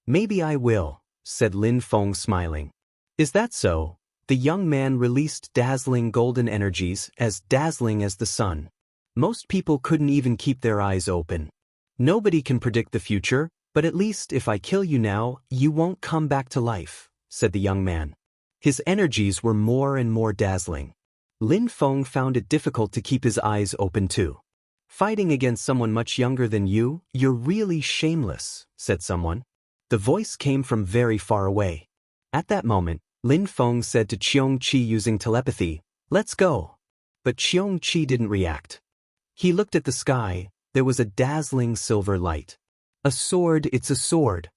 "Maybe I will," said Lin Feng smiling. "Is that so?" The young man released dazzling golden energies, as dazzling as the sun. Most people couldn't even keep their eyes open. "Nobody can predict the future, but at least if I kill you now, you won't come back to life," said the young man. His energies were more and more dazzling. Lin Feng found it difficult to keep his eyes open too. "Fighting against someone much younger than you, you're really shameless," said someone. The voice came from very far away. At that moment, Lin Feng said to Qiongqi using telepathy, "Let's go." But Qiongqi didn't react. He looked at the sky. There was a dazzling silver light. "A sword, it's a sword."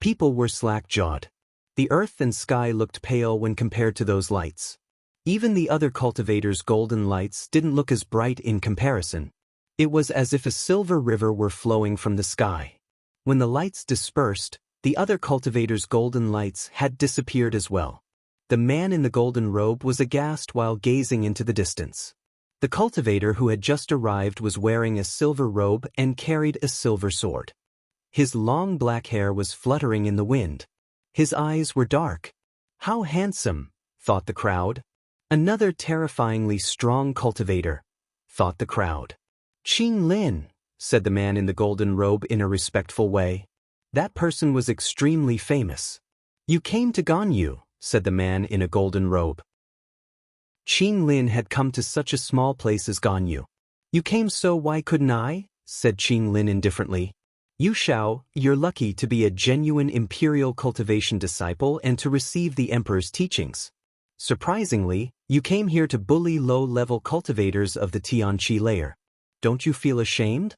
People were slack-jawed. The earth and sky looked pale when compared to those lights. Even the other cultivators' golden lights didn't look as bright in comparison. It was as if a silver river were flowing from the sky. When the lights dispersed, the other cultivators' golden lights had disappeared as well. The man in the golden robe was aghast while gazing into the distance. The cultivator who had just arrived was wearing a silver robe and carried a silver sword. His long black hair was fluttering in the wind. His eyes were dark. "How handsome," thought the crowd. "Another terrifyingly strong cultivator," thought the crowd. "Qing Lin," said the man in the golden robe in a respectful way. That person was extremely famous. You came to Ganyu, said the man in a golden robe. Qin Lin had come to such a small place as Ganyu. You came, so why couldn't I? Said Qin Lin indifferently. Yu Shao, you're lucky to be a genuine imperial cultivation disciple and to receive the emperor's teachings. Surprisingly, you came here to bully low-level cultivators of the Tianqi layer. Don't you feel ashamed?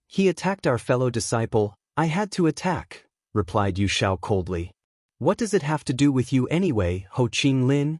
He attacked our fellow disciple. I had to attack, replied Yu Shao coldly. What does it have to do with you anyway, Ho Qin Lin?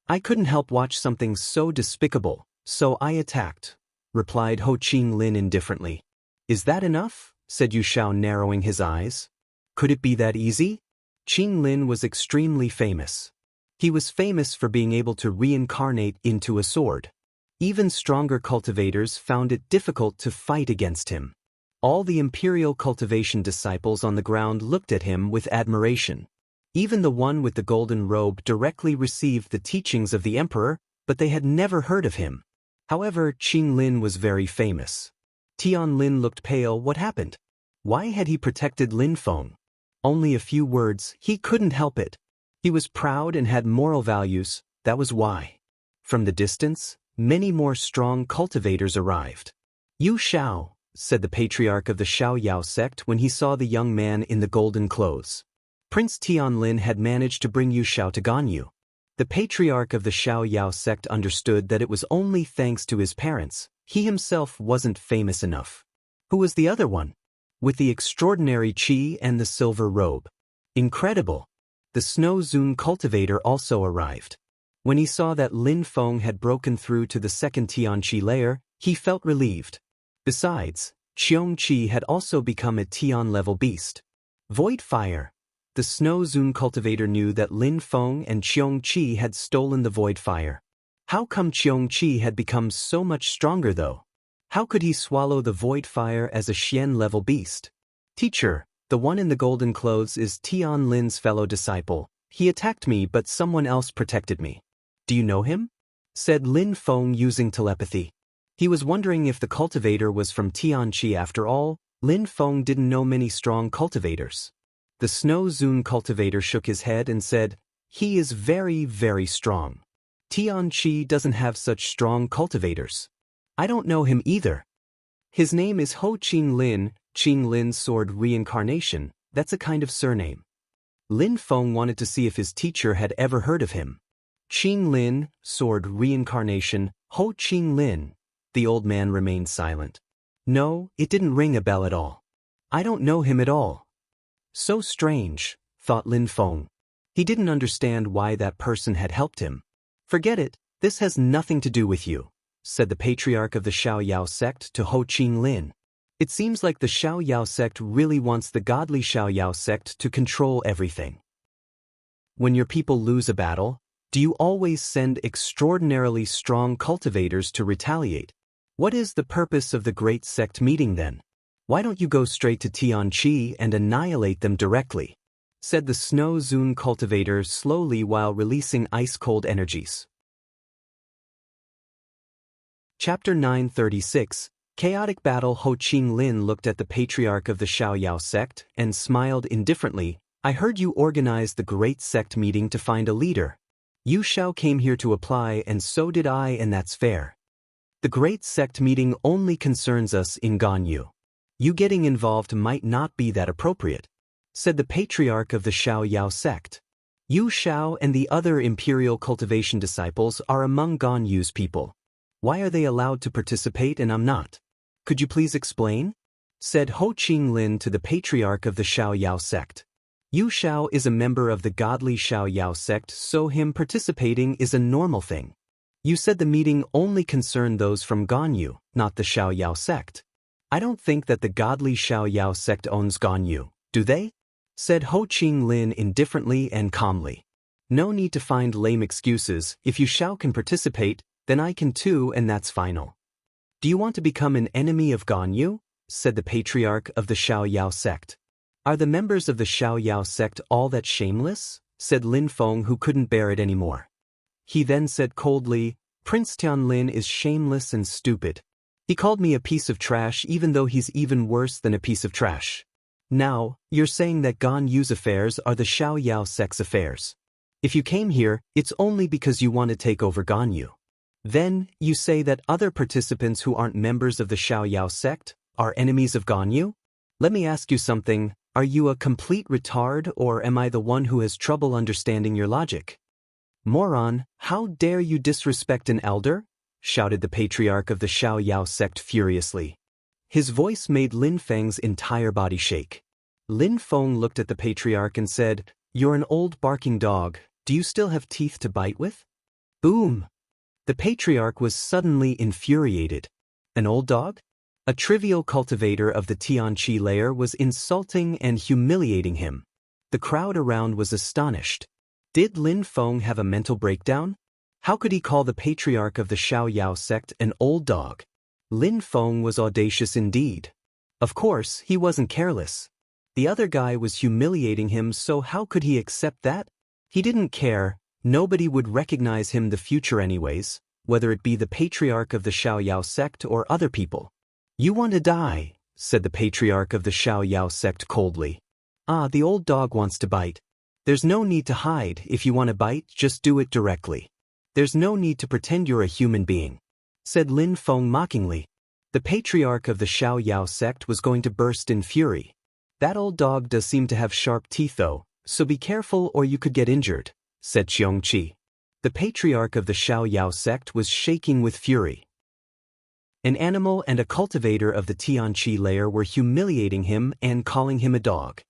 I couldn't help watch something so despicable, so I attacked, replied Ho Qin Lin indifferently. Is that enough? Said Yu Shao, narrowing his eyes. Could it be that easy? Qin Lin was extremely famous. He was famous for being able to reincarnate into a sword. Even stronger cultivators found it difficult to fight against him. All the imperial cultivation disciples on the ground looked at him with admiration. Even the one with the golden robe directly received the teachings of the emperor, but they had never heard of him. However, Qin Lin was very famous. Tian Lin looked pale. What happened? Why had he protected Lin Feng? Only a few words, he couldn't help it. He was proud and had moral values, that was why. From the distance, many more strong cultivators arrived. Yu Shao, said the patriarch of the Xiaoyao sect when he saw the young man in the golden clothes. Prince Tianlin had managed to bring Yu Shao to Ganyu. The patriarch of the Xiaoyao sect understood that it was only thanks to his parents. He himself wasn't famous enough. Who was the other one? With the extraordinary qi and the silver robe. Incredible. The Snow Zun cultivator also arrived. When he saw that Lin Feng had broken through to the second Tianqi layer, he felt relieved. Besides, Qiong Qi had also become a Tian-level beast. Void Fire. The Snow Zun cultivator knew that Lin Feng and Qiong Qi had stolen the Void Fire. How come Qiong Qi had become so much stronger though? How could he swallow the Void Fire as a Xian-level beast? Teacher, the one in the golden clothes is Tian Lin's fellow disciple. He attacked me but someone else protected me. Do you know him? Said Lin Feng using telepathy. He was wondering if the cultivator was from Tianqi after all. Lin Feng didn't know many strong cultivators. The Snow Zun cultivator shook his head and said, he is very, very strong. Tianqi doesn't have such strong cultivators. I don't know him either. His name is Ho Qin Lin, Qin Lin's sword reincarnation, that's a kind of surname. Lin Feng wanted to see if his teacher had ever heard of him. Qin Lin, sword reincarnation, Ho Qin Lin. The old man remained silent. No, it didn't ring a bell at all. I don't know him at all. So strange, thought Lin Feng. He didn't understand why that person had helped him. Forget it, this has nothing to do with you, said the patriarch of the Xiaoyao sect to Ho Qin Lin. It seems like the Xiaoyao sect really wants the godly Xiaoyao sect to control everything. When your people lose a battle, do you always send extraordinarily strong cultivators to retaliate? What is the purpose of the great sect meeting then? Why don't you go straight to Tianqi and annihilate them directly? Said the Snow Zun cultivator slowly while releasing ice-cold energies. Chapter 936, Chaotic Battle. Ho Qin Lin looked at the patriarch of the Xiaoyao sect and smiled indifferently. I heard you organized the great sect meeting to find a leader. Yu Shao came here to apply and so did I, and that's fair. The great sect meeting only concerns us in Ganyu. You getting involved might not be that appropriate, said the patriarch of the Xiaoyao sect. Yu Shao and the other imperial cultivation disciples are among Ganyu's people. Why are they allowed to participate and I'm not? Could you please explain? Said Ho Qin Lin to the patriarch of the Xiaoyao sect. Yu Shao is a member of the godly Xiaoyao sect, so him participating is a normal thing. You said the meeting only concerned those from Ganyu, not the Xiaoyao sect. I don't think that the godly Xiaoyao sect owns Ganyu, do they? Said Ho Qin Lin indifferently and calmly. No need to find lame excuses. If Yu Shao can participate, then I can too, and that's final. Do you want to become an enemy of Ganyu? Said the patriarch of the Xiaoyao sect. Are the members of the Xiaoyao sect all that shameless? Said Lin Feng, who couldn't bear it anymore. He then said coldly, Prince Tianlin is shameless and stupid. He called me a piece of trash even though he's even worse than a piece of trash. Now, you're saying that Gan Yu's affairs are the Xiao Yao sect's affairs. If you came here, it's only because you want to take over Gan Yu. Then, you say that other participants who aren't members of the Xiao Yao sect are enemies of Gan Yu? Let me ask you something, are you a complete retard or am I the one who has trouble understanding your logic? Moron, how dare you disrespect an elder? Shouted the patriarch of the Xiao Yao sect furiously. His voice made Lin Feng's entire body shake. Lin Feng looked at the patriarch and said, "You're an old barking dog, do you still have teeth to bite with?" Boom! The patriarch was suddenly infuriated. An old dog? A trivial cultivator of the Tianqi layer was insulting and humiliating him. The crowd around was astonished. Did Lin Feng have a mental breakdown? How could he call the patriarch of the Xiao Yao sect an old dog? Lin Feng was audacious indeed. Of course, he wasn't careless. The other guy was humiliating him, so how could he accept that? He didn't care, nobody would recognize him in the future anyways, whether it be the patriarch of the Xiao Yao sect or other people. "You want to die," said the patriarch of the Xiao Yao sect coldly. "Ah, the old dog wants to bite. There's no need to hide, if you want to bite, just do it directly. There's no need to pretend you're a human being," said Lin Feng mockingly. The patriarch of the Xiao Yao sect was going to burst in fury. "That old dog does seem to have sharp teeth though, so be careful or you could get injured," said Qiongqi. The patriarch of the Xiao Yao sect was shaking with fury. An animal and a cultivator of the Tianqi layer were humiliating him and calling him a dog.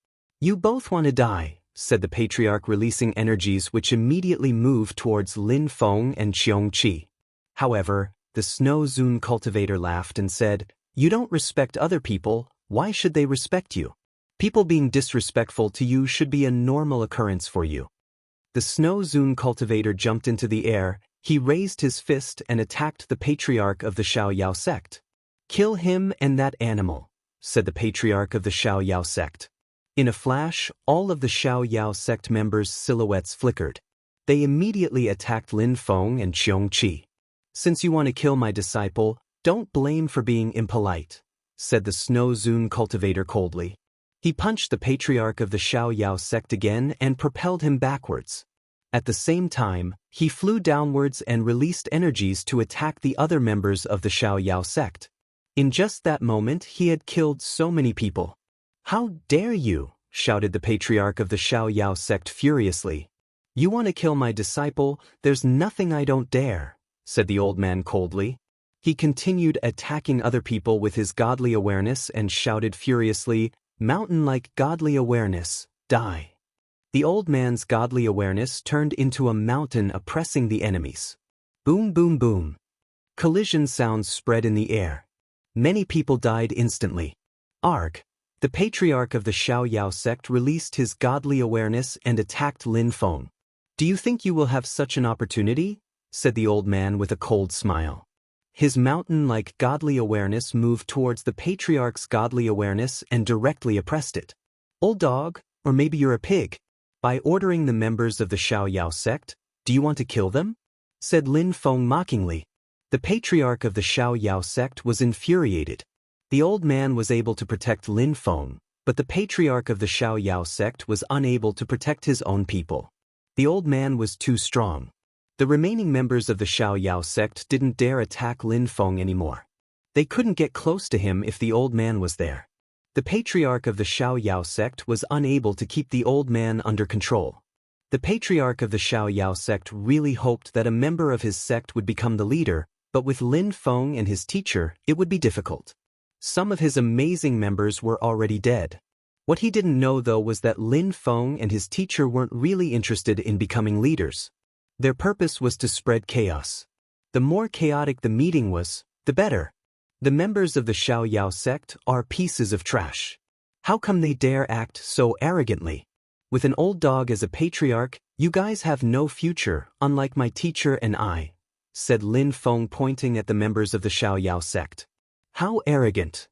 "You both want to die," said the patriarch, releasing energies which immediately moved towards Lin Feng and Qiongqi. However, the Snow Zun cultivator laughed and said, "You don't respect other people, why should they respect you? People being disrespectful to you should be a normal occurrence for you." The Snow Zun cultivator jumped into the air, he raised his fist and attacked the patriarch of the Xiao Yao sect. "Kill him and that animal," said the patriarch of the Xiao Yao sect. In a flash, all of the Xiao Yao sect members' silhouettes flickered. They immediately attacked Lin Feng and Qiongqi. "Since you want to kill my disciple, don't blame for being impolite," said the Snow Zun cultivator coldly. He punched the patriarch of the Xiao Yao sect again and propelled him backwards. At the same time, he flew downwards and released energies to attack the other members of the Xiao Yao sect. In just that moment, he had killed so many people. "How dare you!" shouted the patriarch of the Xiao Yao sect furiously. "You want to kill my disciple? There's nothing I don't dare," said the old man coldly. He continued attacking other people with his godly awareness and shouted furiously, "Mountain-like godly awareness, die." The old man's godly awareness turned into a mountain oppressing the enemies. Boom, boom, boom. Collision sounds spread in the air. Many people died instantly. Arg. The patriarch of the Xiao Yao sect released his godly awareness and attacked Lin Feng. "Do you think you will have such an opportunity?" said the old man with a cold smile. His mountain-like godly awareness moved towards the patriarch's godly awareness and directly oppressed it. "Old dog, or maybe you're a pig. By ordering the members of the Xiao Yao sect, do you want to kill them?" said Lin Feng mockingly. The patriarch of the Xiao Yao sect was infuriated. The old man was able to protect Lin Feng, but the patriarch of the Xiao Yao sect was unable to protect his own people. The old man was too strong. The remaining members of the Xiao Yao sect didn't dare attack Lin Feng anymore. They couldn't get close to him if the old man was there. The patriarch of the Xiao Yao sect was unable to keep the old man under control. The patriarch of the Xiao Yao sect really hoped that a member of his sect would become the leader, but with Lin Feng and his teacher, it would be difficult. Some of his amazing members were already dead. What he didn't know though was that Lin Feng and his teacher weren't really interested in becoming leaders. Their purpose was to spread chaos. The more chaotic the meeting was, the better. The members of the Xiao Yao sect are pieces of trash. How come they dare act so arrogantly? With an old dog as a patriarch, you guys have no future, unlike my teacher and I, said Lin Feng, pointing at the members of the Xiao Yao sect. How arrogant.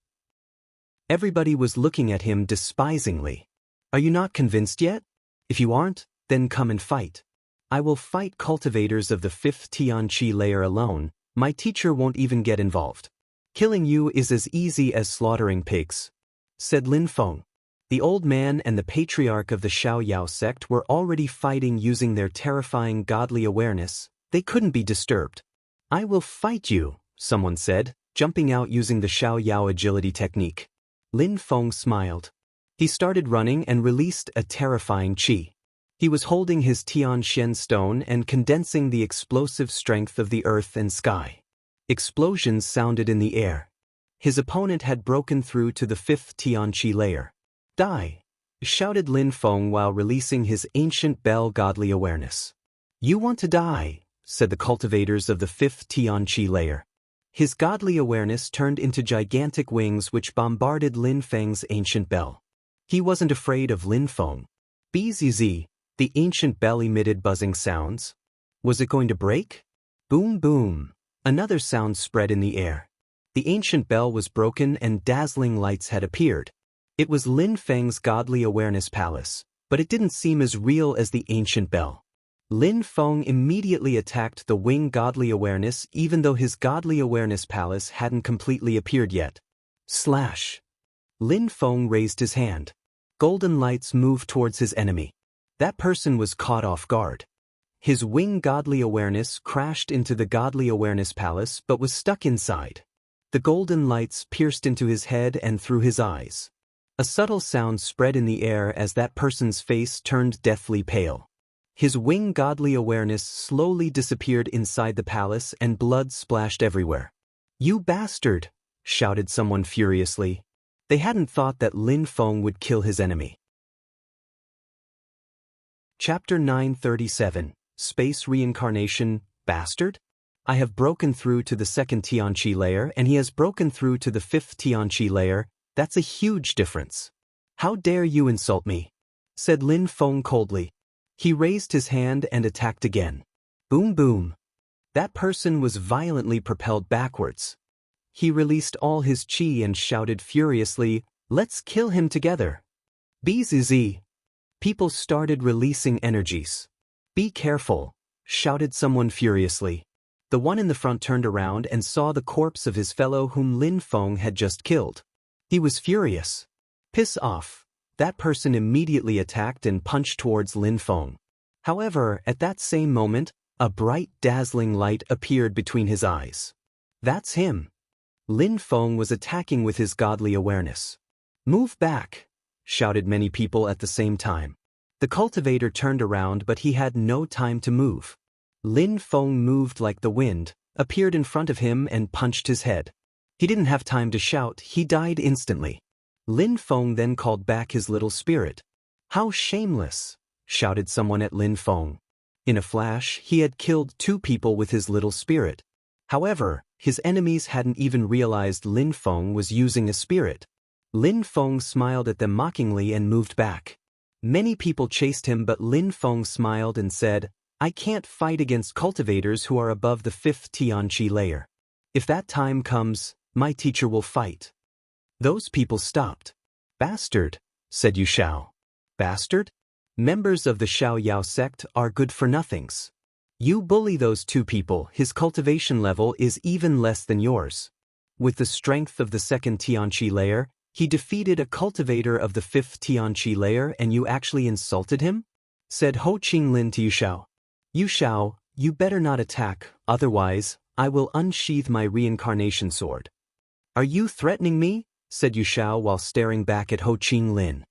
Everybody was looking at him despisingly. Are you not convinced yet? If you aren't, then come and fight. I will fight cultivators of the 5th Tianqi layer alone, my teacher won't even get involved. Killing you is as easy as slaughtering pigs, said Lin Feng. The old man and the patriarch of the Xiao Yao sect were already fighting using their terrifying godly awareness. They couldn't be disturbed. I will fight you, someone said, jumping out using the Xiao Yao agility technique. Lin Feng smiled. He started running and released a terrifying qi. He was holding his Tian Shen stone and condensing the explosive strength of the earth and sky. Explosions sounded in the air. His opponent had broken through to the 5th Tian Qi layer. Die! Shouted Lin Feng while releasing his ancient bell godly awareness. You want to die, said the cultivators of the 5th Tian Qi layer. His godly awareness turned into gigantic wings which bombarded Lin Feng's ancient bell. He wasn't afraid of Lin Feng. Bzz, the ancient bell emitted buzzing sounds. Was it going to break? Boom boom. Another sound spread in the air. The ancient bell was broken and dazzling lights had appeared. It was Lin Feng's godly awareness palace, but it didn't seem as real as the ancient bell. Lin Feng immediately attacked the wing godly awareness even though his godly awareness palace hadn't completely appeared yet. Slash! Lin Feng raised his hand. Golden lights moved towards his enemy. That person was caught off guard. His wing godly awareness crashed into the godly awareness palace but was stuck inside. The golden lights pierced into his head and through his eyes. A subtle sound spread in the air as that person's face turned deathly pale. His wing godly awareness slowly disappeared inside the palace and blood splashed everywhere. You bastard! Shouted someone furiously. They hadn't thought that Lin Feng would kill his enemy. Chapter 937, Space Reincarnation, Bastard? I have broken through to the 2nd Tianqi layer and he has broken through to the 5th Tianqi layer. That's a huge difference. How dare you insult me? Said Lin Feng coldly. He raised his hand and attacked again. Boom boom. That person was violently propelled backwards. He released all his qi and shouted furiously, let's kill him together. Bzz. People started releasing energies. Be careful, shouted someone furiously. The one in the front turned around and saw the corpse of his fellow whom Lin Feng had just killed. He was furious. Piss off. That person immediately attacked and punched towards Lin Feng. However, at that same moment, a bright dazzling light appeared between his eyes. That's him. Lin Feng was attacking with his godly awareness. Move back, shouted many people at the same time. The cultivator turned around but he had no time to move. Lin Feng moved like the wind, appeared in front of him and punched his head. He didn't have time to shout, he died instantly. Lin Feng then called back his little spirit. How shameless, shouted someone at Lin Feng. In a flash, he had killed 2 people with his little spirit. However, his enemies hadn't even realized Lin Feng was using a spirit. Lin Feng smiled at them mockingly and moved back. Many people chased him but Lin Feng smiled and said, I can't fight against cultivators who are above the 5th Tianqi layer. If that time comes, my teacher will fight. Those people stopped. Bastard, said Yu Xiao. Bastard? Members of the Xiao Yao sect are good-for-nothings. You bully those 2 people, his cultivation level is even less than yours. With the strength of the 2nd Tianqi layer, he defeated a cultivator of the 5th Tianqi layer and you actually insulted him? Said Ho Qinglin to Yu Xiao. Yu Xiao, you better not attack, otherwise, I will unsheath my reincarnation sword. Are you threatening me? Said Yu Xiao while staring back at Ho Qinglin.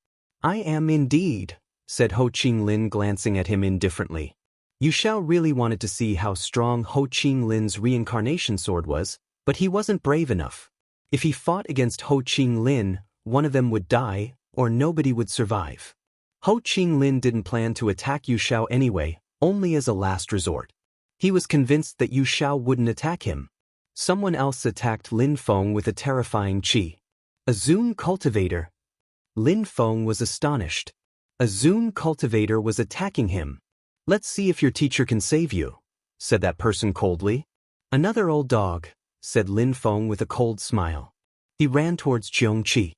I am indeed, said Ho Qinglin glancing at him indifferently. Yu Xiao really wanted to see how strong Ho Qinglin's reincarnation sword was, but he wasn't brave enough. If he fought against Ho Qinglin, one of them would die, or nobody would survive. Ho Qinglin didn't plan to attack Yu Xiao anyway, only as a last resort. He was convinced that Yu Xiao wouldn't attack him. Someone else attacked Lin Feng with a terrifying qi. A Zun cultivator. Lin Feng was astonished. A Zun cultivator was attacking him. Let's see if your teacher can save you, said that person coldly. Another old dog, said Lin Feng with a cold smile. He ran towards Jiang Qi.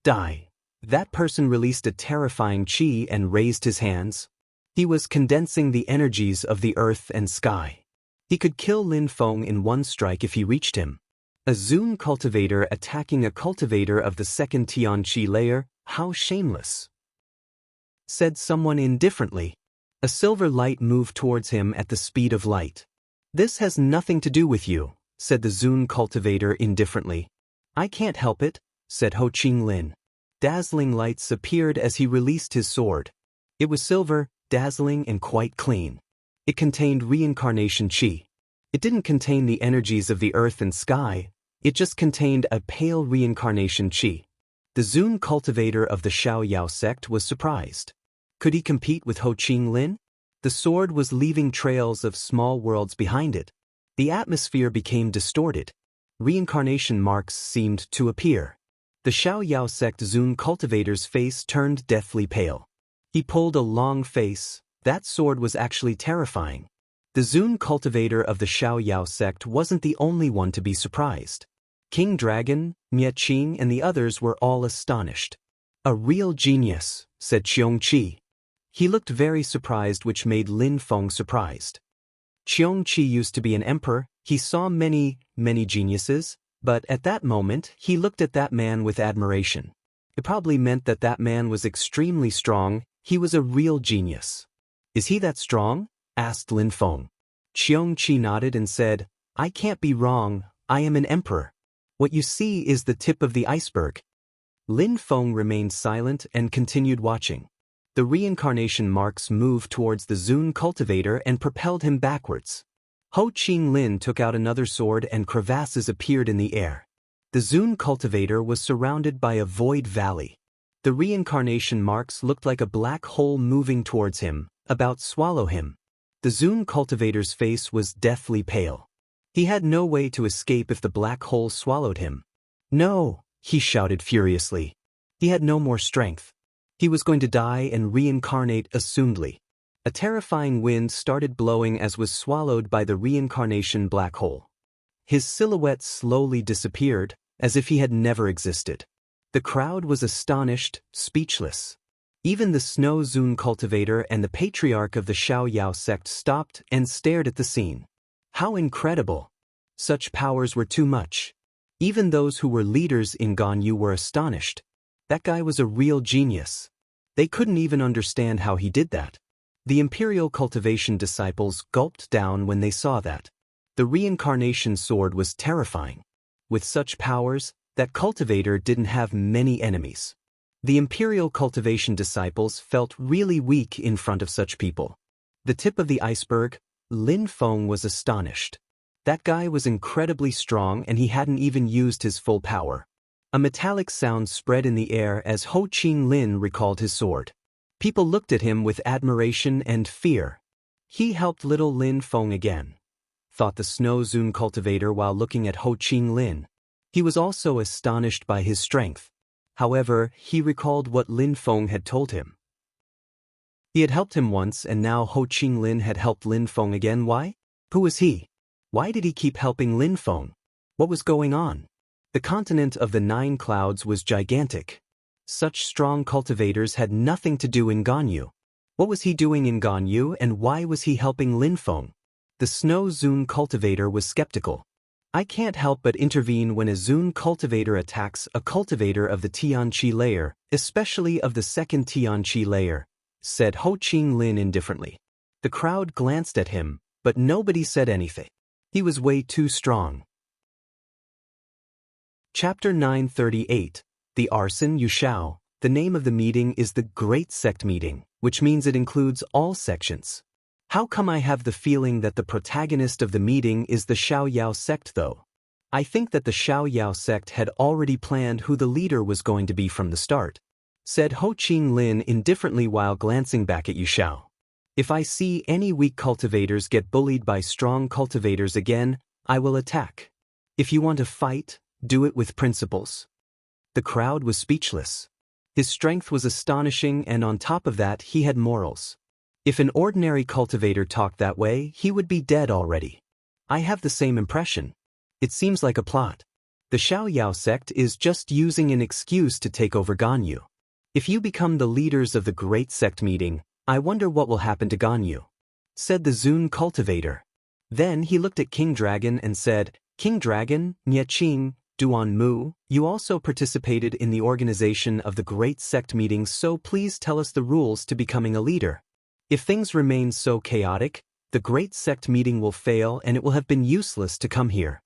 Die. That person released a terrifying qi and raised his hands. He was condensing the energies of the earth and sky. He could kill Lin Feng in one strike if he reached him. A Zun cultivator attacking a cultivator of the second Tianqi layer, how shameless, said someone indifferently. A silver light moved towards him at the speed of light. This has nothing to do with you, said the Zun cultivator indifferently. I can't help it, said Ho Qinglin. Dazzling lights appeared as he released his sword. It was silver, dazzling and quite clean. It contained reincarnation qi. It didn't contain the energies of the earth and sky, it just contained a pale reincarnation qi. The Zun cultivator of the Xiaoyao sect was surprised. Could he compete with Ho Qinglin? The sword was leaving trails of small worlds behind it. The atmosphere became distorted. Reincarnation marks seemed to appear. The Xiaoyao sect Zun cultivator's face turned deathly pale. He pulled a long face. That sword was actually terrifying. The Zun cultivator of the Xiaoyao sect wasn't the only one to be surprised. King Dragon, Miaqing and the others were all astonished. A real genius, said Qiongqi. He looked very surprised, which made Lin Feng surprised. Qiongqi used to be an emperor, he saw many geniuses, but at that moment he looked at that man with admiration. It probably meant that that man was extremely strong, he was a real genius. Is he that strong? Asked Lin Feng. Qiongqi nodded and said, I can't be wrong, I am an emperor. What you see is the tip of the iceberg. Lin Feng remained silent and continued watching. The reincarnation marks moved towards the Zun cultivator and propelled him backwards. Ho Qinglin took out another sword and crevasses appeared in the air. The Zun cultivator was surrounded by a void valley. The reincarnation marks looked like a black hole moving towards him, about to swallow him. The Zun cultivator's face was deathly pale. He had no way to escape if the black hole swallowed him. No, he shouted furiously. He had no more strength. He was going to die and reincarnate assumedly. A terrifying wind started blowing as was swallowed by the reincarnation black hole. His silhouette slowly disappeared, as if he had never existed. The crowd was astonished, speechless. Even the Snow Zun cultivator and the patriarch of the Xiaoyao sect stopped and stared at the scene. How incredible! Such powers were too much. Even those who were leaders in Ganyu were astonished. That guy was a real genius. They couldn't even understand how he did that. The Imperial cultivation disciples gulped down when they saw that. The reincarnation sword was terrifying. With such powers, that cultivator didn't have many enemies. The Imperial cultivation disciples felt really weak in front of such people. The tip of the iceberg, Lin Feng was astonished. That guy was incredibly strong and he hadn't even used his full power. A metallic sound spread in the air as Ho Qinglin recalled his sword. People looked at him with admiration and fear. He helped little Lin Feng again, thought the Snow Zun cultivator while looking at Ho Qinglin. He was also astonished by his strength. However, he recalled what Lin Feng had told him. He had helped him once and now Ho Qinglin had helped Lin Feng again. Why? Who was he? Why did he keep helping Lin Feng? What was going on? The continent of the 9 clouds was gigantic. Such strong cultivators had nothing to do in Ganyu. What was he doing in Ganyu and why was he helping Lin Feng? The Snow Zun cultivator was skeptical. I can't help but intervene when a Zun cultivator attacks a cultivator of the Tianqi layer, especially of the second Tianqi layer, said Ho Qinglin indifferently. The crowd glanced at him, but nobody said anything. He was way too strong. Chapter 938, The Arson Yushao. The name of the meeting is the Great Sect Meeting, which means it includes all sections. How come I have the feeling that the protagonist of the meeting is the Xiaoyao sect though? I think that the Xiaoyao sect had already planned who the leader was going to be from the start, said Ho Qinglin indifferently while glancing back at Yushao. If I see any weak cultivators get bullied by strong cultivators again, I will attack. If you want to fight, do it with principles. The crowd was speechless. His strength was astonishing and on top of that he had morals. If an ordinary cultivator talked that way, he would be dead already. I have the same impression. It seems like a plot. The Xiaoyao sect is just using an excuse to take over Ganyu. If you become the leaders of the Great Sect Meeting, I wonder what will happen to Ganyu, said the Zun cultivator. Then he looked at King Dragon and said, King Dragon, Nye Duan Mu, you also participated in the organization of the Great Sect meeting, so please tell us the rules to becoming a leader. If things remain so chaotic, the Great Sect meeting will fail and it will have been useless to come here.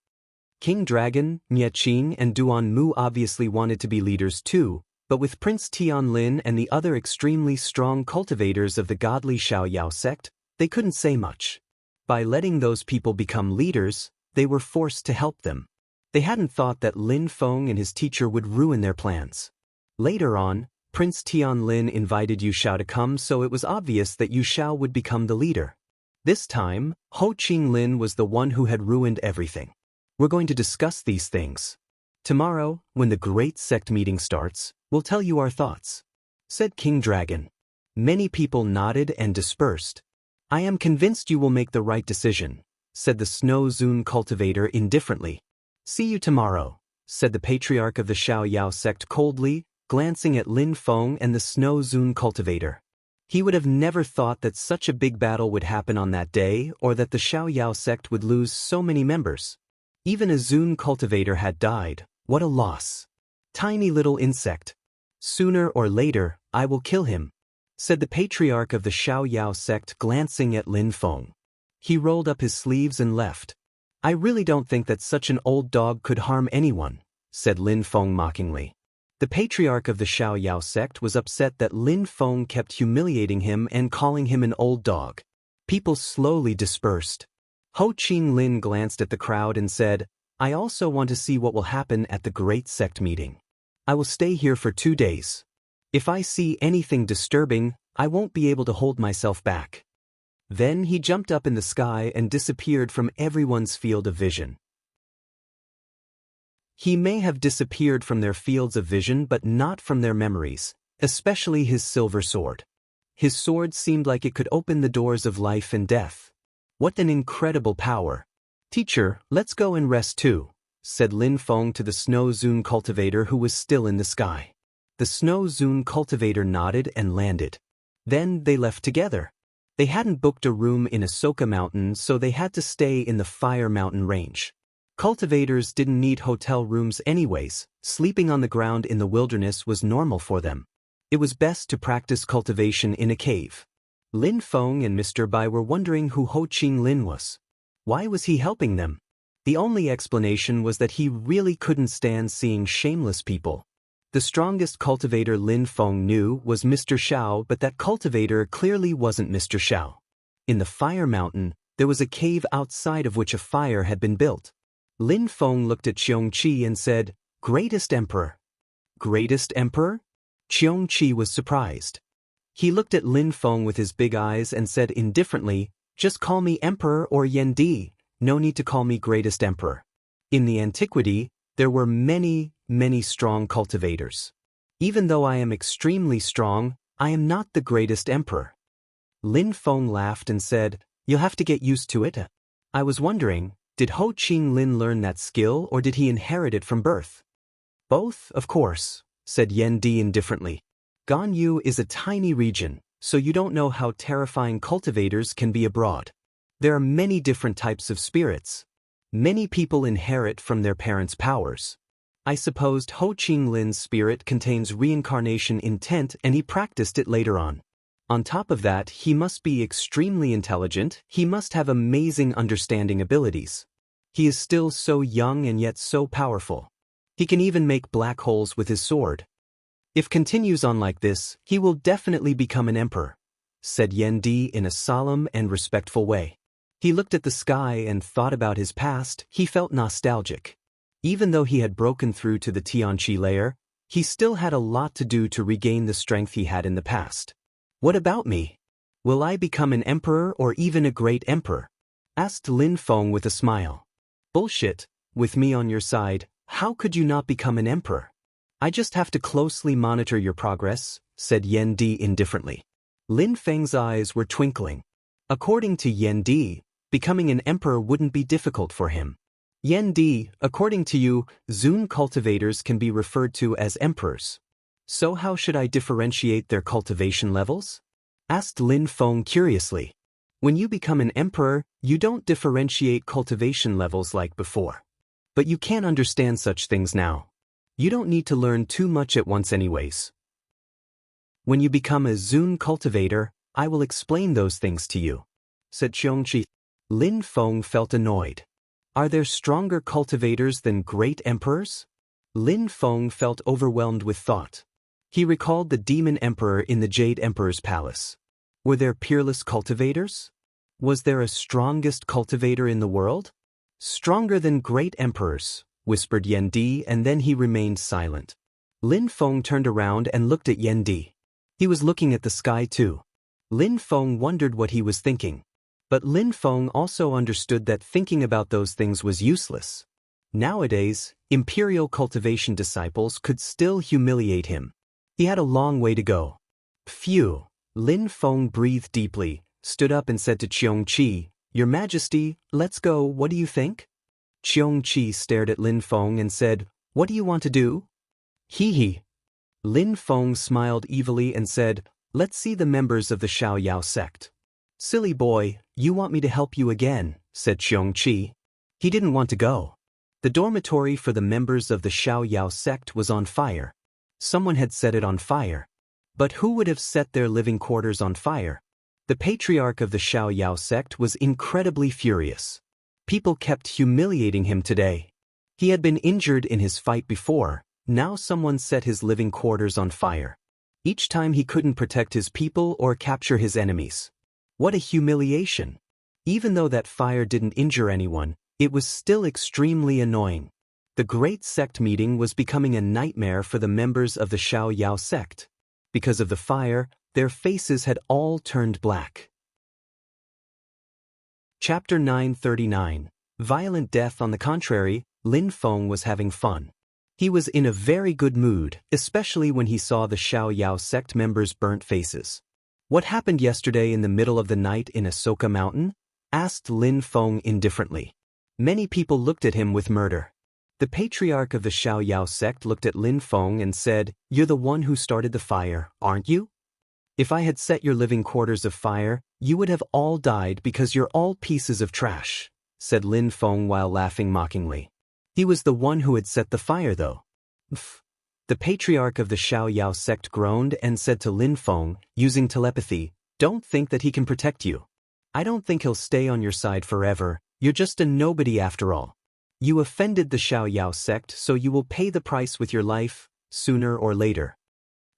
King Dragon, Nye and Duan Mu obviously wanted to be leaders too, but with Prince Tianlin and the other extremely strong cultivators of the godly Xiaoyao sect, they couldn't say much. By letting those people become leaders, they were forced to help them. They hadn't thought that Lin Feng and his teacher would ruin their plans. Later on, Prince Tianlin invited Yu Xiao to come, so it was obvious that Yu Xiao would become the leader. This time, Ho Qinglin was the one who had ruined everything. We're going to discuss these things. Tomorrow, when the Great Sect meeting starts, we'll tell you our thoughts, said King Dragon. Many people nodded and dispersed. I am convinced you will make the right decision, said the Snow Zun cultivator indifferently. See you tomorrow, said the patriarch of the Xiaoyao sect coldly, glancing at Lin Feng and the Snow Zun cultivator. He would have never thought that such a big battle would happen on that day or that the Xiaoyao sect would lose so many members. Even a Zun cultivator had died. What a loss. Tiny little insect. Sooner or later, I will kill him, said the patriarch of the Xiaoyao sect, glancing at Lin Feng. He rolled up his sleeves and left. I really don't think that such an old dog could harm anyone, said Lin Feng mockingly. The patriarch of the Xiaoyao sect was upset that Lin Feng kept humiliating him and calling him an old dog. People slowly dispersed. Ho Qinglin glanced at the crowd and said, I also want to see what will happen at the Great Sect meeting. I will stay here for 2 days. If I see anything disturbing, I won't be able to hold myself back. Then he jumped up in the sky and disappeared from everyone's field of vision. He may have disappeared from their fields of vision but not from their memories, especially his silver sword. His sword seemed like it could open the doors of life and death. What an incredible power. Teacher, let's go and rest too, said Lin Feng to the Snow Zun cultivator who was still in the sky. The Snow Zun cultivator nodded and landed. Then they left together. They hadn't booked a room in Ahsoka Mountain, so they had to stay in the Fire Mountain range. Cultivators didn't need hotel rooms anyways. Sleeping on the ground in the wilderness was normal for them. It was best to practice cultivation in a cave. Lin Feng and Mr. Bai were wondering who Ho Qinglin was. Why was he helping them? The only explanation was that he really couldn't stand seeing shameless people. The strongest cultivator Lin Feng knew was Mr. Xiao, but that cultivator clearly wasn't Mr. Xiao. In the Fire Mountain, there was a cave outside of which a fire had been built. Lin Feng looked at Qiongqi and said, Greatest Emperor. Greatest Emperor? Qiongqi was surprised. He looked at Lin Feng with his big eyes and said indifferently, Just call me Emperor or Yendi, no need to call me Greatest Emperor. In the antiquity, there were many strong cultivators. Even though I am extremely strong, I am not the greatest emperor. Lin Feng laughed and said, You'll have to get used to it. I was wondering, did Ho Qinglin learn that skill or did he inherit it from birth? Both, of course, said Yendi indifferently. Ganyu is a tiny region, so you don't know how terrifying cultivators can be abroad. There are many different types of spirits. Many people inherit from their parents' powers. I supposed Ho Qinglin's spirit contains reincarnation intent and he practiced it later on. On top of that, he must be extremely intelligent, he must have amazing understanding abilities. He is still so young and yet so powerful. He can even make black holes with his sword. If continues on like this, he will definitely become an emperor, said Yendi in a solemn and respectful way. He looked at the sky and thought about his past. He felt nostalgic. Even though he had broken through to the Tianqi layer, he still had a lot to do to regain the strength he had in the past. What about me? Will I become an emperor or even a great emperor? Asked Lin Feng with a smile. Bullshit, with me on your side, how could you not become an emperor? I just have to closely monitor your progress, said Yendi indifferently. Lin Feng's eyes were twinkling. According to Yendi, becoming an emperor wouldn't be difficult for him. Yendi, according to you, Zun cultivators can be referred to as emperors. So how should I differentiate their cultivation levels? Asked Lin Feng curiously. When you become an emperor, you don't differentiate cultivation levels like before. But you can't understand such things now. You don't need to learn too much at once anyways. When you become a Zun cultivator, I will explain those things to you, said Xiongqi. Lin Feng felt annoyed. Are there stronger cultivators than great emperors? Lin Feng felt overwhelmed with thought. He recalled the demon emperor in the Jade Emperor's palace. Were there peerless cultivators? Was there a strongest cultivator in the world? Stronger than great emperors, whispered Yan Di, and then he remained silent. Lin Feng turned around and looked at Yan Di. He was looking at the sky too. Lin Feng wondered what he was thinking. But Lin Feng also understood that thinking about those things was useless. Nowadays, imperial cultivation disciples could still humiliate him. He had a long way to go. Phew! Lin Feng breathed deeply, stood up and said to Qiongqi, Your Majesty, let's go, what do you think? Qiongqi stared at Lin Feng and said, What do you want to do? Hee. Lin Feng smiled evilly and said, Let's see the members of the Xiao Yao sect. Silly boy, you want me to help you again, said Qiongqi. He didn't want to go. The dormitory for the members of the Xiao Yao sect was on fire. Someone had set it on fire. But who would have set their living quarters on fire? The patriarch of the Xiao Yao sect was incredibly furious. People kept humiliating him today. He had been injured in his fight before, now someone set his living quarters on fire. Each time he couldn't protect his people or capture his enemies. What a humiliation! Even though that fire didn't injure anyone, it was still extremely annoying. The great sect meeting was becoming a nightmare for the members of the Xiao Yao sect. Because of the fire, their faces had all turned black. Chapter 939. Violent Death. On the contrary, Lin Feng was having fun. He was in a very good mood, especially when he saw the Xiao Yao sect members' burnt faces. What happened yesterday in the middle of the night in Ahsoka Mountain? Asked Lin Feng indifferently. Many people looked at him with murder. The patriarch of the Xiao Yao sect looked at Lin Feng and said, You're the one who started the fire, aren't you? If I had set your living quarters afire, you would have all died because you're all pieces of trash, said Lin Feng while laughing mockingly. He was the one who had set the fire though. The patriarch of the Xiao Yao sect groaned and said to Lin Feng, using telepathy, Don't think that he can protect you. I don't think he'll stay on your side forever, you're just a nobody after all. You offended the Xiao Yao sect, so you will pay the price with your life, sooner or later.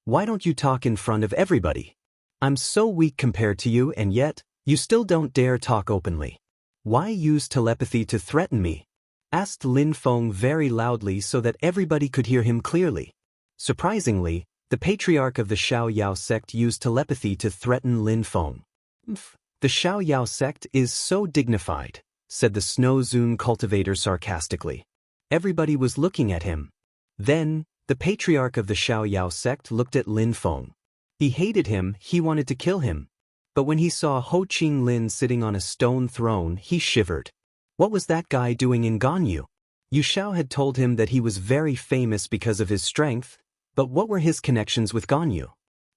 Why don't you talk in front of everybody? I'm so weak compared to you, and yet, you still don't dare talk openly. Why use telepathy to threaten me? Asked Lin Feng very loudly so that everybody could hear him clearly. Surprisingly, the patriarch of the Xiao Yao sect used telepathy to threaten Lin Feng. The Xiao Yao sect is so dignified, said the Snow Zun cultivator sarcastically. Everybody was looking at him. Then, the patriarch of the Xiao Yao sect looked at Lin Feng. He hated him, he wanted to kill him. But when he saw Ho Qing Lin sitting on a stone throne, he shivered. What was that guy doing in Ganyu? Yu Xiao had told him that he was very famous because of his strength, but what were his connections with Ganyu?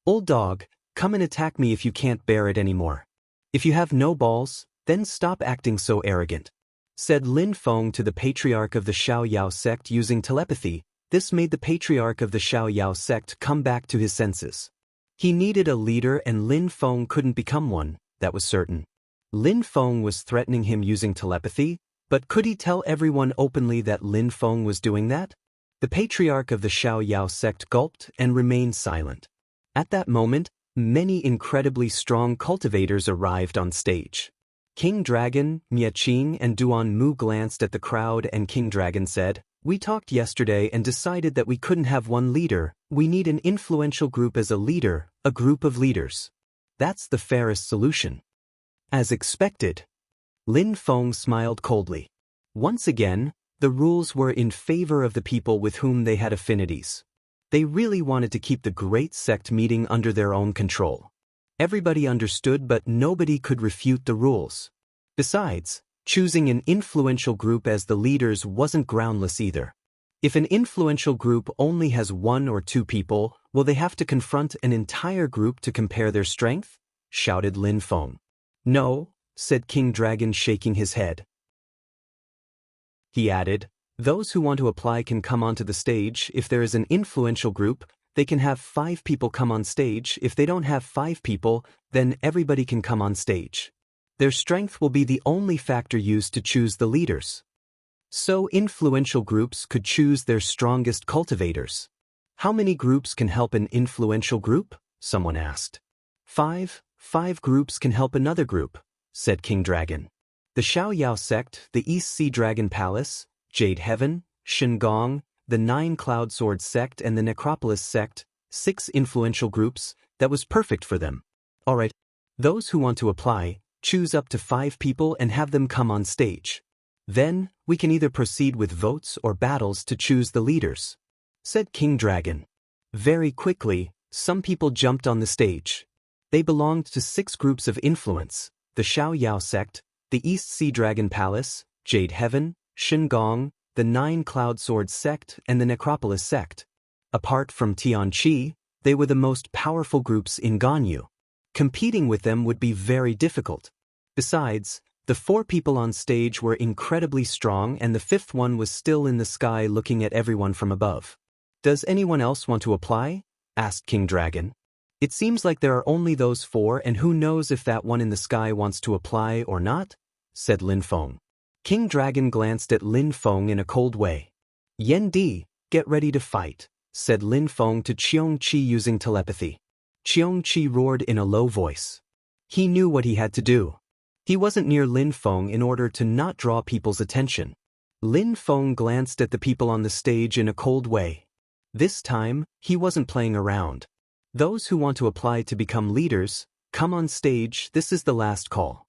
Old dog, come and attack me if you can't bear it anymore. If you have no balls, then stop acting so arrogant, said Lin Feng to the patriarch of the Xiao Yao sect using telepathy. This made the patriarch of the Xiao Yao sect come back to his senses. He needed a leader and Lin Feng couldn't become one, that was certain. Lin Feng was threatening him using telepathy, but could he tell everyone openly that Lin Feng was doing that? The patriarch of the Xiao Yao sect gulped and remained silent. At that moment, many incredibly strong cultivators arrived on stage. King Dragon, Mia Qing and Duan Mu glanced at the crowd and King Dragon said, We talked yesterday and decided that we couldn't have one leader, we need an influential group as a leader, a group of leaders. That's the fairest solution. As expected. Lin Feng smiled coldly. Once again, the rules were in favor of the people with whom they had affinities. They really wanted to keep the great sect meeting under their own control. Everybody understood but nobody could refute the rules. Besides, choosing an influential group as the leaders wasn't groundless either. If an influential group only has 1 or 2 people, will they have to confront an entire group to compare their strength? Shouted Lin Feng. No, said King Dragon shaking his head. He added, Those who want to apply can come onto the stage. If there is an influential group, they can have 5 people come on stage. If they don't have 5 people, then everybody can come on stage. Their strength will be the only factor used to choose the leaders. So influential groups could choose their strongest cultivators. How many groups can help an influential group? Someone asked. 5. 5 groups can help another group, said King Dragon. The Xiaoyao sect, the East Sea Dragon Palace, Jade Heaven, Shengong, the 9 Cloud Sword sect and the Necropolis sect, 6 influential groups. That was perfect for them. Alright, those who want to apply, choose up to 5 people and have them come on stage. Then, we can either proceed with votes or battles to choose the leaders, said King Dragon. Very quickly, some people jumped on the stage. They belonged to 6 groups of influence: the Xiaoyao sect, the East Sea Dragon Palace, Jade Heaven, Shengong, the 9 Cloud Sword sect and the Necropolis sect. Apart from Tianqi, they were the most powerful groups in Ganyu. Competing with them would be very difficult. Besides, the 4 people on stage were incredibly strong and the 5th one was still in the sky looking at everyone from above. Does anyone else want to apply? Asked King Dragon. It seems like there are only those 4 and who knows if that one in the sky wants to apply or not? Said Lin Feng. King Dragon glanced at Lin Feng in a cold way. Yen Di, get ready to fight, said Lin Feng to Qiong Qi using telepathy. Qiong Qi roared in a low voice. He knew what he had to do. He wasn't near Lin Feng in order to not draw people's attention. Lin Feng glanced at the people on the stage in a cold way. This time, he wasn't playing around. Those who want to apply to become leaders, come on stage. This is the last call.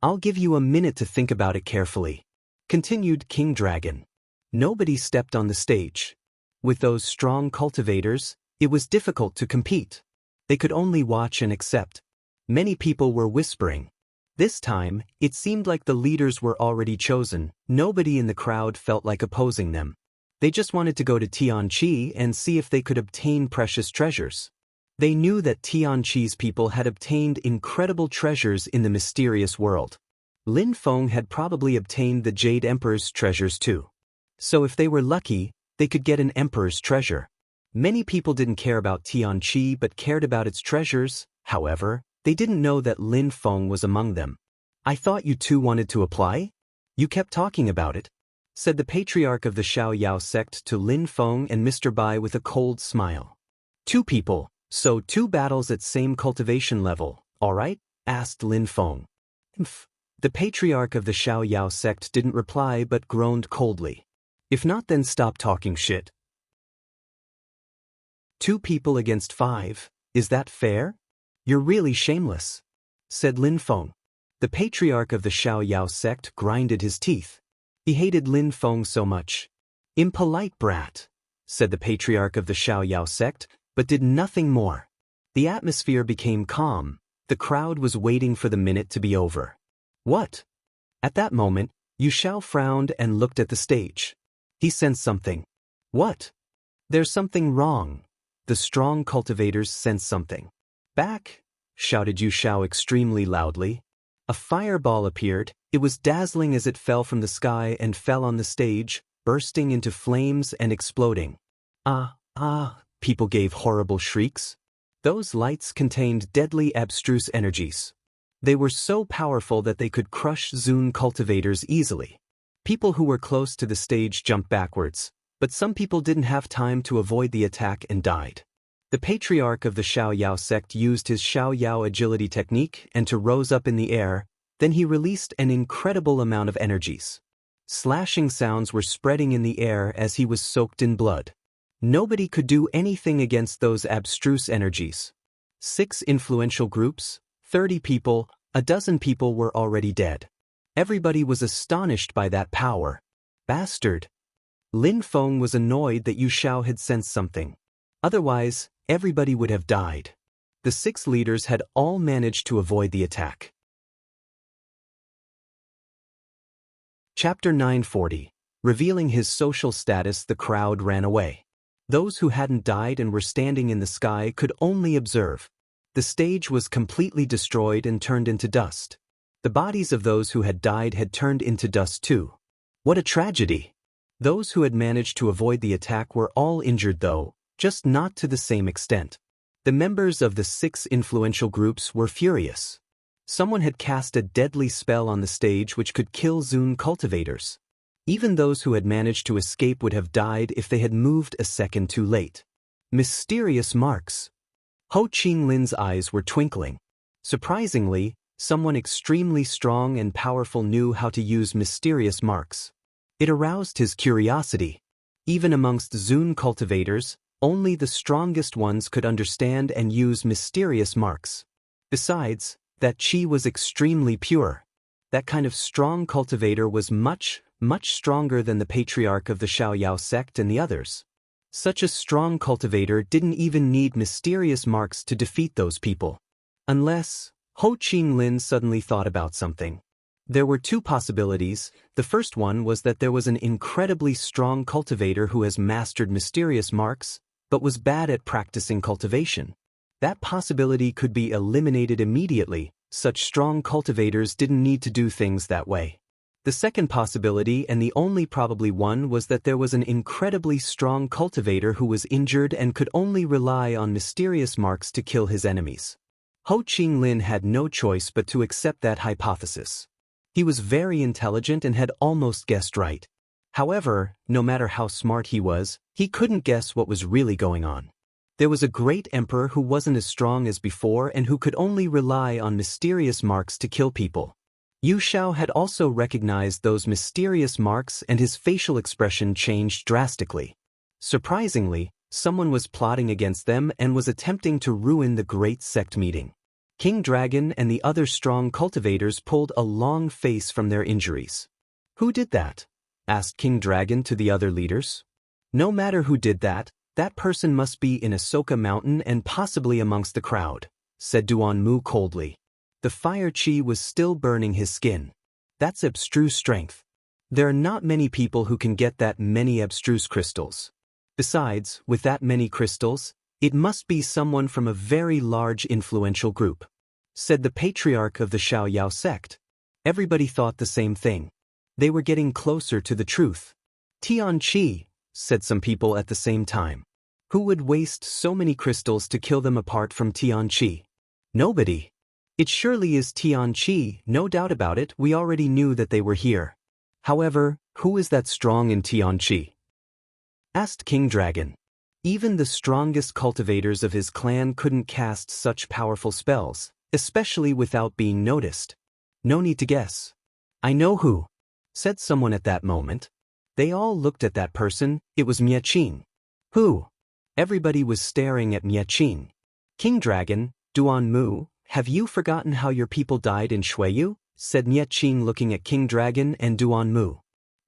I'll give you a minute to think about it carefully, continued King Dragon. Nobody stepped on the stage. With those strong cultivators, it was difficult to compete. They could only watch and accept. Many people were whispering. This time, it seemed like the leaders were already chosen. Nobody in the crowd felt like opposing them. They just wanted to go to Tianqi and see if they could obtain precious treasures. They knew that Tianqi's people had obtained incredible treasures in the mysterious world. Lin Feng had probably obtained the Jade Emperor's treasures too. So if they were lucky, they could get an Emperor's treasure. Many people didn't care about Tianqi but cared about its treasures. However, they didn't know that Lin Feng was among them. I thought you two wanted to apply? You kept talking about it, said the patriarch of the Xiaoyao sect to Lin Feng and Mr. Bai with a cold smile. 2 people, so 2 battles at same cultivation level, alright? Asked Lin Feng. The patriarch of the Xiaoyao sect didn't reply but groaned coldly. If not, then stop talking shit. 2 people against 5, is that fair? You're really shameless, said Lin Feng. The patriarch of the Xiaoyao sect grinded his teeth. He hated Lin Feng so much. Impolite brat, said the patriarch of the Xiaoyao sect, but did nothing more. The atmosphere became calm. The crowd was waiting for the minute to be over. What? At that moment, Yu Xiao frowned and looked at the stage. He sensed something. What? There's something wrong. The strong cultivators sensed something. Back, shouted Yu Xiao extremely loudly. A fireball appeared. It was dazzling as it fell from the sky and fell on the stage, bursting into flames and exploding. People gave horrible shrieks. Those lights contained deadly abstruse energies. They were so powerful that they could crush Zun cultivators easily. People who were close to the stage jumped backwards, but some people didn't have time to avoid the attack and died. The patriarch of the Xiaoyao sect used his Xiaoyao agility technique and rose up in the air. Then he released an incredible amount of energies. Slashing sounds were spreading in the air as he was soaked in blood. Nobody could do anything against those abstruse energies. 6 influential groups, 30 people, a dozen people were already dead. Everybody was astonished by that power. Bastard! Lin Feng was annoyed that Yu Xiao had sensed something. Otherwise, everybody would have died. The 6 leaders had all managed to avoid the attack. Chapter 940. Revealing his social status, the crowd ran away. Those who hadn't died and were standing in the sky could only observe. The stage was completely destroyed and turned into dust. The bodies of those who had died had turned into dust too. What a tragedy! Those who had managed to avoid the attack were all injured though, just not to the same extent. The members of the 6 influential groups were furious. Someone had cast a deadly spell on the stage which could kill Zune cultivators. Even those who had managed to escape would have died if they had moved a second too late. Mysterious marks. Ho Qinglin's eyes were twinkling. Surprisingly, someone extremely strong and powerful knew how to use mysterious marks. It aroused his curiosity. Even amongst Zune cultivators, only the strongest ones could understand and use mysterious marks. Besides, that chi was extremely pure. That kind of strong cultivator was much stronger than the patriarch of the Xiaoyao sect and the others. Such a strong cultivator didn't even need mysterious marks to defeat those people. Unless, Ho Qinglin suddenly thought about something. There were 2 possibilities. The first one was that there was an incredibly strong cultivator who has mastered mysterious marks, but was bad at practicing cultivation. That possibility could be eliminated immediately. Such strong cultivators didn't need to do things that way. The second possibility, and the only probably one, was that there was an incredibly strong cultivator who was injured and could only rely on mysterious marks to kill his enemies. Ho Qinglin had no choice but to accept that hypothesis. He was very intelligent and had almost guessed right. However, no matter how smart he was, he couldn't guess what was really going on. There was a great emperor who wasn't as strong as before and who could only rely on mysterious marks to kill people. Yu Xiao had also recognized those mysterious marks and his facial expression changed drastically. Surprisingly, someone was plotting against them and was attempting to ruin the great sect meeting. King Dragon and the other strong cultivators pulled a long face from their injuries. "Who did that?" asked King Dragon to the other leaders. "No matter who did that, that person must be in Ahsoka Mountain and possibly amongst the crowd," said Duan Mu coldly. The fire chi was still burning his skin. "That's abstruse strength. There are not many people who can get that many abstruse crystals. Besides, with that many crystals, it must be someone from a very large influential group," said the patriarch of the Xiaoyao sect. Everybody thought the same thing. They were getting closer to the truth. "Tian Qi," said some people at the same time. "Who would waste so many crystals to kill them apart from Tian Qi?" "Nobody." "It surely is Tian Qi, no doubt about it, we already knew that they were here." "However, who is that strong in Tian Qi?" asked King Dragon. Even the strongest cultivators of his clan couldn't cast such powerful spells, especially without being noticed. "No need to guess. I know who," said someone at that moment. They all looked at that person. It was Miaqing. "Who?" Everybody was staring at Miaqing. "King Dragon, Duan Mu, have you forgotten how your people died in Shuiyu?" said Miaqing looking at King Dragon and Duan Mu.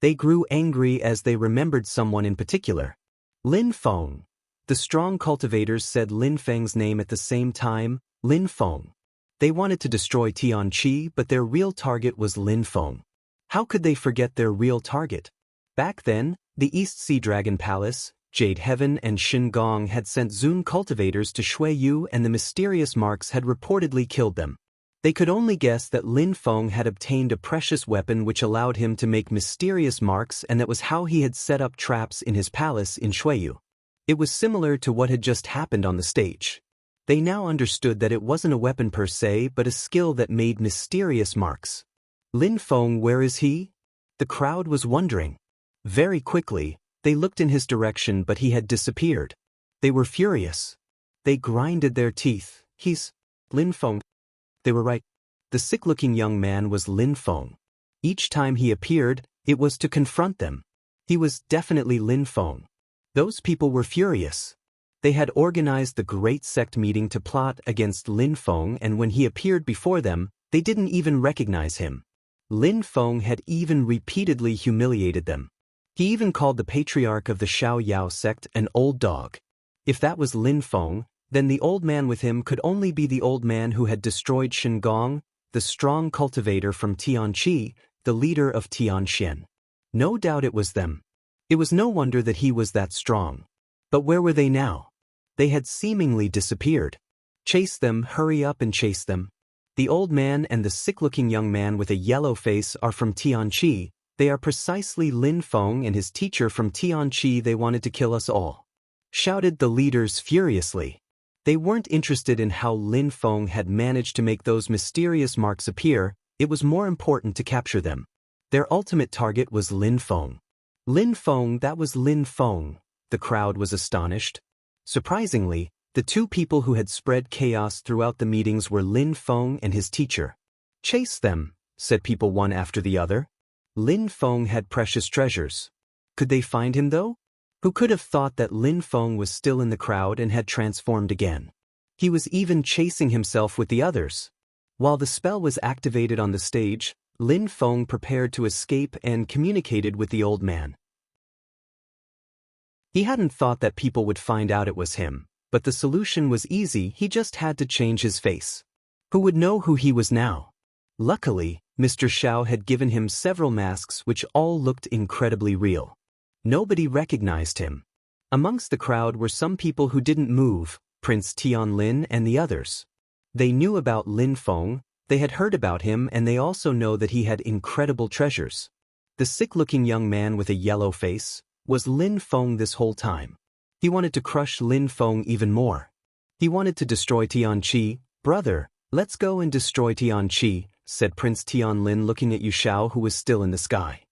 They grew angry as they remembered someone in particular. Lin Feng. The strong cultivators said Lin Feng's name at the same time, Lin Feng. They wanted to destroy Tian Qi, but their real target was Lin Feng. How could they forget their real target? Back then, the East Sea Dragon Palace, Jade Heaven and Shin Gong had sent Zune cultivators to Shuiyu and the mysterious marks had reportedly killed them. They could only guess that Lin Feng had obtained a precious weapon which allowed him to make mysterious marks, and that was how he had set up traps in his palace in Shuiyu. It was similar to what had just happened on the stage. They now understood that it wasn't a weapon per se but a skill that made mysterious marks. "Lin Feng, where is he?" The crowd was wondering. Very quickly, they looked in his direction but he had disappeared. They were furious. They grinded their teeth. "He's Lin Feng." They were right. The sick-looking young man was Lin Feng. Each time he appeared, it was to confront them. He was definitely Lin Feng. Those people were furious. They had organized the great sect meeting to plot against Lin Feng, and when he appeared before them, they didn't even recognize him. Lin Feng had even repeatedly humiliated them. He even called the patriarch of the Xiaoyao sect an old dog. If that was Lin Feng, then the old man with him could only be the old man who had destroyed Shin Gong, the strong cultivator from Tian Qi, the leader of Tian Xian. No doubt it was them. It was no wonder that he was that strong. But where were they now? They had seemingly disappeared. "Chase them, hurry up and chase them. The old man and the sick-looking young man with a yellow face are from Tian Qi," They are precisely Lin Feng and his teacher from Tianqi. They wanted to kill us all," shouted the leaders furiously. They weren't interested in how Lin Feng had managed to make those mysterious marks appear. It was more important to capture them. Their ultimate target was Lin Feng. Lin Feng, that was Lin Feng. The crowd was astonished. Surprisingly, the two people who had spread chaos throughout the meetings were Lin Feng and his teacher. "Chase them," said people one after the other. Lin Feng had precious treasures. Could they find him though? Who could have thought that Lin Feng was still in the crowd and had transformed again? He was even chasing himself with the others. While the spell was activated on the stage, Lin Feng prepared to escape and communicated with the old man. He hadn't thought that people would find out it was him, but the solution was easy. He just had to change his face. Who would know who he was now? Luckily, Mr. Xiao had given him several masks which all looked incredibly real. Nobody recognized him. Amongst the crowd were some people who didn't move, Prince Tianlin and the others. They knew about Lin Feng, they had heard about him, and they also know that he had incredible treasures. The sick-looking young man with a yellow face was Lin Feng this whole time. He wanted to crush Lin Feng even more. He wanted to destroy Tianqi. "Brother, let's go and destroy Tianqi," said Prince Tianlin looking at Yu Xiao, who was still in the sky.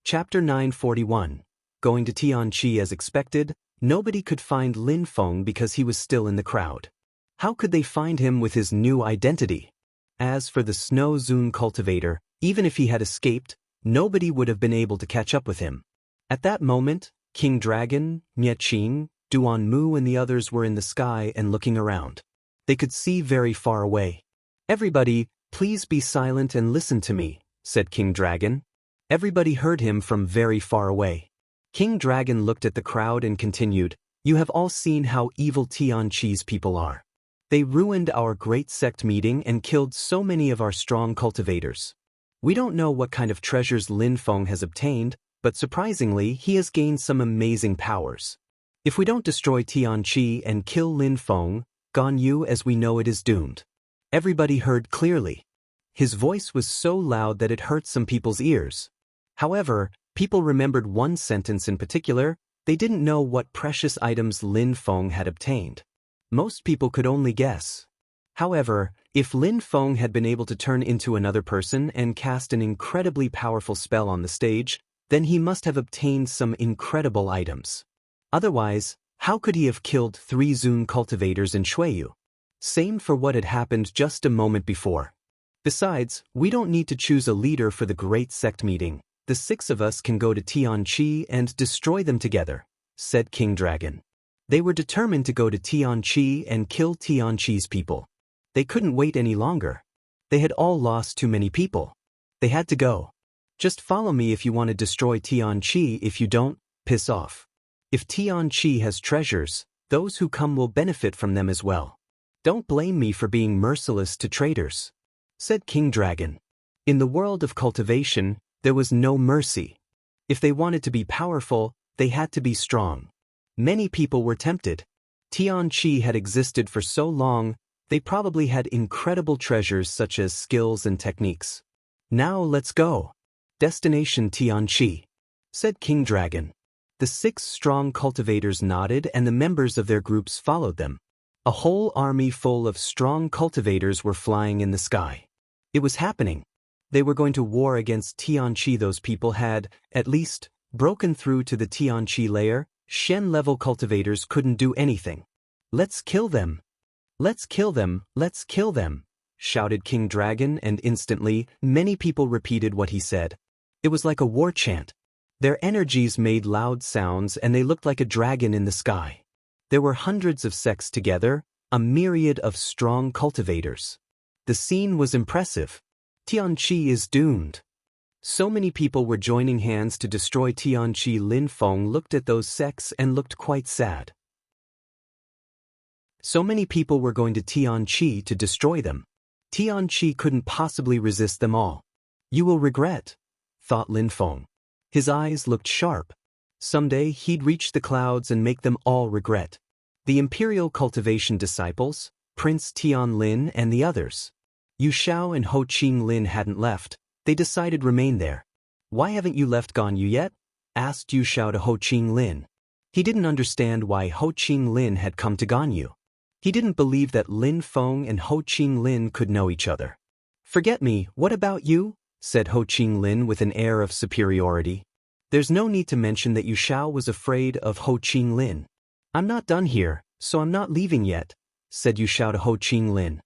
Chapter 941. Going to Tianqi as expected, nobody could find Lin Feng because he was still in the crowd. How could they find him with his new identity? As for the Snow Zune cultivator, even if he had escaped, nobody would have been able to catch up with him. At that moment, King Dragon, Nye Qing, Duan Mu and the others were in the sky and looking around. They could see very far away. "Everybody, please be silent and listen to me," said King Dragon. Everybody heard him from very far away. King Dragon looked at the crowd and continued, "You have all seen how evil Tianqi's people are. They ruined our great sect meeting and killed so many of our strong cultivators. We don't know what kind of treasures Lin Feng has obtained, but surprisingly, he has gained some amazing powers. If we don't destroy Tianqi and kill Lin Feng, Ganyu as we know it is doomed." Everybody heard clearly. His voice was so loud that it hurt some people's ears. However, people remembered one sentence in particular. They didn't know what precious items Lin Feng had obtained. Most people could only guess. However, if Lin Feng had been able to turn into another person and cast an incredibly powerful spell on the stage, then he must have obtained some incredible items. Otherwise, how could he have killed 3 Zune cultivators in Shuiyu? Same for what had happened just a moment before. Besides, we don't need to choose a leader for the great sect meeting. The 6 of us can go to Tianqi and destroy them together, said King Dragon. They were determined to go to Tianqi and kill Tianqi's people. They couldn't wait any longer. They had all lost too many people. They had to go. "Just follow me if you want to destroy Tianqi. If you don't, piss off. If Tianqi has treasures, those who come will benefit from them as well. Don't blame me for being merciless to traitors," said King Dragon. In the world of cultivation, there was no mercy. If they wanted to be powerful, they had to be strong. Many people were tempted. Tianqi had existed for so long, they probably had incredible treasures such as skills and techniques. "Now let's go. Destination Tianqi," said King Dragon. The 6 strong cultivators nodded and the members of their groups followed them. A whole army full of strong cultivators were flying in the sky. It was happening. They were going to war against Tianqi. Those people had, at least, broken through to the Tianqi layer. Shen-level cultivators couldn't do anything. "Let's kill them! Let's kill them! Let's kill them!" shouted King Dragon, and instantly, many people repeated what he said. It was like a war chant. Their energies made loud sounds and they looked like a dragon in the sky. There were hundreds of sects together, a myriad of strong cultivators. The scene was impressive. Tianqi is doomed. So many people were joining hands to destroy Tianqi. Lin Feng looked at those sects and looked quite sad. So many people were going to Tianqi to destroy them. Tianqi couldn't possibly resist them all. "You will regret," thought Lin Feng. His eyes looked sharp. Someday he'd reach the clouds and make them all regret. The Imperial Cultivation disciples, Prince Tianlin and the others. Yu Xiao and Ho Qing Lin hadn't left, they decided remain there. Why haven't you left Ganyu yet? Asked Yu Xiao to Ho Qing Lin. He didn't understand why Ho Qing Lin had come to Ganyu. He didn't believe that Lin Feng and Ho Qing Lin could know each other. Forget me, what about you? Said Ho Qing Lin with an air of superiority. There's no need to mention that Yu Xiao was afraid of Ho Qing Lin. I'm not done here, so I'm not leaving yet, said Yu Xiao to Ho Qing Lin.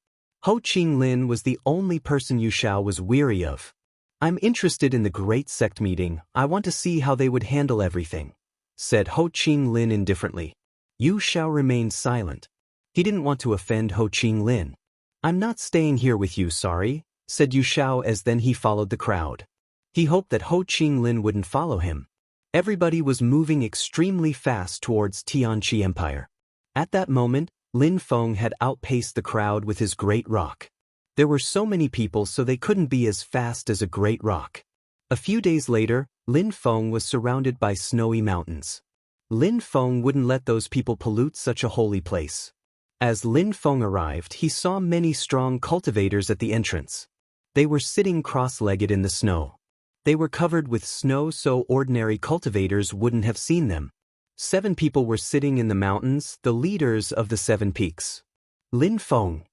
Ho Qing Lin was the only person Yu Xiao was weary of. I'm interested in the Great Sect meeting, I want to see how they would handle everything, said Ho Qing Lin indifferently. Yu Xiao remained silent. He didn't want to offend Ho Qing Lin. I'm not staying here with you, sorry, said Yu Xiao as then he followed the crowd. He hoped that Ho Qing Lin wouldn't follow him. Everybody was moving extremely fast towards Tianqi Empire. At that moment, Lin Feng had outpaced the crowd with his great rock. There were so many people so they couldn't be as fast as a great rock. A few days later, Lin Feng was surrounded by snowy mountains. Lin Feng wouldn't let those people pollute such a holy place. As Lin Feng arrived, he saw many strong cultivators at the entrance. They were sitting cross-legged in the snow. They were covered with snow so ordinary cultivators wouldn't have seen them. 7 people were sitting in the mountains, the leaders of the 7 peaks. Lin Feng.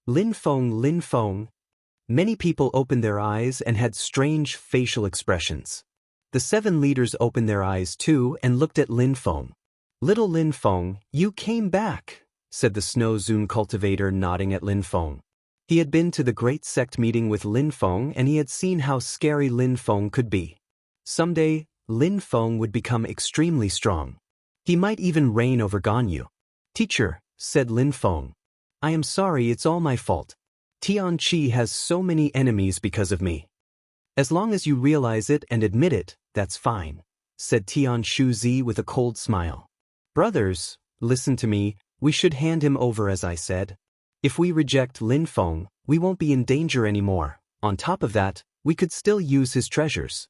Lin Feng, Lin Feng. Many people opened their eyes and had strange facial expressions. The 7 leaders opened their eyes too and looked at Lin Feng. Little Lin Feng, you came back, said the Snow Zune cultivator nodding at Lin Feng. He had been to the Great Sect meeting with Lin Feng and he had seen how scary Lin Feng could be. Someday, Lin Feng would become extremely strong. He might even reign over Ganyu. Teacher, said Lin Feng. I am sorry, it's all my fault. Tianqi has so many enemies because of me. As long as you realize it and admit it, that's fine, said Tian Shuzi with a cold smile. Brothers, listen to me, we should hand him over as I said. If we reject Lin Feng, we won't be in danger anymore. On top of that, we could still use his treasures.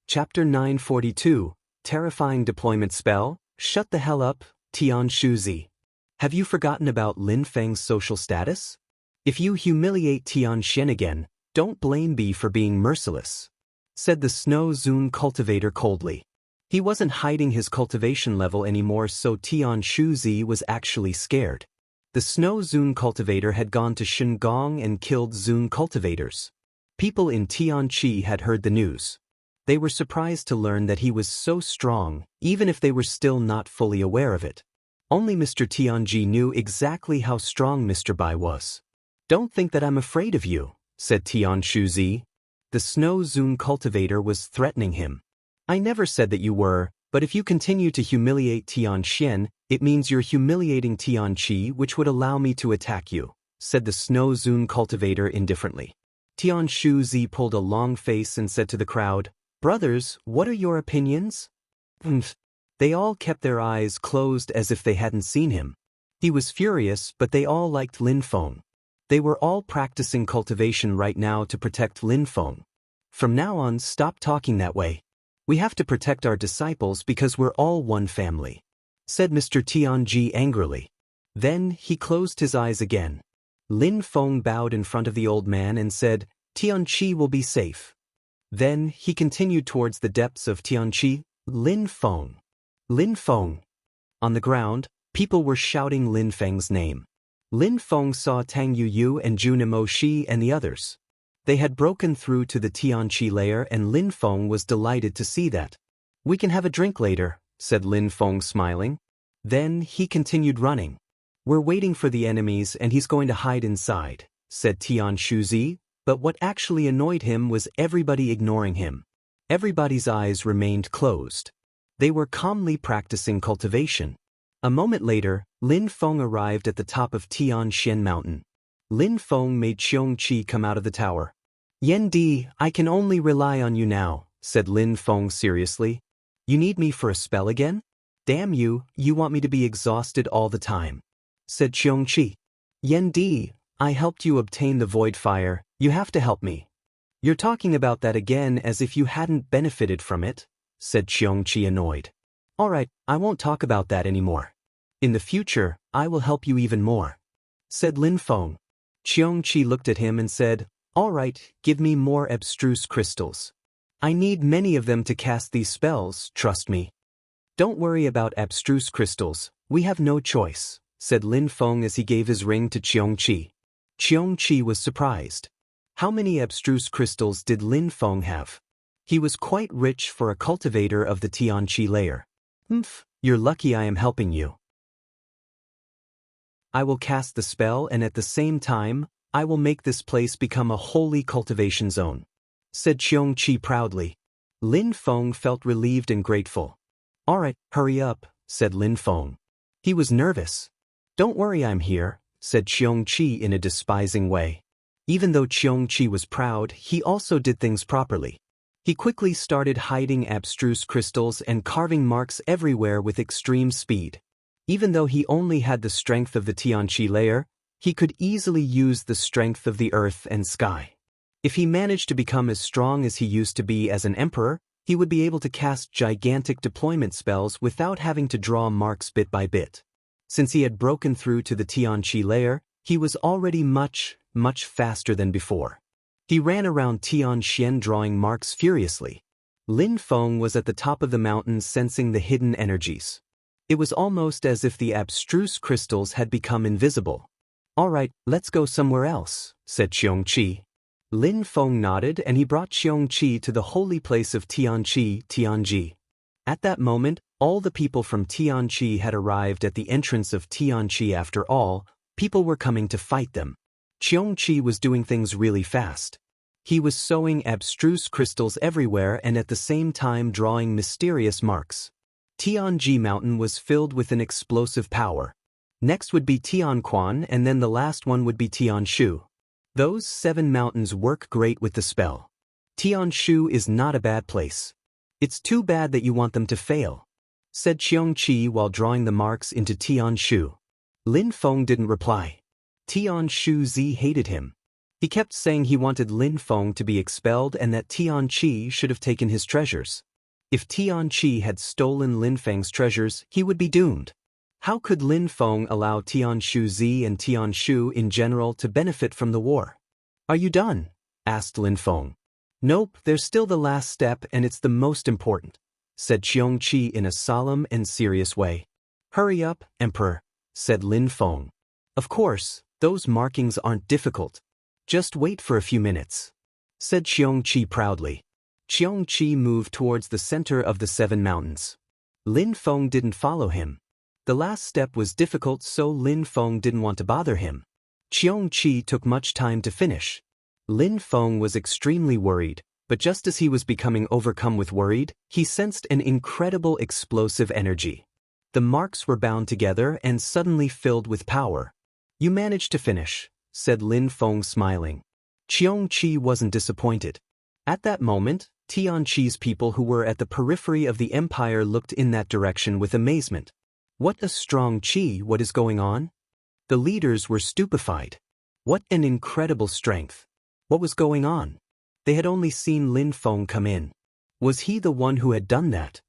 Chapter 942, Terrifying Deployment Spell, Shut the Hell Up, Tian Shuzi. Have you forgotten about Lin Feng's social status? If you humiliate Tian Xian again, don't blame me for being merciless, said the Snow Zune cultivator coldly. He wasn't hiding his cultivation level anymore, so Tian Shuzi was actually scared. The Snow Zune cultivator had gone to Shengong and killed Zune cultivators. People in Tianqi had heard the news. They were surprised to learn that he was so strong, even if they were still not fully aware of it. Only Mr. Tianji knew exactly how strong Mr. Bai was. Don't think that I'm afraid of you, said Tian Shuzi. The Snow Zune cultivator was threatening him. I never said that you were, but if you continue to humiliate Tian Xian, it means you're humiliating Tianqi, which would allow me to attack you, said the Snow Zune cultivator indifferently. Tian Shuzi pulled a long face and said to the crowd, Brothers, what are your opinions? They all kept their eyes closed as if they hadn't seen him. He was furious, but they all liked Lin Feng. They were all practicing cultivation right now to protect Lin Feng. From now on, stop talking that way. We have to protect our disciples because we're all one family, said Mr. Tianji angrily. Then he closed his eyes again. Lin Feng bowed in front of the old man and said, Tianqi will be safe. Then he continued towards the depths of Tianqi. Lin Feng. Lin Feng. On the ground, people were shouting Lin Feng's name. Lin Feng saw Tang Yuyu and Junimo Shi and the others. They had broken through to the Tianqi lair and Lin Feng was delighted to see that. We can have a drink later, said Lin Feng smiling. Then he continued running. We're waiting for the enemies and he's going to hide inside, said Tian Shuzi, but what actually annoyed him was everybody ignoring him. Everybody's eyes remained closed. They were calmly practicing cultivation. A moment later, Lin Feng arrived at the top of Tian Xian Mountain. Lin Feng made Xiong Qi come out of the tower. Yan Di, I can only rely on you now, said Lin Feng seriously. You need me for a spell again? Damn you, you want me to be exhausted all the time, said Xiong Qi. Yan Di, I helped you obtain the void fire, you have to help me. You're talking about that again as if you hadn't benefited from it, said Xiong Qi annoyed. All right, I won't talk about that anymore. In the future, I will help you even more. said Lin Feng. Qiongqi looked at him and said, "All right, give me more abstruse crystals. I need many of them to cast these spells, trust me." "Don't worry about abstruse crystals, we have no choice," said Lin Feng as he gave his ring to Qiongqi. Qiongqi was surprised. How many abstruse crystals did Lin Feng have? He was quite rich for a cultivator of the Tianqi layer. You're lucky I am helping you. I will cast the spell and at the same time, I will make this place become a holy cultivation zone," said Qiongqi proudly. Lin Feng felt relieved and grateful. "All right, hurry up," said Lin Feng. He was nervous. "Don't worry, I'm here," said Qiongqi in a despising way. Even though Qiongqi was proud, he also did things properly. He quickly started hiding abstruse crystals and carving marks everywhere with extreme speed. Even though he only had the strength of the Tianqi layer, he could easily use the strength of the earth and sky. If he managed to become as strong as he used to be as an emperor, he would be able to cast gigantic deployment spells without having to draw marks bit by bit. Since he had broken through to the Tianqi layer, he was already much faster than before. He ran around Tianxian drawing marks furiously. Lin Feng was at the top of the mountain sensing the hidden energies. It was almost as if the abstruse crystals had become invisible. "All right, let's go somewhere else," said Qiongqi. Lin Feng nodded and he brought Qiongqi to the holy place of Tianji. At that moment, all the people from Tianqi had arrived at the entrance of Tianqi. After all, people were coming to fight them. Qiongqi was doing things really fast. He was sowing abstruse crystals everywhere and at the same time drawing mysterious marks. Tianji Mountain was filled with an explosive power. Next would be Tianquan and then the last one would be Tianshu. Those 7 mountains work great with the spell. Tianshu is not a bad place. It's too bad that you want them to fail," said Qiongqi while drawing the marks into Tianshu. Lin Feng didn't reply. Tianshu hated him. He kept saying he wanted Lin Feng to be expelled and that Tianqi should have taken his treasures. If Tianqi had stolen Lin Feng's treasures, he would be doomed. How could Lin Feng allow Tianshu and Tianshu in general to benefit from the war? "Are you done?" asked Lin Feng. "Nope, there's still the last step and it's the most important," said Qiongqi in a solemn and serious way. "Hurry up, Emperor," said Lin Feng. "Of course, those markings aren't difficult. Just wait for a few minutes," said Qiongqi proudly. Qiongqi moved towards the center of the 7 mountains. Lin Feng didn't follow him. The last step was difficult, so Lin Feng didn't want to bother him. Qiongqi took much time to finish. Lin Feng was extremely worried, but just as he was becoming overcome with worried, he sensed an incredible explosive energy. The marks were bound together and suddenly filled with power. "You managed to finish," said Lin Feng smiling. Qiongqi wasn't disappointed. At that moment, Tianqi's people who were at the periphery of the empire looked in that direction with amazement. "What a strong qi, what is going on?" The leaders were stupefied. What an incredible strength. What was going on? They had only seen Lin Feng come in. Was he the one who had done that?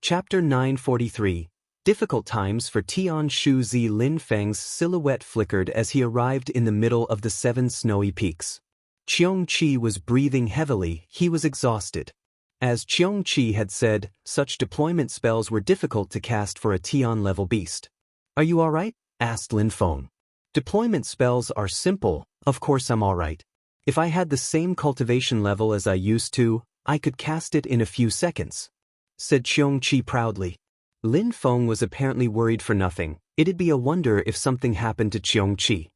Chapter 943. Difficult times for Tianshu. Lin Feng's silhouette flickered as he arrived in the middle of the 7 snowy peaks. Qiongqi was breathing heavily, he was exhausted. As Qiongqi had said, such deployment spells were difficult to cast for a Tian-level beast. "Are you alright?" asked Lin Feng. "Deployment spells are simple, of course I'm alright. If I had the same cultivation level as I used to, I could cast it in a few seconds," said Qiongqi proudly. Lin Feng was apparently worried for nothing. It'd be a wonder if something happened to Qiongqi.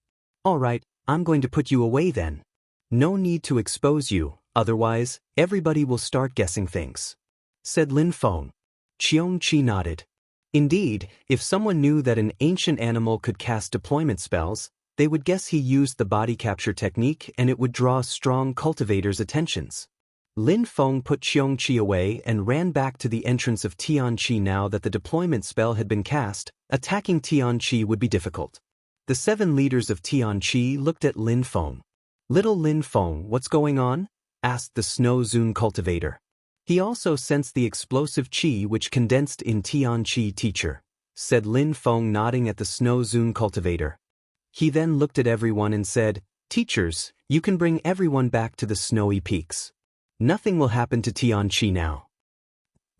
"Alright, I'm going to put you away then. No need to expose you, otherwise, everybody will start guessing things," said Lin Feng. Qiongqi nodded. Indeed, if someone knew that an ancient animal could cast deployment spells, they would guess he used the body capture technique and it would draw strong cultivators' attentions. Lin Feng put Qiongqi away and ran back to the entrance of Tianqi. Now that the deployment spell had been cast, attacking Tianqi would be difficult. The 7 leaders of Tianqi looked at Lin Feng. "Little Lin Feng, what's going on?" asked the Snow Zune cultivator. He also sensed the explosive qi which condensed in Tianqi teacher. said Lin Feng, nodding at the snow zone cultivator. He then looked at everyone and said, "Teachers, you can bring everyone back to the snowy peaks. Nothing will happen to Tianqi now."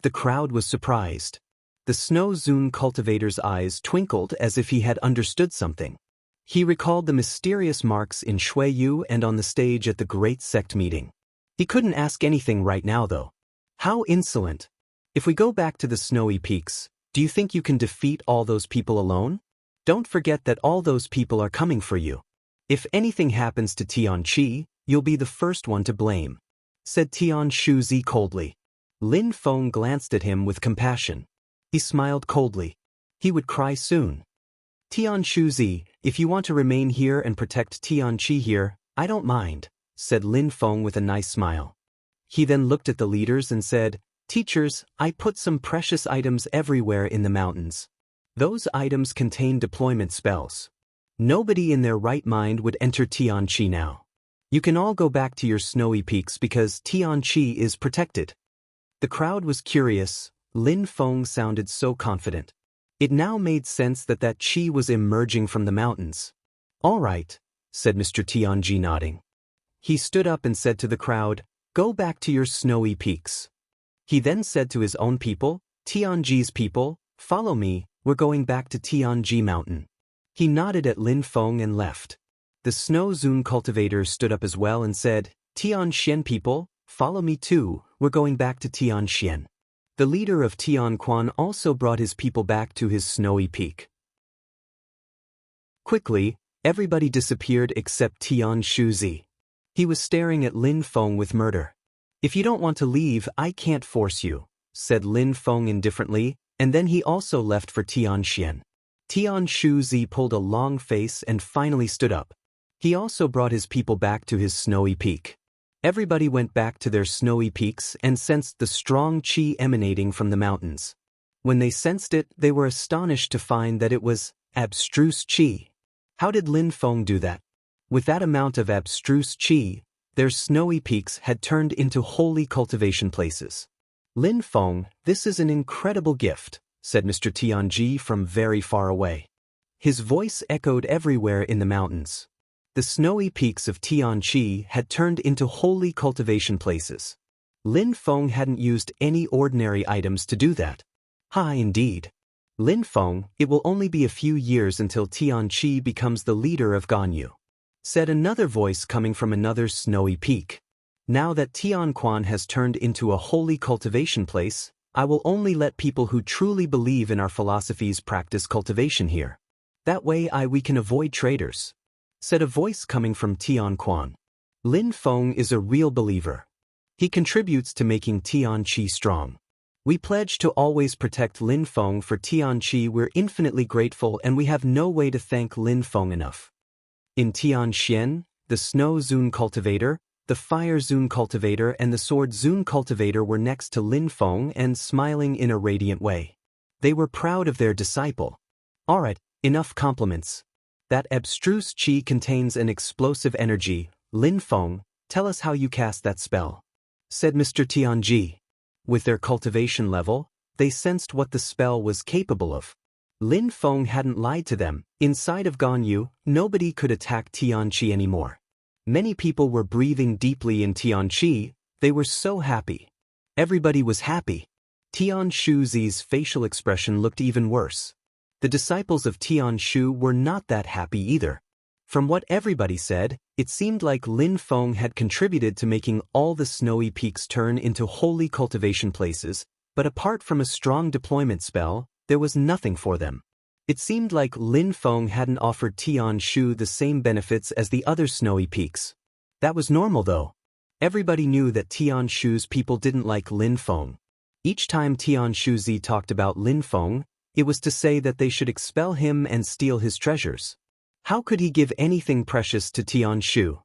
The crowd was surprised. The snow zone cultivator's eyes twinkled as if he had understood something. He recalled the mysterious marks in Shuiyu and on the stage at the Great Sect meeting. He couldn't ask anything right now though. How insolent. If we go back to the snowy peaks, do you think you can defeat all those people alone? Don't forget that all those people are coming for you. If anything happens to Tianqi, you'll be the first one to blame, said Tian Shuzi coldly. Lin Feng glanced at him with compassion. He smiled coldly. He would cry soon. Tian Shuzi, if you want to remain here and protect Tianqi here, I don't mind, said Lin Feng with a nice smile. He then looked at the leaders and said, "Teachers, I put some precious items everywhere in the mountains. Those items contain deployment spells. Nobody in their right mind would enter Tianqi now. You can all go back to your snowy peaks because Tianqi is protected." The crowd was curious. Lin Feng sounded so confident. It now made sense that qi was emerging from the mountains. "All right," said Mr. Tianji, nodding. He stood up and said to the crowd, "Go back to your snowy peaks." He then said to his own people, "Tianji's people, follow me, we're going back to Tianji Mountain." He nodded at Lin Feng and left. The snow zone cultivator stood up as well and said, "Tianxian people, follow me too, we're going back to Tianxian." The leader of Tianquan also brought his people back to his snowy peak. Quickly, everybody disappeared except Tian Shuzi. He was staring at Lin Feng with murder. "If you don't want to leave, I can't force you," said Lin Feng indifferently, and then he also left for Tianxian. Tian Shuzi pulled a long face and finally stood up. He also brought his people back to his snowy peak. Everybody went back to their snowy peaks and sensed the strong qi emanating from the mountains. When they sensed it, they were astonished to find that it was abstruse qi. How did Lin Feng do that? With that amount of abstruse qi, their snowy peaks had turned into holy cultivation places. "Lin Feng, this is an incredible gift," said Mr. Tianji from very far away. His voice echoed everywhere in the mountains. The snowy peaks of Tianqi had turned into holy cultivation places. Lin Feng hadn't used any ordinary items to do that. Indeed. "Lin Feng, it will only be a few years until Tianqi becomes the leader of Ganyu," said another voice coming from another snowy peak. "Now that Tianquan has turned into a holy cultivation place, I will only let people who truly believe in our philosophies practice cultivation here. That way we can avoid traitors," said a voice coming from Tianquan. "Lin Feng is a real believer. He contributes to making Tianqi strong. We pledge to always protect Lin Feng for Tianqi. We're infinitely grateful and we have no way to thank Lin Feng enough." In Tianxian, the snow zone cultivator, the fire zone cultivator and the sword zone cultivator were next to Lin Feng and smiling in a radiant way. They were proud of their disciple. "Alright, enough compliments. That abstruse qi contains an explosive energy. Lin Feng, tell us how you cast that spell," said Mr. Tianji. With their cultivation level, they sensed what the spell was capable of. Lin Feng hadn't lied to them. Inside of Ganyu, nobody could attack Tianqi anymore. Many people were breathing deeply in Tianqi. They were so happy. Everybody was happy. Tian Shuzi's facial expression looked even worse. The disciples of Tian Shu were not that happy either. From what everybody said, it seemed like Lin Feng had contributed to making all the snowy peaks turn into holy cultivation places, but apart from a strong deployment spell, there was nothing for them. It seemed like Lin Feng hadn't offered Tian Shu the same benefits as the other snowy peaks. That was normal though. Everybody knew that Tian Shu's people didn't like Lin Feng. Each time Tian Shuzi talked about Lin Feng, it was to say that they should expel him and steal his treasures. How could he give anything precious to Tian Shu?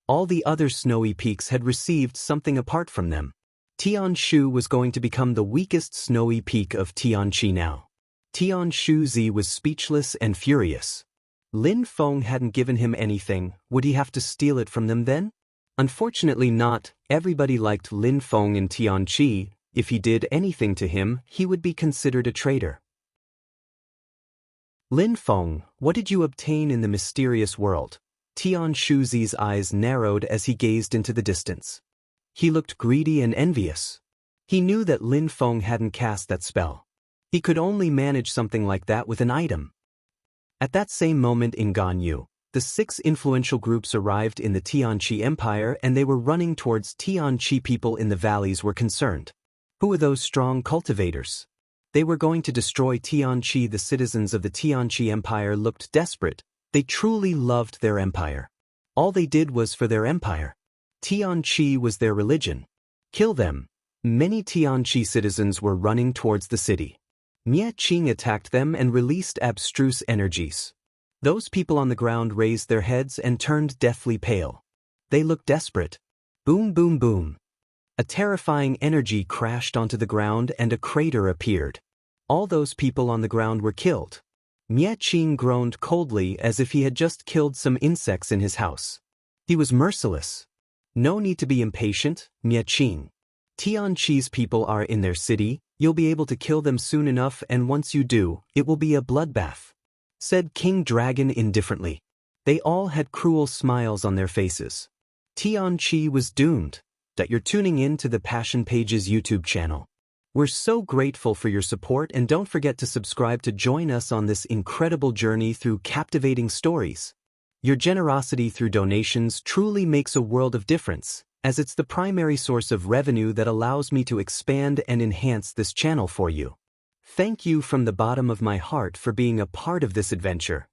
All the other snowy peaks had received something apart from them. Tian Shu was going to become the weakest snowy peak of Tianqi now. Tian Shuzi was speechless and furious. Lin Feng hadn't given him anything. Would he have to steal it from them then? Unfortunately not. Everybody liked Lin Feng in Tianqi. If he did anything to him, he would be considered a traitor. Lin Feng, what did you obtain in the mysterious world? Tian Shuzi's eyes narrowed as he gazed into the distance. He looked greedy and envious. He knew that Lin Feng hadn't cast that spell. He could only manage something like that with an item. At that same moment in Ganyu, the 6 influential groups arrived in the Tianqi Empire and they were running towards Tianqi. People in the valleys were concerned. Who were those strong cultivators? They were going to destroy Tianqi. The citizens of the Tianqi Empire looked desperate. They truly loved their empire. All they did was for their empire. Tianqi was their religion. Kill them. Many Tianqi citizens were running towards the city. Mie Qing attacked them and released abstruse energies. Those people on the ground raised their heads and turned deathly pale. They looked desperate. Boom, boom, boom. A terrifying energy crashed onto the ground and a crater appeared. All those people on the ground were killed. Mie Qing groaned coldly as if he had just killed some insects in his house. He was merciless. No need to be impatient, Mie Qing. Tianqi's people are in their city, you'll be able to kill them soon enough, and once you do, it will be a bloodbath, said King Dragon indifferently. They all had cruel smiles on their faces. Tianqi was doomed. That you're tuning in to the Passion Pages YouTube channel. We're so grateful for your support, and don't forget to subscribe to join us on this incredible journey through captivating stories. Your generosity through donations truly makes a world of difference, as it's the primary source of revenue that allows me to expand and enhance this channel for you. Thank you from the bottom of my heart for being a part of this adventure.